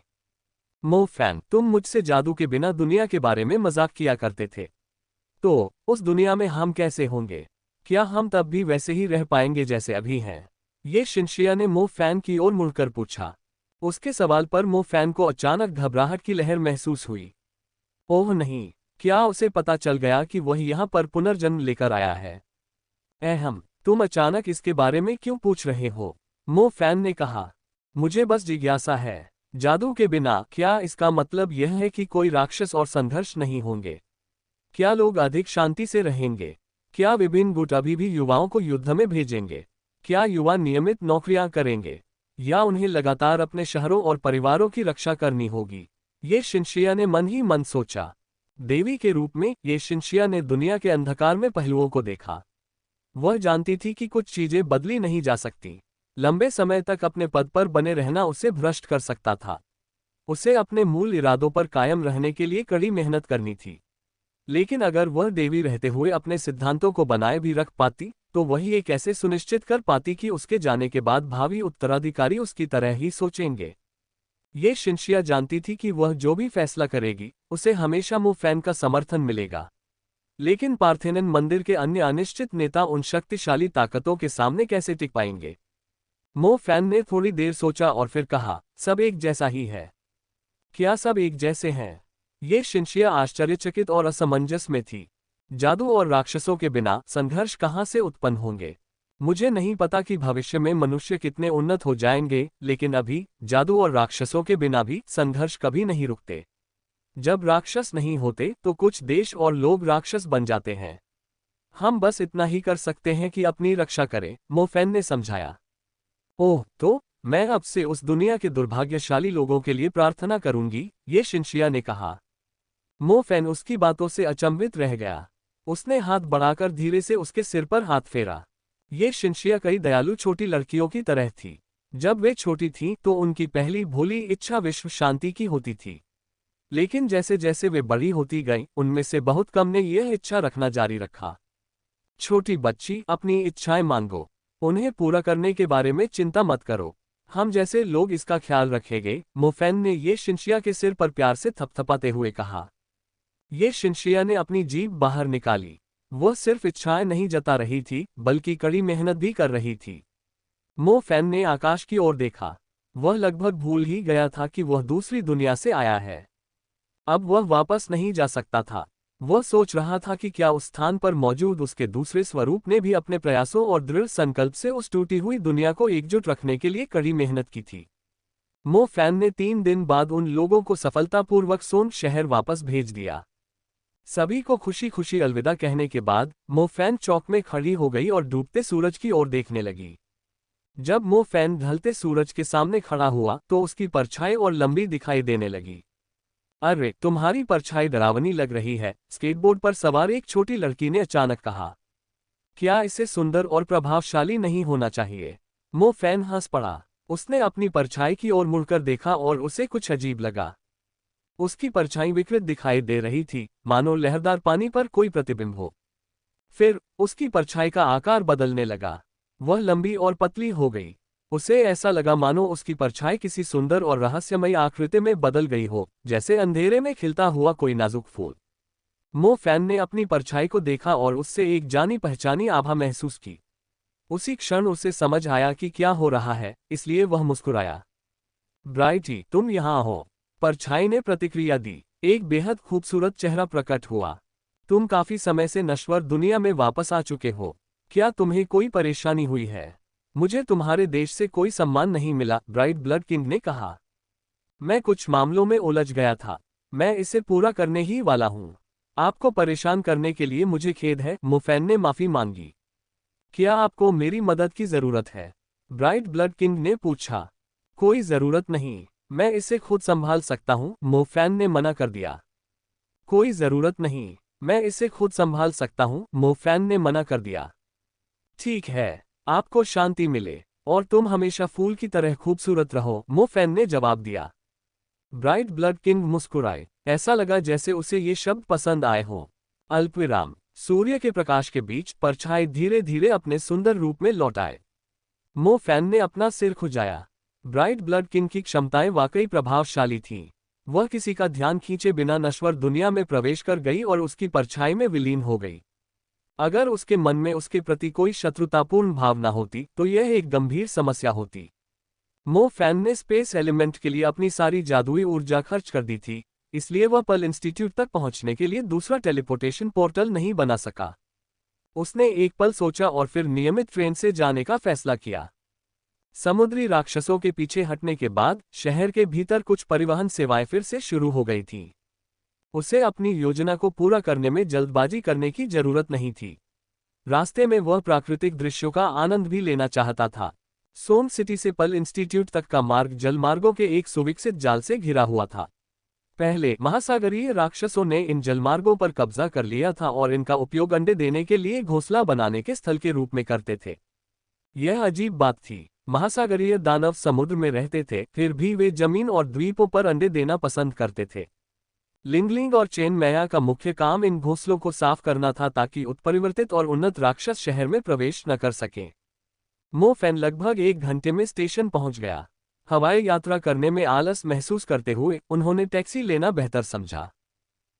मो फैन, तुम मुझसे जादू के बिना दुनिया के बारे में मजाक किया करते थे। तो उस दुनिया में हम कैसे होंगे? क्या हम तब भी वैसे ही रह पाएंगे जैसे अभी हैं? ये शिनशिया ने मो फैन की ओर मुड़कर पूछा। उसके सवाल पर मो फैन को अचानक घबराहट की लहर महसूस हुई। ओह नहीं, क्या उसे पता चल गया कि वह यहाँ पर पुनर्जन्म लेकर आया है? तुम अचानक इसके बारे में क्यों पूछ रहे हो? मो फैन ने कहा। मुझे बस जिज्ञासा है। जादू के बिना क्या इसका मतलब यह है कि कोई राक्षस और संघर्ष नहीं होंगे? क्या लोग अधिक शांति से रहेंगे? क्या विभिन्न गुट अभी भी युवाओं को युद्ध में भेजेंगे? क्या युवा नियमित नौकरियां करेंगे? या उन्हें लगातार अपने शहरों और परिवारों की रक्षा करनी होगी? ये शिनशिया ने मन ही मन सोचा। देवी के रूप में ये शिनशिया ने दुनिया के अंधकार में पहलुओं को देखा। वह जानती थी कि कुछ चीजें बदली नहीं जा सकती। लंबे समय तक अपने पद पर बने रहना उसे भ्रष्ट कर सकता था। उसे अपने मूल इरादों पर कायम रहने के लिए कड़ी मेहनत करनी थी। लेकिन अगर वह देवी रहते हुए अपने सिद्धांतों को बनाए भी रख पाती, तो वही ये कैसे सुनिश्चित कर पाती कि उसके जाने के बाद भावी उत्तराधिकारी उसकी तरह ही सोचेंगे। ये शिनशिया जानती थी कि वह जो भी फैसला करेगी, उसे हमेशा मो फैन का समर्थन मिलेगा। लेकिन पार्थेनन मंदिर के अन्य अनिश्चित नेता उन शक्तिशाली ताकतों के सामने कैसे टिक पाएंगे? मो फैन ने थोड़ी देर सोचा और फिर कहा, सब एक जैसा ही है। क्या सब एक जैसे हैं? ये शिनशिया आश्चर्यचकित और असमंजस में थी। जादू और राक्षसों के बिना संघर्ष कहाँ से उत्पन्न होंगे? मुझे नहीं पता कि भविष्य में मनुष्य कितने उन्नत हो जाएंगे, लेकिन अभी जादू और राक्षसों के बिना भी संघर्ष कभी नहीं रुकते। जब राक्षस नहीं होते तो कुछ देश और लोग राक्षस बन जाते हैं। हम बस इतना ही कर सकते हैं कि अपनी रक्षा करें, मो फैन ने समझाया। ओह, तो मैं अब से उस दुनिया के दुर्भाग्यशाली लोगों के लिए प्रार्थना करूंगी, ये शिनशिया ने कहा। मो फैन उसकी बातों से अचंभित रह गया। उसने हाथ बढ़ाकर धीरे से उसके सिर पर हाथ फेरा। ये शिनशिया कई दयालु छोटी लड़कियों की तरह थी। जब वे छोटी थीं तो उनकी पहली भोली इच्छा विश्व शांति की होती थी। लेकिन जैसे जैसे वे बड़ी होती गईं, उनमें से बहुत कम ने यह इच्छा रखना जारी रखा। छोटी बच्ची, अपनी इच्छाएं मांगो, उन्हें पूरा करने के बारे में चिंता मत करो। हम जैसे लोग इसका ख्याल रखेंगे, मो फैन ने ये शिनशिया के सिर पर प्यार से थपथपाते हुए कहा। ये शिनशिया ने अपनी जीभ बाहर निकाली। वह सिर्फ इच्छाएं नहीं जता रही थी, बल्कि कड़ी मेहनत भी कर रही थी। मो फैन ने आकाश की ओर देखा। वह लगभग भूल ही गया था कि वह दूसरी दुनिया से आया है। अब वह वापस नहीं जा सकता था। वह सोच रहा था कि क्या उस स्थान पर मौजूद उसके दूसरे स्वरूप ने भी अपने प्रयासों और दृढ़ संकल्प से उस टूटी हुई दुनिया को एकजुट रखने के लिए कड़ी मेहनत की थी। मो फैन ने 3 दिन बाद उन लोगों को सफलतापूर्वक सोन शहर वापस भेज दिया। सभी को खुशी खुशी अलविदा कहने के बाद मो फैन चौक में खड़ी हो गई और डूबते सूरज की ओर देखने लगी। जब मो फैन ढलते सूरज के सामने खड़ा हुआ तो उसकी परछाई और लंबी दिखाई देने लगी। अरे, तुम्हारी परछाई डरावनी लग रही है, स्केटबोर्ड पर सवार एक छोटी लड़की ने अचानक कहा। क्या इसे सुंदर और प्रभावशाली नहीं होना चाहिए? मो फैन हंस पड़ा। उसने अपनी परछाई की ओर मुड़कर देखा और उसे कुछ अजीब लगा। उसकी परछाई विकृत दिखाई दे रही थी, मानो लहरदार पानी पर कोई प्रतिबिंब हो। फिर उसकी परछाई का आकार बदलने लगा। वह लंबी और पतली हो गई। उसे ऐसा लगा मानो उसकी परछाई किसी सुंदर और रहस्यमयी आकृति में बदल गई हो, जैसे अंधेरे में खिलता हुआ कोई नाजुक फूल। मो फैन ने अपनी परछाई को देखा और उससे एक जानी पहचानी आभा महसूस की। उसी क्षण उसे समझ आया कि क्या हो रहा है, इसलिए वह मुस्कुराया। ब्राइटी, तुम यहाँ हो, परछाई ने प्रतिक्रिया दी। एक बेहद खूबसूरत चेहरा प्रकट हुआ। तुम काफी समय से नश्वर दुनिया में वापस आ चुके हो। क्या तुम्हें कोई परेशानी हुई है? मुझे तुम्हारे देश से कोई सम्मान नहीं मिला, ब्राइट ब्लड किंग ने कहा। मैं कुछ मामलों में उलझ गया था। मैं इसे पूरा करने ही वाला हूँ। आपको परेशान करने के लिए मुझे खेद है, मो फैन ने माफी मांगी। क्या आपको मेरी मदद की जरूरत है? ब्राइट ब्लड किंग ने पूछा। कोई जरूरत नहीं, मैं इसे खुद संभाल सकता हूँ, मो फैन ने मना कर दिया। कोई जरूरत नहीं, मैं इसे खुद संभाल सकता हूँ, मो फैन ने मना कर दिया। ठीक है, आपको शांति मिले और तुम हमेशा फूल की तरह खूबसूरत रहो, मो फैन ने जवाब दिया। ब्राइट ब्लड किंग मुस्कुराए। ऐसा लगा जैसे उसे ये शब्द पसंद आए हों। अल्पविराम। सूर्य के प्रकाश के बीच परछाई धीरे धीरे अपने सुंदर रूप में लौट आए। मो फैन ने अपना सिर खुजाया। ब्राइट ब्लड किंग की क्षमताएं वाकई प्रभावशाली थीं। वह किसी का ध्यान खींचे बिना नश्वर दुनिया में प्रवेश कर गई और उसकी परछाई में विलीन हो गई। अगर उसके मन में उसके प्रति कोई शत्रुतापूर्ण भावना होती तो यह एक गंभीर समस्या होती। मो फैन ने स्पेस एलिमेंट के लिए अपनी सारी जादुई ऊर्जा खर्च कर दी थी, इसलिए वह पल इंस्टीट्यूट तक पहुंचने के लिए दूसरा टेलीपोर्टेशन पोर्टल नहीं बना सका। उसने एक पल सोचा और फिर नियमित ट्रेन से जाने का फैसला किया। समुद्री राक्षसों के पीछे हटने के बाद शहर के भीतर कुछ परिवहन सेवाएं फिर से शुरू हो गई थीं। उसे अपनी योजना को पूरा करने में जल्दबाजी करने की जरूरत नहीं थी। रास्ते में वह प्राकृतिक दृश्यों का आनंद भी लेना चाहता था। सोम सिटी से पर्ल इंस्टीट्यूट तक का मार्ग जलमार्गों के एक सुविकसित जाल से घिरा हुआ था। पहले महासागरीय राक्षसों ने इन जलमार्गों पर कब्जा कर लिया था और इनका उपयोग अंडे देने के लिए घोंसला बनाने के स्थल के रूप में करते थे। यह अजीब बात थी। महासागरीय दानव समुद्र में रहते थे, फिर भी वे जमीन और द्वीपों पर अंडे देना पसंद करते थे। लिंगलिंग और चेन मैया का मुख्य काम इन घोंसलों को साफ करना था ताकि उत्परिवर्तित और उन्नत राक्षस शहर में प्रवेश न कर सकें। मो फैन लगभग 1 घंटे में स्टेशन पहुंच गया। हवाई यात्रा करने में आलस महसूस करते हुए उन्होंने टैक्सी लेना बेहतर समझा।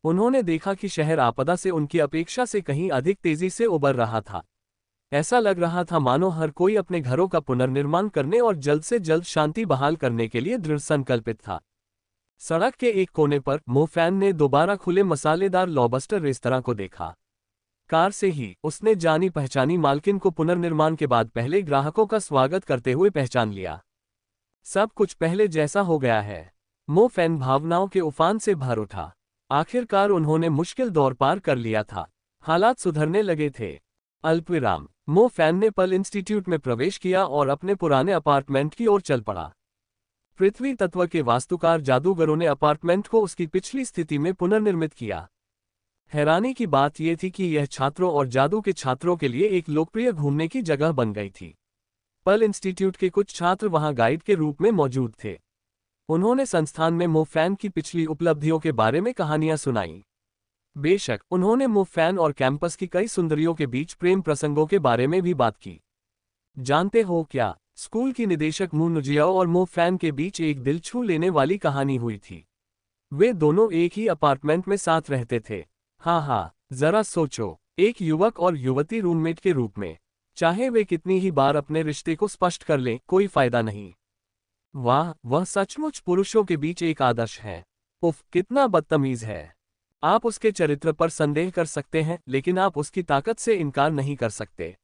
उन्होंने देखा कि शहर आपदा से उनकी अपेक्षा से कहीं अधिक तेजी से उबर रहा था। ऐसा लग रहा था मानो हर कोई अपने घरों का पुनर्निर्माण करने और जल्द से जल्द शांति बहाल करने के लिए दृढ़ संकल्पित था। सड़क के एक कोने पर मो फैन ने दोबारा खुले मसालेदार लॉबस्टर रेस्तरां को देखा। कार से ही उसने जानी पहचानी मालकिन को पुनर्निर्माण के बाद पहले ग्राहकों का स्वागत करते हुए पहचान लिया। सब कुछ पहले जैसा हो गया है। मो फैन भावनाओं के उफान से भर उठा। आखिरकार उन्होंने मुश्किल दौर पार कर लिया था। हालात सुधरने लगे थे। अल्पविराम। मो फैन ने पर्ल इंस्टीट्यूट में प्रवेश किया और अपने पुराने अपार्टमेंट की ओर चल पड़ा। पृथ्वी तत्व के वास्तुकार जादूगरों ने अपार्टमेंट को उसकी पिछली स्थिति में पुनर्निर्मित किया। हैरानी की बात यह थी कि यह छात्रों और जादू के छात्रों के लिए एक लोकप्रिय घूमने की जगह बन गई थी। पर्ल इंस्टीट्यूट के कुछ छात्र वहां गाइड के रूप में मौजूद थे। उन्होंने संस्थान में मो फैन की पिछली उपलब्धियों के बारे में कहानियां सुनाई। बेशक उन्होंने मो फैन और कैंपस की कई सुंदरियों के बीच प्रेम प्रसंगों के बारे में भी बात की। जानते हो क्या, स्कूल की निदेशक मू नुजियाओ और मो फैन के बीच एक दिल छू लेने वाली कहानी हुई थी। वे दोनों एक ही अपार्टमेंट में साथ रहते थे। हाँ, जरा सोचो, एक युवक और युवती रूममेट के रूप में। चाहे वे कितनी ही बार अपने रिश्ते को स्पष्ट कर लें, कोई फायदा नहीं। वाह, वह सचमुच पुरुषों के बीच एक आदर्श है। उफ, कितना बदतमीज है। आप उसके चरित्र पर संदेह कर सकते हैं, लेकिन आप उसकी ताकत से इनकार नहीं कर सकते।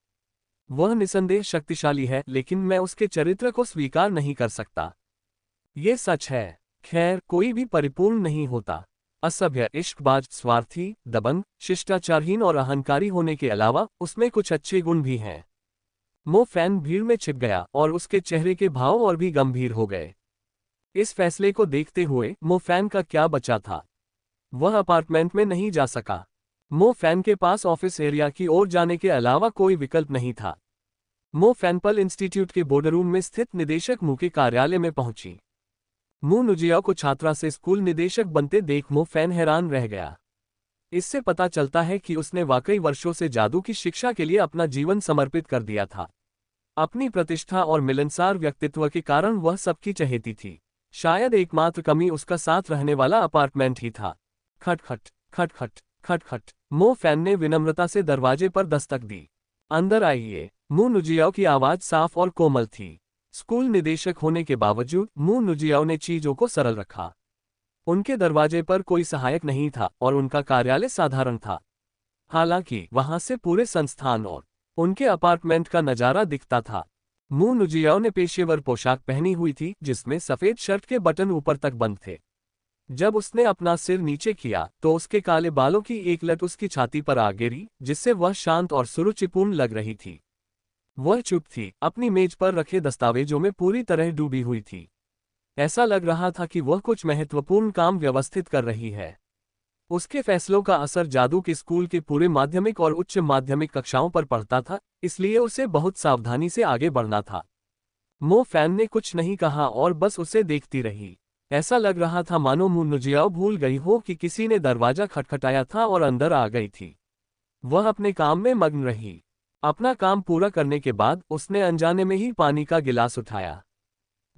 वह निसंदेह शक्तिशाली है, लेकिन मैं उसके चरित्र को स्वीकार नहीं कर सकता। ये सच है। खैर, कोई भी परिपूर्ण नहीं होता। असभ्य, इश्कबाज, स्वार्थी, दबंग, शिष्टाचारहीन और अहंकारी होने के अलावा उसमें कुछ अच्छे गुण भी हैं। मो फैन भीड़ में छिप गया और उसके चेहरे के भाव और भी गंभीर हो गए। इस फैसले को देखते हुए मो फैन का क्या बचा था? वह अपार्टमेंट में नहीं जा सका। मो फैन के पास ऑफिस एरिया की ओर जाने के अलावा कोई विकल्प नहीं था। मो फैन पर्ल इंस्टीट्यूट के बोर्डरूम में स्थित निदेशक मू के कार्यालय में पहुंची। मू नुजियाओ को छात्रा से स्कूल निदेशक बनते देख मो फैन हैरान रह गया। इससे पता चलता है कि उसने वाकई वर्षों से जादू की शिक्षा के लिए अपना जीवन समर्पित कर दिया था। अपनी प्रतिष्ठा और मिलनसार व्यक्तित्व के कारण वह सबकी चहेती थी। शायद एकमात्र कमी उसका साथ रहने वाला अपार्टमेंट ही था। खटखट, खटखट, खटखट। मो फैन ने विनम्रता से दरवाजे पर दस्तक दी। अंदर आइए। मू नुजियाओ की आवाज साफ और कोमल थी। स्कूल निदेशक होने के बावजूद मू नुजियाओ ने चीजों को सरल रखा। उनके दरवाजे पर कोई सहायक नहीं था और उनका कार्यालय साधारण था। हालांकि वहां से पूरे संस्थान और उनके अपार्टमेंट का नजारा दिखता था। मू नुजियाओ ने पेशेवर पोशाक पहनी हुई थी, जिसमें सफेद शर्ट के बटन ऊपर तक बंद थे। जब उसने अपना सिर नीचे किया तो उसके काले बालों की एक लट उसकी छाती पर आ गिरी, जिससे वह शांत और सुरुचिपूर्ण लग रही थी। वह चुप थी, अपनी मेज पर रखे दस्तावेजों में पूरी तरह डूबी हुई थी। ऐसा लग रहा था कि वह कुछ महत्वपूर्ण काम व्यवस्थित कर रही है। उसके फैसलों का असर जादू के स्कूल के पूरे माध्यमिक और उच्च माध्यमिक कक्षाओं पर पड़ता था, इसलिए उसे बहुत सावधानी से आगे बढ़ना था। मो फैन ने कुछ नहीं कहा और बस उसे देखती रही। ऐसा लग रहा था मानो मू नुजियाओ भूल गई हो कि किसी ने दरवाजा खटखटाया था और अंदर आ गई थी। वह अपने काम में मग्न रही। अपना काम पूरा करने के बाद उसने अनजाने में ही पानी का गिलास उठाया।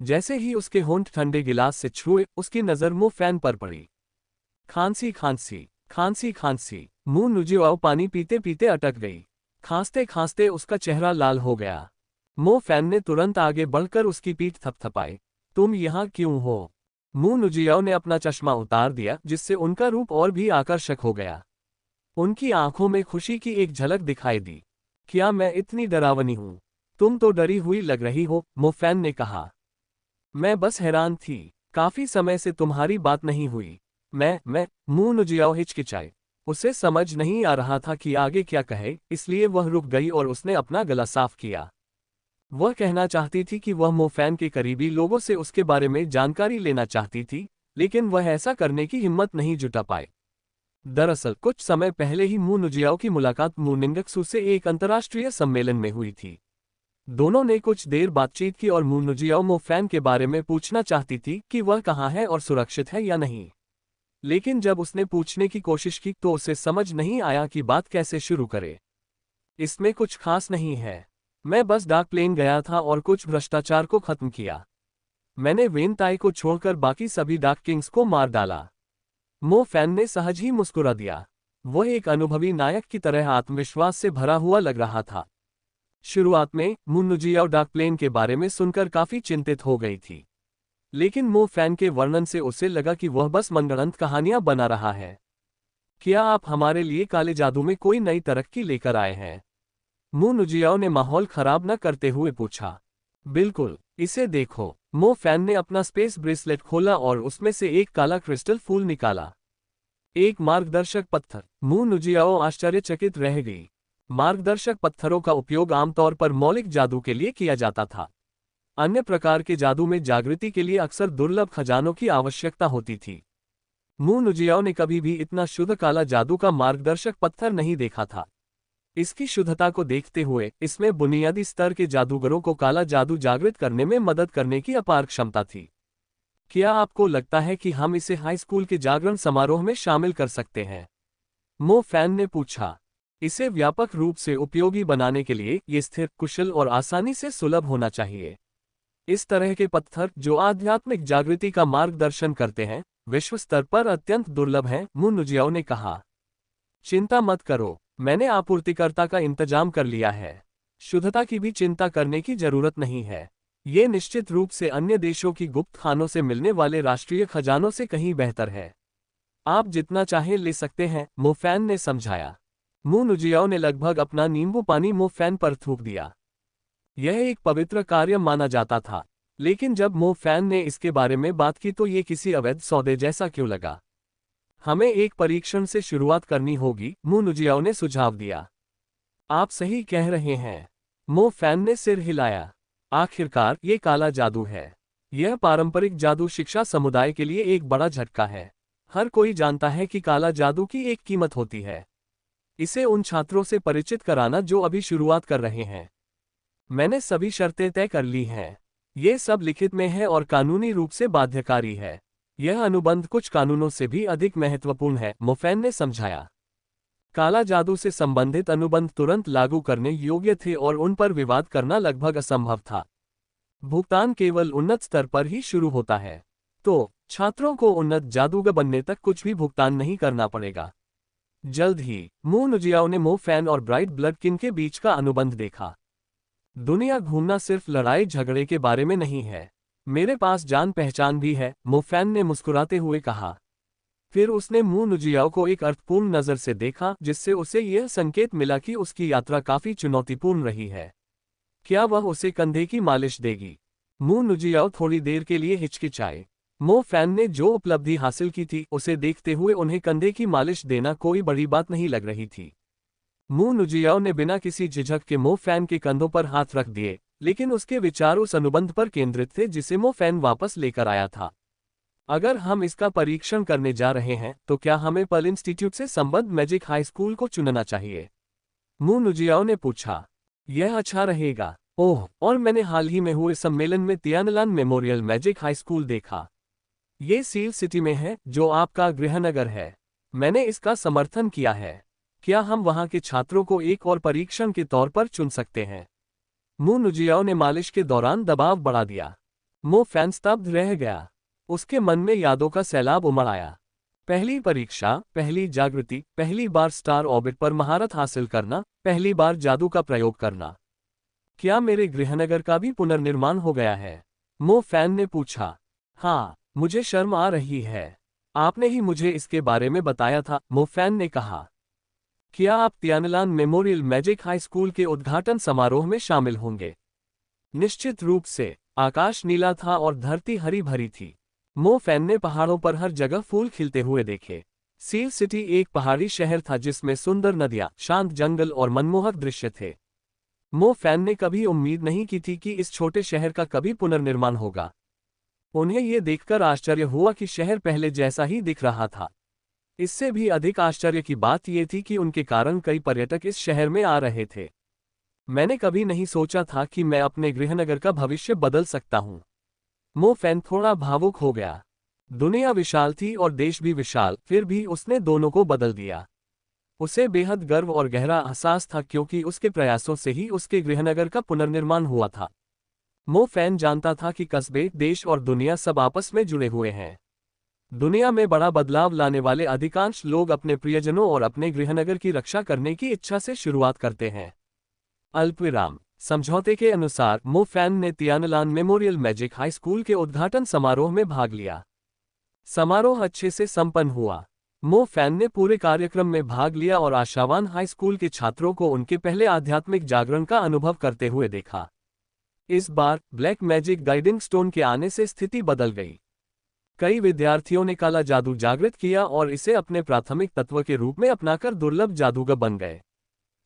जैसे ही उसके होंठ ठंडे गिलास से छुए, उसकी नजर मो फैन पर पड़ी। खांसी खांसी, खांसी खांसी। मू नुजियाओ पानी पीते पीते अटक गई। खांसते खांसते उसका चेहरा लाल हो गया। मो फैन ने तुरंत आगे बढ़कर उसकी पीठ थपथपाई। तुम यहाँ क्यों हो? मू नुजियाओ ने अपना चश्मा उतार दिया, जिससे उनका रूप और भी आकर्षक हो गया। उनकी आंखों में खुशी की एक झलक दिखाई दी। क्या मैं इतनी डरावनी हूँ? तुम तो डरी हुई लग रही हो, मोफैन ने कहा। मैं बस हैरान थी, काफी समय से तुम्हारी बात नहीं हुई। मैं मुंह नुजियाओ हिचकिचाए। उसे समझ नहीं आ रहा था कि आगे क्या कहे, इसलिए वह रुक गई और उसने अपना गला साफ किया। वह कहना चाहती थी कि वह मोफैन के करीबी लोगों से उसके बारे में जानकारी लेना चाहती थी, लेकिन वह ऐसा करने की हिम्मत नहीं जुटा पाए। दरअसल कुछ समय पहले ही मू नुजियाओ की मुलाकात मूनिंगक्सू से एक अंतर्राष्ट्रीय सम्मेलन में हुई थी। दोनों ने कुछ देर बातचीत की और मू नुजियाओ मोफैन के बारे में पूछना चाहती थी कि वह कहाँ है और सुरक्षित है या नहीं। लेकिन जब उसने पूछने की कोशिश की तो उसे समझ नहीं आया कि बात कैसे शुरू करे। इसमें कुछ खास नहीं है। मैं बस डाक प्लेन गया था और कुछ भ्रष्टाचार को खत्म किया। मैंने वेन ताई को छोड़कर बाकी सभी डाक किंग्स को मार डाला। मो फैन ने सहज ही मुस्कुरा दिया। वह एक अनुभवी नायक की तरह आत्मविश्वास से भरा हुआ लग रहा था। शुरुआत में मुन्नुजियाओ डाक प्लेन के बारे में सुनकर काफी चिंतित हो गई थी, लेकिन मो फैन के वर्णन से उसे लगा कि वह बस मनगढ़ंत कहानियां बना रहा है। क्या आप हमारे लिए काले जादू में कोई नई तरक्की लेकर आए हैं? मो नुजियाओ ने माहौल खराब न करते हुए पूछा। बिल्कुल, इसे देखो। मो फैन ने अपना स्पेस ब्रेसलेट खोला और उसमें से एक काला क्रिस्टल फूल निकाला। एक मार्गदर्शक पत्थर। मो नुजियाओ आश्चर्यचकित रह गई। मार्गदर्शक पत्थरों का उपयोग आमतौर पर मौलिक जादू के लिए किया जाता था। अन्य प्रकार के जादू में जागृति के लिए अक्सर दुर्लभ खजानों की आवश्यकता होती थी। मू नुजियाओ ने कभी भी इतना शुद्ध काला जादू का मार्गदर्शक पत्थर नहीं देखा था। इसकी शुद्धता को देखते हुए इसमें बुनियादी स्तर के जादूगरों को काला जादू जागृत करने में मदद करने की अपार क्षमता थी। क्या आपको लगता है कि हम इसे हाई स्कूल के जागरण समारोह में शामिल कर सकते हैं? मो फैन ने पूछा। इसे व्यापक रूप से उपयोगी बनाने के लिए ये स्थिर, कुशल और आसानी से सुलभ होना चाहिए। इस तरह के पत्थर जो आध्यात्मिक जागृति का मार्गदर्शन करते हैं, विश्व स्तर पर अत्यंत दुर्लभ हैं, मू नुजियाओ ने कहा। चिंता मत करो, मैंने आपूर्तिकर्ता का इंतजाम कर लिया है। शुद्धता की भी चिंता करने की जरूरत नहीं है। ये निश्चित रूप से अन्य देशों की गुप्त खानों से मिलने वाले राष्ट्रीय खजानों से कहीं बेहतर है। आप जितना चाहें ले सकते हैं, मो फैन ने समझाया। मू नुजियाओ ने लगभग अपना नींबू पानी मो फैन पर थूक दिया। यह एक पवित्र कार्य माना जाता था, लेकिन जब मो फैन ने इसके बारे में बात की तो ये किसी अवैध सौदे जैसा क्यों लगा। हमें एक परीक्षण से शुरुआत करनी होगी, मू नुजियाओ ने सुझाव दिया। आप सही कह रहे हैं। मो फैन ने सिर हिलाया। आखिरकार ये काला जादू है। यह पारंपरिक जादू शिक्षा समुदाय के लिए एक बड़ा झटका है। हर कोई जानता है कि काला जादू की एक कीमत होती है। इसे उन छात्रों से परिचित कराना जो अभी शुरुआत कर रहे हैं। मैंने सभी शर्तें तय कर ली हैं। ये सब लिखित में है और कानूनी रूप से बाध्यकारी है। यह अनुबंध कुछ कानूनों से भी अधिक महत्वपूर्ण है, मोफैन ने समझाया। काला जादू से संबंधित अनुबंध तुरंत लागू करने योग्य थे और उन पर विवाद करना लगभग असंभव था। भुगतान केवल उन्नत स्तर पर ही शुरू होता है, तो छात्रों को उन्नत जादूगर बनने तक कुछ भी भुगतान नहीं करना पड़ेगा। जल्द ही मू नुजियाओ ने मो फैन और ब्राइट ब्लड किन के बीच का अनुबंध देखा। दुनिया घूमना सिर्फ लड़ाई झगड़े के बारे में नहीं है। मेरे पास जान पहचान भी है, मो फैन ने मुस्कुराते हुए कहा। फिर उसने मू नुजियाओ को एक अर्थपूर्ण नजर से देखा, जिससे उसे यह संकेत मिला कि उसकी यात्रा काफी चुनौतीपूर्ण रही है। क्या वह उसे कंधे की मालिश देगी? मू नुजियाओ थोड़ी देर के लिए हिचकिचाए। मो फैन ने जो उपलब्धि हासिल की थी उसे देखते हुए उन्हें कंधे की मालिश देना कोई बड़ी बात नहीं लग रही थी। मू नुजियाओ ने बिना किसी झिझक के मो फैन के कंधों पर हाथ रख दिए, लेकिन उसके विचार उस अनुबंध पर केंद्रित थे जिसे मो फैन वापस लेकर आया था। अगर हम इसका परीक्षण करने जा रहे हैं तो क्या हमें पर्ल इंस्टीट्यूट से संबद्ध मैजिक हाई स्कूल को चुनना चाहिए? मू नुजियाओ ने पूछा। यह अच्छा रहेगा। ओह, और मैंने हाल ही में हुए सम्मेलन में तियानलान मेमोरियल मैजिक हाई स्कूल देखा। ये सील सिटी में है, जो आपका गृहनगर है। मैंने इसका समर्थन किया है। क्या हम वहां के छात्रों को एक और परीक्षण के तौर पर चुन सकते हैं? मू नुजियाओ ने मालिश के दौरान दबाव बढ़ा दिया। मो फैन स्तब्ध रह गया। उसके मन में यादों का सैलाब उमड़ आया। पहली परीक्षा, पहली जागृति, पहली बार स्टार ऑर्बिट पर महारत हासिल करना, पहली बार जादू का प्रयोग करना। क्या मेरे गृहनगर का भी पुनर्निर्माण हो गया है? मो फैन ने पूछा। हाँ, मुझे शर्म आ रही है। आपने ही मुझे इसके बारे में बताया था, मो फैन ने कहा। क्या आप तियानलान मेमोरियल मैजिक हाई स्कूल के उद्घाटन समारोह में शामिल होंगे? निश्चित रूप से आकाश नीला था और धरती हरी भरी थी। मो फैन ने पहाड़ों पर हर जगह फूल खिलते हुए देखे। सील सिटी एक पहाड़ी शहर था जिसमें सुंदर नदियां, शांत जंगल और मनमोहक दृश्य थे। मो फैन ने कभी उम्मीद नहीं की थी कि इस छोटे शहर का कभी पुनर्निर्माण होगा। उन्हें यह देखकर आश्चर्य हुआ कि शहर पहले जैसा ही दिख रहा था। इससे भी अधिक आश्चर्य की बात यह थी कि उनके कारण कई पर्यटक इस शहर में आ रहे थे। मैंने कभी नहीं सोचा था कि मैं अपने गृहनगर का भविष्य बदल सकता हूं। मो फैन थोड़ा भावुक हो गया। दुनिया विशाल थी और देश भी विशाल, फिर भी उसने दोनों को बदल दिया। उसे बेहद गर्व और गहरा एहसास था क्योंकि उसके प्रयासों से ही उसके गृहनगर का पुनर्निर्माण हुआ था। मो फैन जानता था कि कस्बे, देश और दुनिया सब आपस में जुड़े हुए हैं। दुनिया में बड़ा बदलाव लाने वाले अधिकांश लोग अपने प्रियजनों और अपने गृहनगर की रक्षा करने की इच्छा से शुरुआत करते हैं। अल्पविराम। समझौते के अनुसार मो फैन ने तियानलान मेमोरियल मैजिक हाई स्कूल के उद्घाटन समारोह में भाग लिया। समारोह अच्छे से संपन्न हुआ। मो फैन ने पूरे कार्यक्रम में भाग लिया और आशावान हाई स्कूल के छात्रों को उनके पहले आध्यात्मिक जागरण का अनुभव करते हुए देखा। इस बार ब्लैक मैजिक गाइडिंग स्टोन के आने से स्थिति बदल गई। कई विद्यार्थियों ने काला जादू जागृत किया और इसे अपने प्राथमिक तत्व के रूप में अपनाकर दुर्लभ जादूगर बन गए।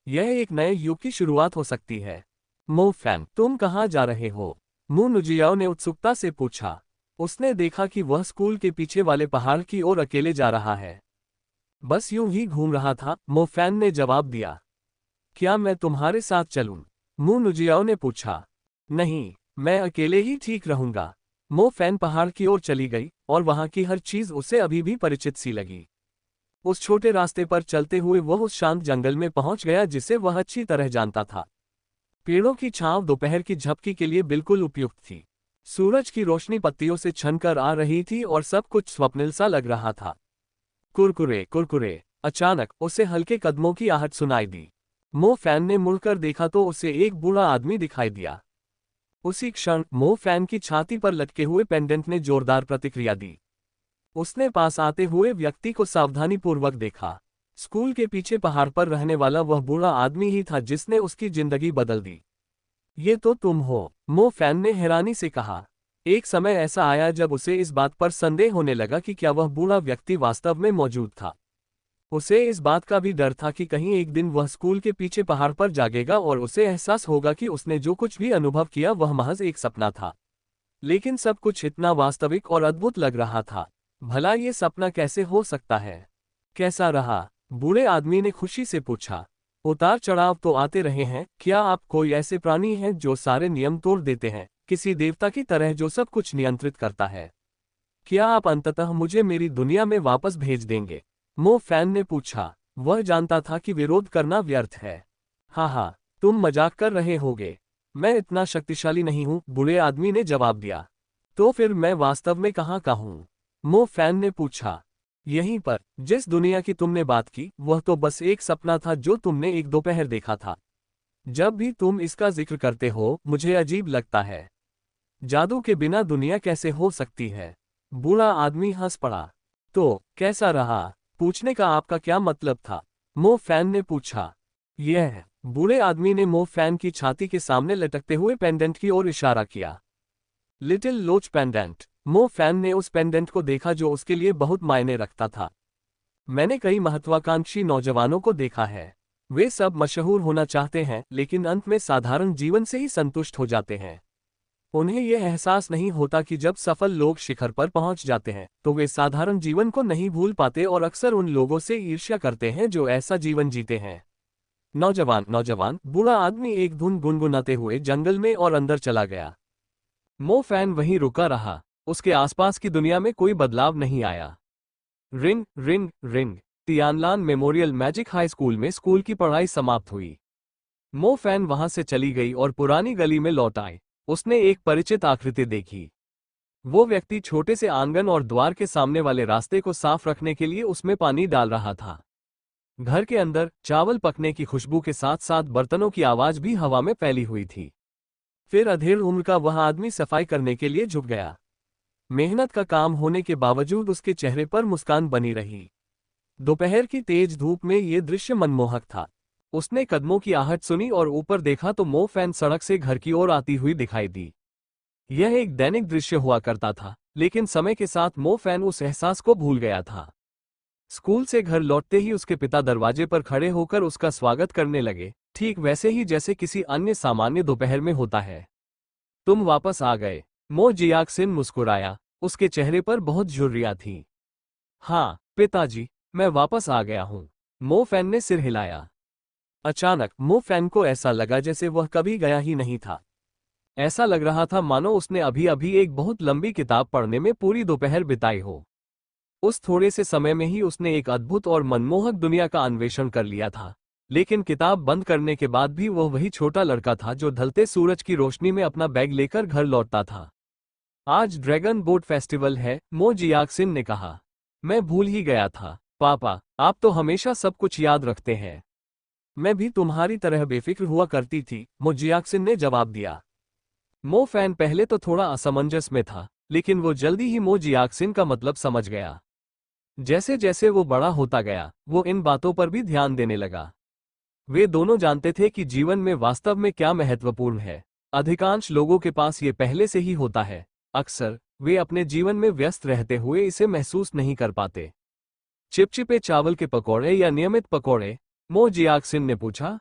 यह एक नए युग की शुरुआत हो सकती है। मो फैन, तुम कहाँ जा रहे हो? मू नुजियाओ ने उत्सुकता से पूछा। उसने देखा कि वह स्कूल के पीछे वाले पहाड़ की ओर अकेले जा रहा है। बस यूं ही घूम रहा था, मो फैन ने जवाब दिया। क्या मैं तुम्हारे साथ चलूं? मू नुजियाओ ने पूछा। नहीं, मैं अकेले ही ठीक रहूंगा। मो फैन पहाड़ की ओर चली गई और वहां की हर चीज उसे अभी भी परिचित सी लगी। उस छोटे रास्ते पर चलते हुए वह उस शांत जंगल में पहुंच गया जिसे वह अच्छी तरह जानता था। पेड़ों की छांव दोपहर की झपकी के लिए बिल्कुल उपयुक्त थी। सूरज की रोशनी पत्तियों से छनकर आ रही थी और सब कुछ स्वप्निल सा लग रहा था। कुरकुरे कुरकुरे। अचानक उसे हल्के कदमों की आहट सुनाई दी। मो फैन ने मुड़कर देखा तो उसे एक बूढ़ा आदमी दिखाई दिया। उसी क्षण मो फैन की छाती पर लटके हुए पेंडेंट ने जोरदार प्रतिक्रिया दी। उसने पास आते हुए व्यक्ति को सावधानीपूर्वक देखा। स्कूल के पीछे पहाड़ पर रहने वाला वह बूढ़ा आदमी ही था जिसने उसकी जिंदगी बदल दी। ये तो तुम हो, मो फैन ने हैरानी से कहा। एक समय ऐसा आया जब उसे इस बात पर संदेह होने लगा कि क्या वह बूढ़ा व्यक्ति वास्तव में मौजूद था। उसे इस बात का भी डर था कि कहीं एक दिन वह स्कूल के पीछे पहाड़ पर जागेगा और उसे एहसास होगा कि उसने जो कुछ भी अनुभव किया वह महज एक सपना था। लेकिन सब कुछ इतना वास्तविक और अद्भुत लग रहा था। भला ये सपना कैसे हो सकता है? कैसा रहा? बूढ़े आदमी ने खुशी से पूछा। उतार चढ़ाव तो आते रहे हैं। क्या आप कोई ऐसे प्राणी हैं जो सारे नियम तोड़ देते हैं, किसी देवता की तरह जो सब कुछ नियंत्रित करता है? क्या आप अंततः मुझे मेरी दुनिया में वापस भेज देंगे? मो फैन ने पूछा। वह जानता था कि विरोध करना व्यर्थ है। हाँ, तुम मजाक कर रहे होगे। मैं इतना शक्तिशाली नहीं हूं, बूढ़े आदमी ने जवाब दिया। तो फिर मैं वास्तव में कहाँ का हूं? मो फैन ने पूछा। यहीं पर, जिस दुनिया की तुमने बात की, वह तो बस एक सपना था जो तुमने एक दोपहर देखा था। जब भी तुम इसका जिक्र करते हो, मुझे अजीब लगता है। जादू के बिना दुनिया कैसे हो सकती है? बूढ़ा आदमी हंस पड़ा। तो, कैसा रहा? पूछने का आपका क्या मतलब था? मो फैन ने पूछा। यह, बूढ़े आदमी ने मो फैन की छाती के सामने लटकते हुए पेंडेंट की ओर इशारा किया। लिटिल लोच पेंडेंट। मो फैन ने उस पेंडेंट को देखा जो उसके लिए बहुत मायने रखता था। मैंने कई महत्वाकांक्षी नौजवानों को देखा है। वे सब मशहूर होना चाहते हैं लेकिन अंत में साधारण जीवन से ही संतुष्ट हो जाते हैं। उन्हें यह एहसास नहीं होता कि जब सफल लोग शिखर पर पहुंच जाते हैं तो वे साधारण जीवन को नहीं भूल पाते और अक्सर उन लोगों से ईर्ष्या करते हैं जो ऐसा जीवन जीते हैं। नौजवान नौजवान। बूढ़ा आदमी एक धुन गुनगुनाते हुए जंगल में और अंदर चला गया। मो फैन वहीं रुका रहा। उसके आसपास की दुनिया में कोई बदलाव नहीं आया। Ring ring ring. Tianlan memorial magic high school में स्कूल की पढ़ाई समाप्त हुई। मो फैन वहां से चली गई और पुरानी गली में लौट आई। उसने एक परिचित आकृति देखी। वो व्यक्ति छोटे से आंगन और द्वार के सामने वाले रास्ते को साफ रखने के लिए उसमें पानी डाल रहा था। घर के अंदर चावल पकने की खुशबू के साथ साथ बर्तनों की आवाज भी हवा में फैली हुई थी। फिर अधेड़ उम्र का वह आदमी सफाई करने के लिए झुक गया। मेहनत का काम होने के बावजूद उसके चेहरे पर मुस्कान बनी रही। दोपहर की तेज धूप में ये दृश्य मनमोहक था। उसने कदमों की आहट सुनी और ऊपर देखा तो मो फैन सड़क से घर की ओर आती हुई दिखाई दी। यह एक दैनिक दृश्य हुआ करता था, लेकिन समय के साथ मो फैन उस एहसास को भूल गया था। स्कूल से घर लौटते ही उसके पिता दरवाजे पर खड़े होकर उसका स्वागत करने लगे, ठीक वैसे ही जैसे किसी अन्य सामान्य दोपहर में होता है। तुम वापस आ गए। मो जियाक्सिन मुस्कुराया, उसके चेहरे पर बहुत झुर्रियां थीं। हाँ पिताजी, मैं वापस आ गया हूँ। मो फैन ने सिर हिलाया। अचानक मो फैन को ऐसा लगा जैसे वह कभी गया ही नहीं था। ऐसा लग रहा था मानो उसने अभी अभी एक बहुत लंबी किताब पढ़ने में पूरी दोपहर बिताई हो। उस थोड़े से समय में ही उसने एक अद्भुत और मनमोहक दुनिया का अन्वेषण कर लिया था, लेकिन किताब बंद करने के बाद भी वह वही छोटा लड़का था जो ढलते सूरज की रोशनी में अपना बैग लेकर घर लौटता था। आज ड्रैगन बोट फेस्टिवल है, मो जियाक्सिन ने कहा। मैं भूल ही गया था पापा, आप तो हमेशा सब कुछ याद रखते हैं। मैं भी तुम्हारी तरह बेफिक्र हुआ करती थी, मो जियाक्सिन ने जवाब दिया। मो फैन पहले तो थोड़ा असमंजस में था, लेकिन वो जल्दी ही मो जियाक्सिन का मतलब समझ गया। जैसे जैसे वो बड़ा होता गया, वो इन बातों पर भी ध्यान देने लगा। वे दोनों जानते थे कि जीवन में वास्तव में क्या महत्वपूर्ण है। अधिकांश लोगों के पास ये पहले से ही होता है, अक्सर वे अपने जीवन में व्यस्त रहते हुए इसे महसूस नहीं कर पाते। चिपचिपे चावल के पकौड़े या नियमित पकौड़े? मो जियाक्सिन ने पूछा।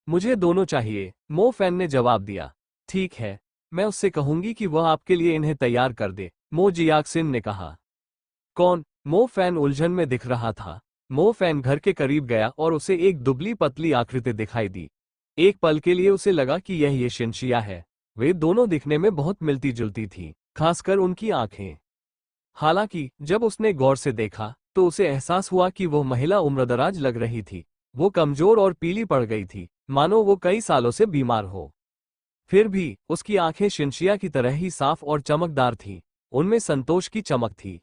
मुझे दोनों चाहिए, मो फैन ने जवाब दिया। ठीक है, मैं उससे कहूंगी कि वह आपके लिए इन्हें तैयार कर दे, मो जियाक्सिन ने कहा। कौन? मो फैन उलझन में दिख रहा था। मो फैन घर के करीब गया और उसे एक दुबली पतली आकृति दिखाई दी। एक पल के लिए उसे लगा कि यह ये शिनशिया है। वे दोनों दिखने में बहुत मिलती जुलती थीं, खासकर उनकी आंखें। हालांकि जब उसने गौर से देखा तो उसे एहसास हुआ कि वह महिला उम्रदराज लग रही थी। वो कमजोर और पीली पड़ गई थी, मानो वो कई सालों से बीमार हो। फिर भी उसकी आंखें शिनशिया की तरह ही साफ और चमकदार थीं। उनमें संतोष की चमक थी।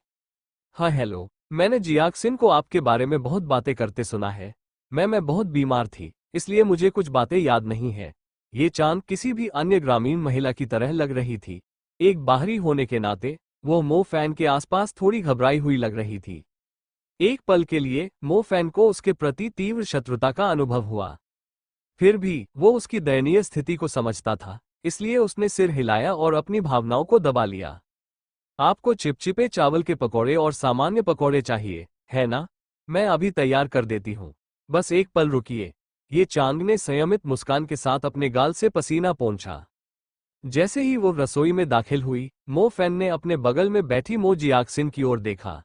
हाँ हेलो, मैंने जियाक्सिन को आपके बारे में बहुत बातें करते सुना है। मैं बहुत बीमार थी, इसलिए मुझे कुछ बातें याद नहीं है। ये चांद किसी भी अन्य ग्रामीण महिला की तरह लग रही थी। एक बाहरी होने के नाते वो मो फैन के आसपास थोड़ी घबराई हुई लग रही थी। एक पल के लिए मो फैन को उसके प्रति तीव्र शत्रुता का अनुभव हुआ। फिर भी वो उसकी दयनीय स्थिति को समझता था, इसलिए उसने सिर हिलाया और अपनी भावनाओं को दबा लिया। आपको चिपचिपे चावल के पकौड़े और सामान्य पकौड़े चाहिए, है ना? मैं अभी तैयार कर देती हूँ। बस एक पल रुकिए। ये चांद ने संयमित मुस्कान के साथ अपने गाल से पसीना पोंछा। जैसे ही वो रसोई में दाखिल हुई, मो फैन ने अपने बगल में बैठी मो जियाक्सिन की ओर देखा।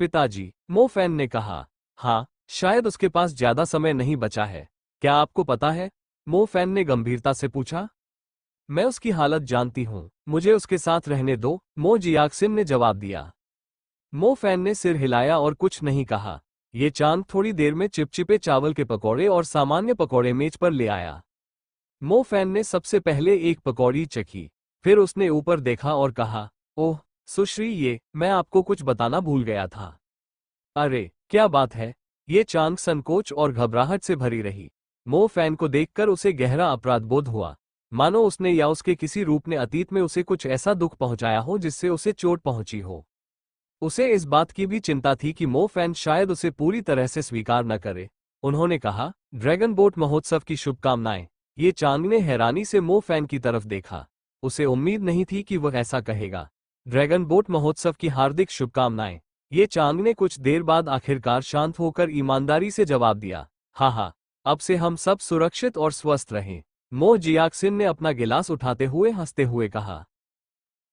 पिताजी, मो फैन ने कहा। हाँ, शायद उसके पास ज्यादा समय नहीं बचा है। क्या आपको पता है? मो फैन ने गंभीरता से पूछा। मैं उसकी हालत जानती हूँ, मुझे उसके साथ रहने दो, मो जियाक्सिन ने जवाब दिया। मो फैन ने सिर हिलाया और कुछ नहीं कहा। ये चांद थोड़ी देर में चिपचिपे चावल के पकौड़े और सामान्य पकौड़े मेज पर ले आया। मो फैन ने सबसे पहले एक पकौड़ी चखी, फिर उसने ऊपर देखा और कहा, ओह सुश्री, मैं आपको कुछ बताना भूल गया था। अरे क्या बात है? ये चांद संकोच और घबराहट से भरी रही। मो फैन को देखकर उसे गहरा अपराधबोध हुआ, मानो उसने या उसके किसी रूप ने अतीत में उसे कुछ ऐसा दुख पहुंचाया हो जिससे उसे चोट पहुंची हो। उसे इस बात की भी चिंता थी कि मो फैन शायद उसे पूरी तरह से स्वीकार न करे। उन्होंने कहा, ड्रैगन बोट महोत्सव की शुभकामनाएं। ये चांद ने हैरानी से मो फैन की तरफ देखा। उसे उम्मीद नहीं थी कि वह ऐसा कहेगा। ड्रैगन बोट महोत्सव की हार्दिक शुभकामनाएं। ये चांद ने कुछ देर बाद आखिरकार शांत होकर ईमानदारी से जवाब दिया। हाँ हाँ, अब से हम सब सुरक्षित और स्वस्थ रहें। मो जियाक्सिन ने अपना गिलास उठाते हुए हंसते हुए कहा।